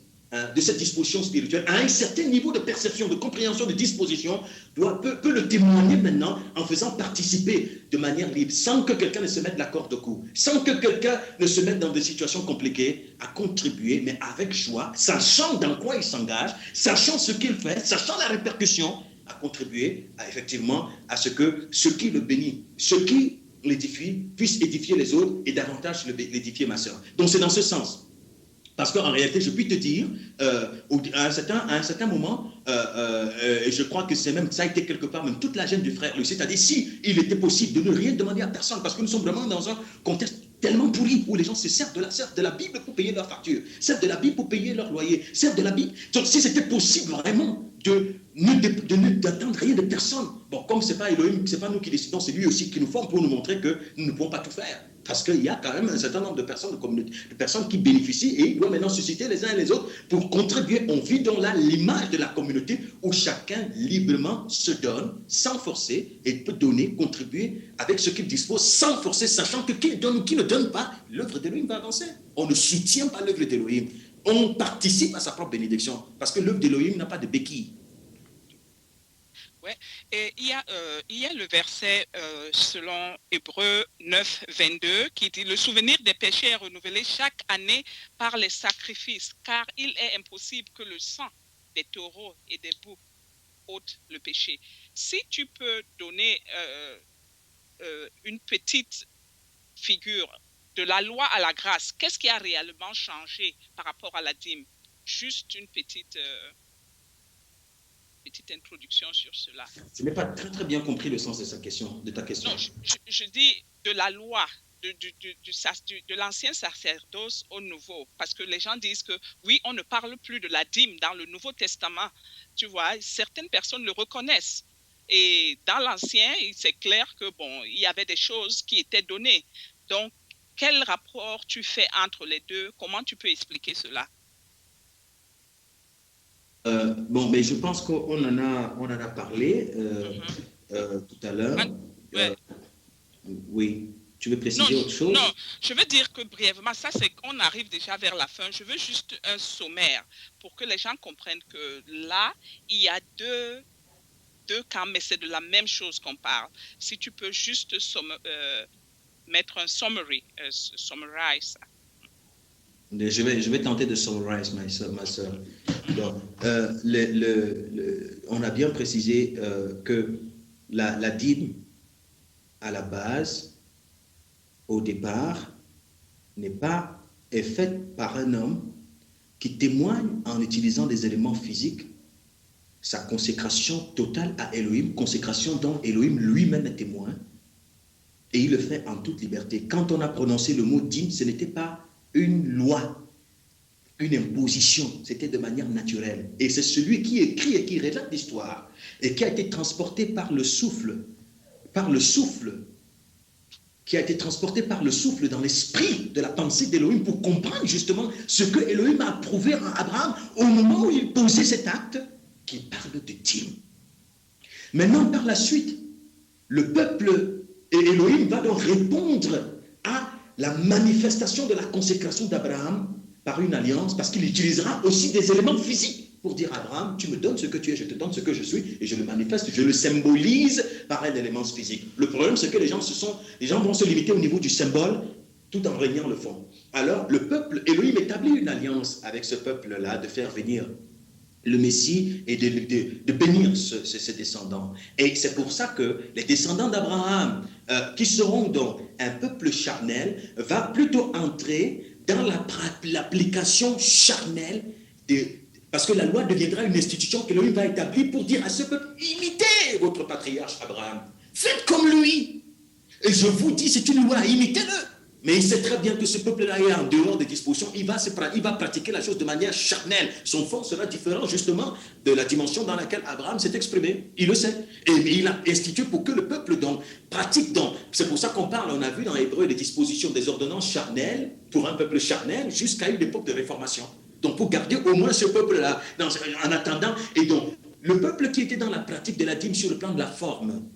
de cette disposition spirituelle, à un certain niveau de perception, de compréhension, de disposition, peut le témoigner maintenant en faisant participer de manière libre, sans que quelqu'un ne se mette la corde au cou, sans que quelqu'un ne se mette dans des situations compliquées, à contribuer, mais avec joie, sachant dans quoi il s'engage, sachant ce qu'il fait, sachant la répercussion, à contribuer effectivement à ce que ce qui le bénit, ce qui l'édifie, puisse édifier les autres et davantage l'édifier, ma sœur. Donc c'est dans ce sens. Parce qu'en réalité, je puis te dire, à un certain moment, et je crois que c'est même, ça a été quelque part même toute la gêne du frère Luc, c'est-à-dire si il était possible de ne rien demander à personne, parce que nous sommes vraiment dans un contexte tellement pourri, où les gens se servent de la Bible pour payer leurs factures, servent de la Bible pour payer leur loyer, servent de la Bible. Donc si c'était possible vraiment d'attendre rien de personne, bon, comme c'est pas Elohim, c'est pas nous qui décidons, c'est lui aussi qui nous forme pour nous montrer que nous ne pouvons pas tout faire. Parce qu'il y a quand même un certain nombre de personnes qui bénéficient et il doit maintenant susciter les uns et les autres pour contribuer. On vit dans l'image de la communauté où chacun librement se donne sans forcer et peut donner, contribuer avec ce qu'il dispose sans forcer, sachant que qui donne ou qui ne donne pas, l'œuvre d'Élohim va avancer. On ne soutient pas l'œuvre d'Élohim. On participe à sa propre bénédiction parce que l'œuvre d'Élohim n'a pas de béquille. Ouais. Et il y a le verset selon Hébreux 9, 22 qui dit « Le souvenir des péchés est renouvelé chaque année par les sacrifices, car il est impossible que le sang des taureaux et des boucs ôte le péché. » Si tu peux donner une petite figure de la loi à la grâce, qu'est-ce qui a réellement changé par rapport à la dîme? Juste une petite introduction sur cela. Je n'ai pas très bien compris le sens de ta question. Non, je dis de la loi, de l'ancien sacerdoce au nouveau, parce que les gens disent que oui, on ne parle plus de la dîme dans le Nouveau Testament. Tu vois, certaines personnes le reconnaissent. Et dans l'ancien, c'est clair que bon, il y avait des choses qui étaient données. Donc, quel rapport tu fais entre les deux? Comment tu peux expliquer cela? Bon, mais je pense qu'on en a parlé tout à l'heure. Ouais. Oui, tu veux Non, préciser autre chose? non, je veux dire que brièvement, ça c'est qu'on arrive déjà vers la fin. Je veux juste un sommaire pour que les gens comprennent que là, il y a deux cas, mais c'est de la même chose qu'on parle. Si tu peux juste mettre un summarize ça. Je vais tenter de summarize, ma soeur. Donc, on a bien précisé que la dîme, à la base, au départ, est faite par un homme qui témoigne en utilisant des éléments physiques sa consécration totale à Elohim, consécration dont Elohim lui-même est témoin, et il le fait en toute liberté. Quand on a prononcé le mot dîme, ce n'était pas une loi, une imposition, c'était de manière naturelle. Et c'est celui qui écrit et qui relate l'histoire, et qui a été transporté par le souffle, qui a été transporté par le souffle dans l'esprit de la pensée d'Elohim pour comprendre justement ce que Elohim a approuvé à Abraham au moment où il posait cet acte qui parle de dîme. Maintenant, par la suite, le peuple et Elohim va donc répondre à la manifestation de la consécration d'Abraham par une alliance, parce qu'il utilisera aussi des éléments physiques pour dire à Abraham, tu me donnes ce que tu es, je te donne ce que je suis, et je le manifeste, je le symbolise par un élément physique. Le problème, c'est que les gens vont se limiter au niveau du symbole, tout en régnant le fond. Alors, le peuple, Elohim établit une alliance avec ce peuple-là, de faire venir le Messie et de bénir ses descendants. Et c'est pour ça que les descendants d'Abraham, qui seront donc un peuple charnel, va plutôt entrer dans l'application charnelle parce que la loi deviendra une institution qu'Elohim va établir pour dire à ce peuple, imitez votre patriarche Abraham, faites comme lui. Et je vous dis, c'est une loi, imitez-le. Mais il sait très bien que ce peuple-là est en dehors des dispositions. Il va pratiquer la chose de manière charnelle. Son fond sera différent justement de la dimension dans laquelle Abraham s'est exprimé. Il le sait. Et il a institué pour que le peuple donc pratique donc. C'est pour ça qu'on parle, on a vu dans Hébreu des dispositions, des ordonnances charnelles pour un peuple charnel jusqu'à une époque de réformation. Donc pour garder au moins ce peuple-là en attendant. Et donc le peuple qui était dans la pratique de la dîme sur le plan de la forme,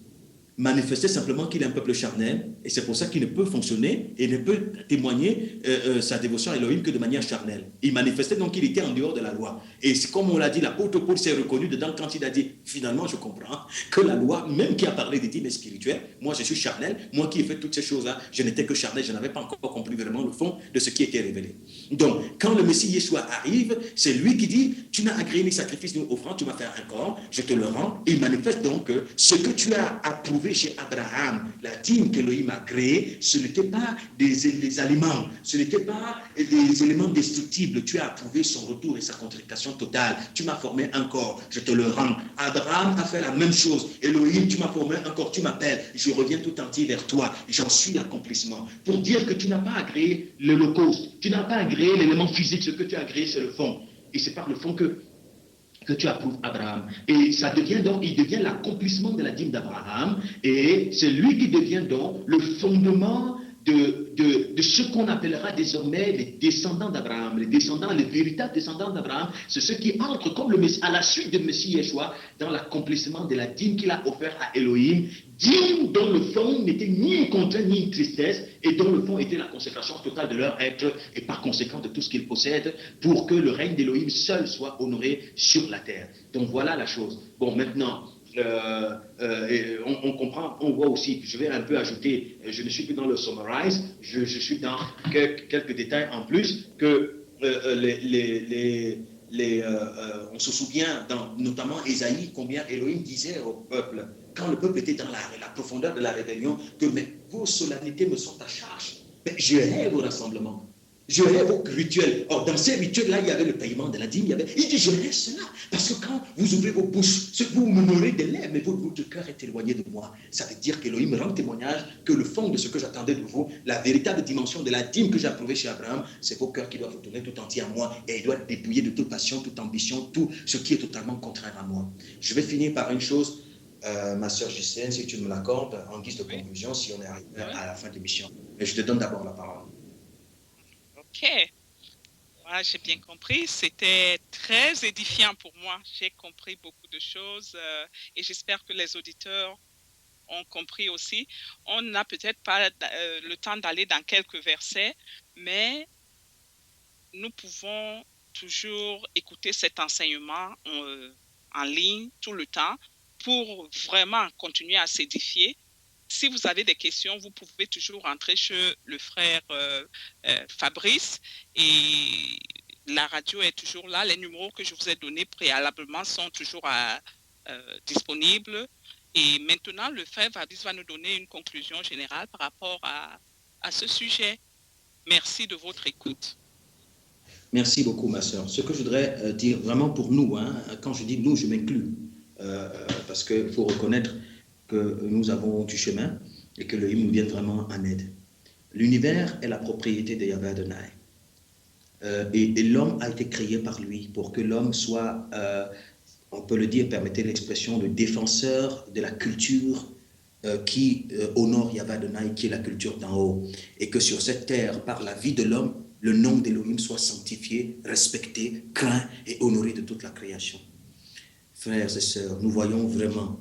manifester simplement qu'il est un peuple charnel, et c'est pour ça qu'il ne peut fonctionner et ne peut témoigner sa dévotion à Elohim que de manière charnelle. Il manifestait donc qu'il était en dehors de la loi. Et comme on l'a dit, l'apôtre Paul s'est reconnu dedans quand il a dit, finalement je comprends que la loi, même qui a parlé des dîmes spirituels, moi je suis charnel, moi qui ai fait toutes ces choses-là, je n'étais que charnel, je n'avais pas encore compris vraiment le fond de ce qui était révélé. Donc, quand le Messie Yeshua arrive, c'est lui qui dit, tu n'as agréé ni sacrifice ni offrande, tu m'as fait un corps, je te le rends. Il manifeste donc ce que tu as approuvé chez Abraham, la dîme qu'Elohim a créée, ce n'était pas des aliments, ce n'était pas des éléments destructibles. Tu as approuvé son retour et sa consécration totale. Tu m'as formé un corps, je te le rends. Abraham a fait la même chose. Elohim, tu m'as formé un corps, tu m'appelles, je reviens tout entier vers toi. J'en suis l'accomplissement. Pour dire que tu n'as pas agréé l'holocauste, tu n'as pas agréé l'élément physique, ce que tu as agréé, c'est le fond. Et c'est par le fond que tu approuves Abraham. Et ça devient donc, il devient l'accomplissement de la dîme d'Abraham, et c'est lui qui devient donc le fondement de ce qu'on appellera désormais les descendants d'Abraham. Les véritables descendants d'Abraham, c'est ceux qui entrent comme le Messie, à la suite du Messie Yeshua, dans l'accomplissement de la dîme qu'il a offert à Elohim, dîme dont le fond n'était ni une contrainte ni une tristesse, et dont le fond était la consécration totale de leur être, et par conséquent de tout ce qu'ils possèdent, pour que le règne d'Elohim seul soit honoré sur la terre. Donc voilà la chose. Bon, maintenant, on comprend, on voit aussi, je vais un peu ajouter, je ne suis plus dans le summarize, je suis dans quelques détails en plus, que on se souvient, notamment Ésaïe, combien Elohim disait au peuple, quand le peuple était dans la profondeur de la rébellion, que vos solennités me sont à charge, mais je hais vos rassemblements. Je hais vos rituels. Or, dans ces rituels-là, il y avait le paiement de la dîme. Il dit, je hais cela. Parce que quand vous ouvrez vos bouches, vous m'honorez des lèvres, mais votre cœur est éloigné de moi. Ça veut dire qu'Elohim rend témoignage que le fond de ce que j'attendais de vous, la véritable dimension de la dîme que j'ai approuvée chez Abraham, c'est vos cœurs qui doivent vous tourner tout entier à moi. Et il doit être dépouillé de toute passion, toute ambition, tout ce qui est totalement contraire à moi. Je vais finir par une chose, ma sœur Justine, si tu me l'accordes, en guise de conclusion, si on est arrivé à la fin de l'émission. Mais je te donne d'abord la parole. Ok. Moi, j'ai bien compris. C'était très édifiant pour moi. J'ai compris beaucoup de choses et j'espère que les auditeurs ont compris aussi. On n'a peut-être pas le temps d'aller dans quelques versets, mais nous pouvons toujours écouter cet enseignement en ligne tout le temps pour vraiment continuer à s'édifier. Si vous avez des questions, vous pouvez toujours rentrer chez le frère Fabrice et la radio est toujours là. Les numéros que je vous ai donnés préalablement sont toujours disponibles. Et maintenant, le frère Fabrice va nous donner une conclusion générale par rapport à ce sujet. Merci de votre écoute. Merci beaucoup, ma sœur. Ce que je voudrais dire vraiment pour nous, quand je dis nous, je m'inclus, parce qu'il faut reconnaître que nous avons du chemin et que le hymne nous vient vraiment en aide. L'univers est la propriété de Yahvé Adonai. Et l'homme a été créé par lui pour que l'homme soit, on peut le dire, permettez l'expression, le défenseur de la culture qui honore Yahvé Adonai, qui est la culture d'en haut. Et que sur cette terre, par la vie de l'homme, le nom d'Élohim soit sanctifié, respecté, craint et honoré de toute la création. Frères et sœurs, nous voyons vraiment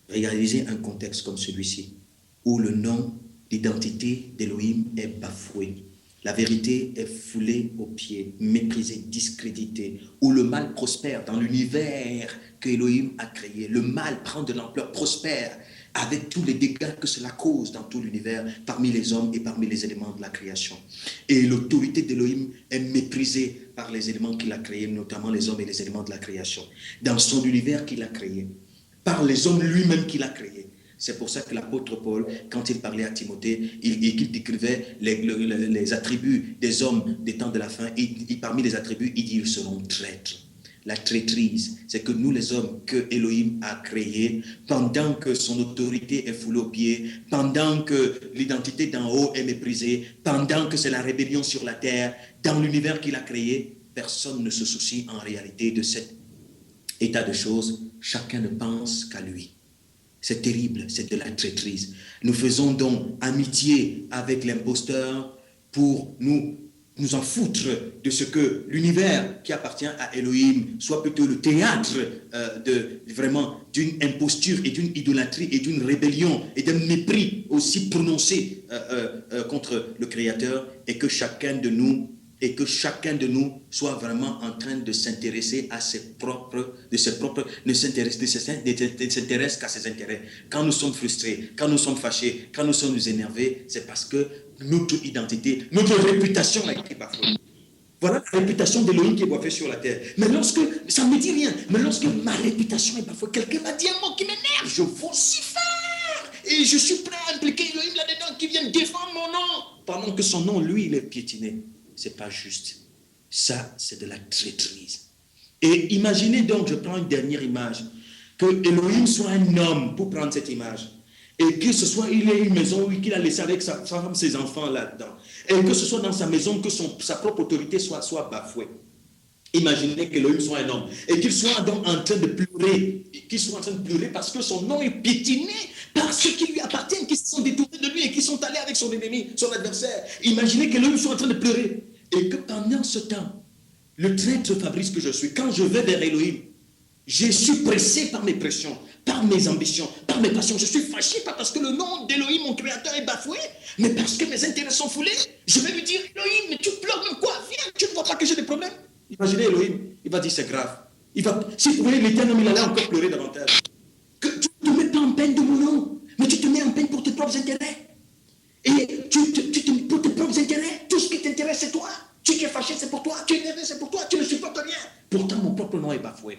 réaliser un contexte comme celui-ci, où le nom, l'identité d'Élohim est bafoué. La vérité est foulée aux pieds, méprisée, discréditée, où le mal prospère dans l'univers que Elohim a créé. Le mal prend de l'ampleur, prospère, avec tous les dégâts que cela cause dans tout l'univers, parmi les hommes et parmi les éléments de la création. Et l'autorité d'Élohim est méprisée par les éléments qu'il a créés, notamment les hommes et les éléments de la création, dans son univers qu'il a créé, par les hommes lui-même qu'il a créés. C'est pour ça que l'apôtre Paul, quand il parlait à Timothée, qu'il décrivait les attributs des hommes des temps de la fin, et parmi les attributs, il dit ils seront traîtres. La traîtrise, c'est que nous les hommes que Elohim a créés, pendant que son autorité est foulée aux pieds, pendant que l'identité d'en haut est méprisée, pendant que c'est la rébellion sur la terre, dans l'univers qu'il a créé, personne ne se soucie en réalité de cet état de choses. Chacun ne pense qu'à lui. C'est terrible, c'est de la traîtrise. Nous faisons donc amitié avec l'imposteur pour nous en foutre de ce que l'univers qui appartient à Elohim soit plutôt le théâtre vraiment d'une imposture et d'une idolâtrie et d'une rébellion et d'un mépris aussi prononcé contre le Créateur, et que chacun de nous soit vraiment en train de s'intéresser à ne s'intéresse qu'à ses intérêts. Quand nous sommes frustrés, quand nous sommes fâchés, quand nous sommes énervés, c'est parce que notre identité, notre réputation a été bafouée. Voilà la réputation d'Élohim qui est bafouée sur la terre. Mais lorsque, ça ne me dit rien, mais lorsque ma réputation est bafouée, quelqu'un m'a dit un mot qui m'énerve, je vocifère. Et je suis prêt à impliquer Elohim là-dedans qui vient défendre mon nom, pendant que son nom, lui, il est piétiné. C'est pas juste. Ça, c'est de la traîtrise. Et imaginez donc, je prends une dernière image, que Elohim soit un homme, pour prendre cette image, et que ce soit, il ait une maison qu'il a laissée avec sa femme, ses enfants là-dedans, et que ce soit dans sa maison que sa propre autorité soit bafouée. Imaginez qu'Elohim soit un homme, et qu'il soit donc en train de pleurer, parce que son nom est piétiné par ceux qui lui appartiennent, qui se sont détournés de lui et qui sont allés avec son ennemi, son adversaire. Imaginez qu'Elohim soit en train de pleurer, et que pendant ce temps, le traître Fabrice que je suis, quand je vais vers Elohim, je suis pressé par mes pressions, par mes ambitions, par mes passions. Je suis fâché pas parce que le nom d'Elohim, mon créateur, est bafoué, mais parce que mes intérêts sont foulés. Je vais lui dire, Elohim, mais tu pleures même quoi? Viens, tu ne vois pas que j'ai des problèmes? Imaginez Elohim, il va dire c'est grave. Si vous voyez l'éternel, il allait encore pleurer davantage. Que tu ne te mets pas en peine de mon nom, mais tu te mets en peine pour tes propres intérêts. Et pour tes propres intérêts, tout ce qui t'intéresse, c'est toi. Tu es fâché, c'est pour toi. Tu es énervé, c'est pour toi. Tu ne supportes rien. Pourtant, mon propre nom est bafoué.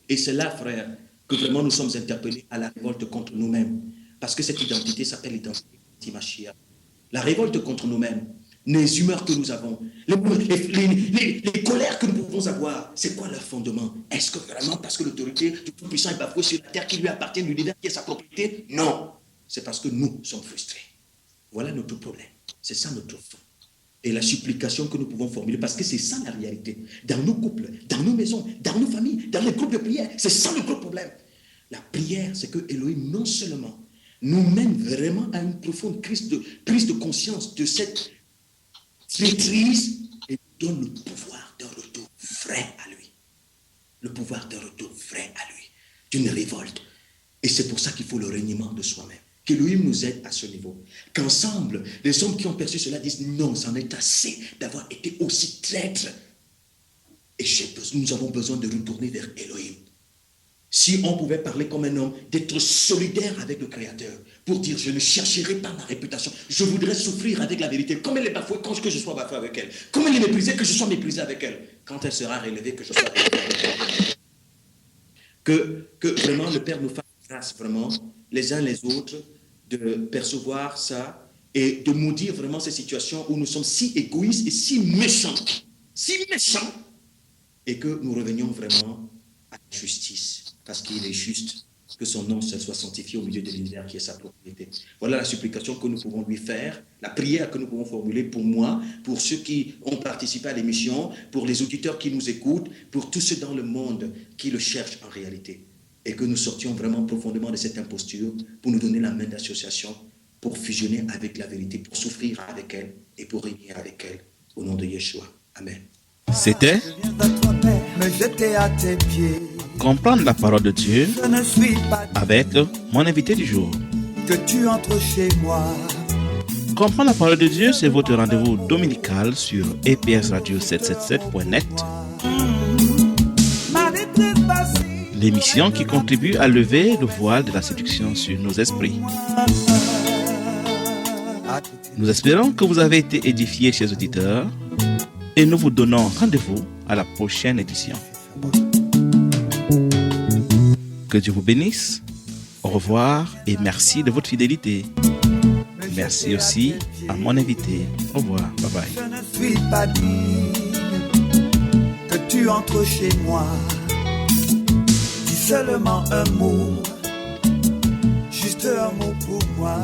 Et c'est là, frère, que vraiment nous sommes interpellés à la révolte contre nous-mêmes. Parce que cette identité s'appelle l'identité Machia. La révolte contre nous-mêmes, les humeurs que nous avons, les colères que nous pouvons avoir, c'est quoi leur fondement? Est-ce que vraiment parce que l'autorité du Tout-Puissant est bafouée sur la terre qui lui appartient, l'univers qui est sa propriété? Non, c'est parce que nous sommes frustrés. Voilà notre problème. C'est ça notre fond. Et la supplication que nous pouvons formuler, parce que c'est ça la réalité. Dans nos couples, dans nos maisons, dans nos familles, dans les groupes de prière, c'est ça le gros problème. La prière, c'est que Elohim non seulement nous mène vraiment à une profonde prise de conscience de cette maîtrise et donne le pouvoir d'un retour vrai à lui. Le pouvoir d'un retour vrai à lui, d'une révolte. Et c'est pour ça qu'il faut le reniement de soi-même. Qu'Élohim nous aide à ce niveau. Qu'ensemble, les hommes qui ont perçu cela disent non, c'en est assez d'avoir été aussi traîtres. Et nous avons besoin de retourner vers Elohim. Si on pouvait parler comme un homme, d'être solidaire avec le Créateur, pour dire je ne chercherai pas ma réputation, je voudrais souffrir avec la vérité, comme elle est bafouée, quand que je sois bafoué avec elle, comme elle est méprisée, que je sois méprisé avec elle, quand elle sera relevée, que je sois relevée avec elle. Que vraiment le Père nous fasse grâce, vraiment, les uns les autres, de percevoir ça et de maudire vraiment ces situations où nous sommes si égoïstes et si méchants, et que nous revenions vraiment à la justice. Parce qu'il est juste que son nom soit sanctifié au milieu de l'univers qui est sa propriété. Voilà la supplication que nous pouvons lui faire, la prière que nous pouvons formuler pour moi, pour ceux qui ont participé à l'émission, pour les auditeurs qui nous écoutent, pour tous ceux dans le monde qui le cherchent en réalité. Et que nous sortions vraiment profondément de cette imposture pour nous donner la main d'association, pour fusionner avec la vérité, pour souffrir avec elle et pour régner avec elle. Au nom de Yeshua. Amen. C'était Comprendre la parole de Dieu avec mon invité du jour. Que tu entres chez moi. Comprendre la parole de Dieu, c'est votre rendez-vous dominical sur epsradio777.net. L'émission qui contribue à lever le voile de la séduction sur nos esprits. Nous espérons que vous avez été édifiés, chers auditeurs, et nous vous donnons rendez-vous à la prochaine édition. Que Dieu vous bénisse. Au revoir et merci de votre fidélité. Merci aussi à mon invité. Au revoir. Bye bye. Je ne suis pas digne que tu entres chez moi. Dis seulement un mot, juste un mot pour moi.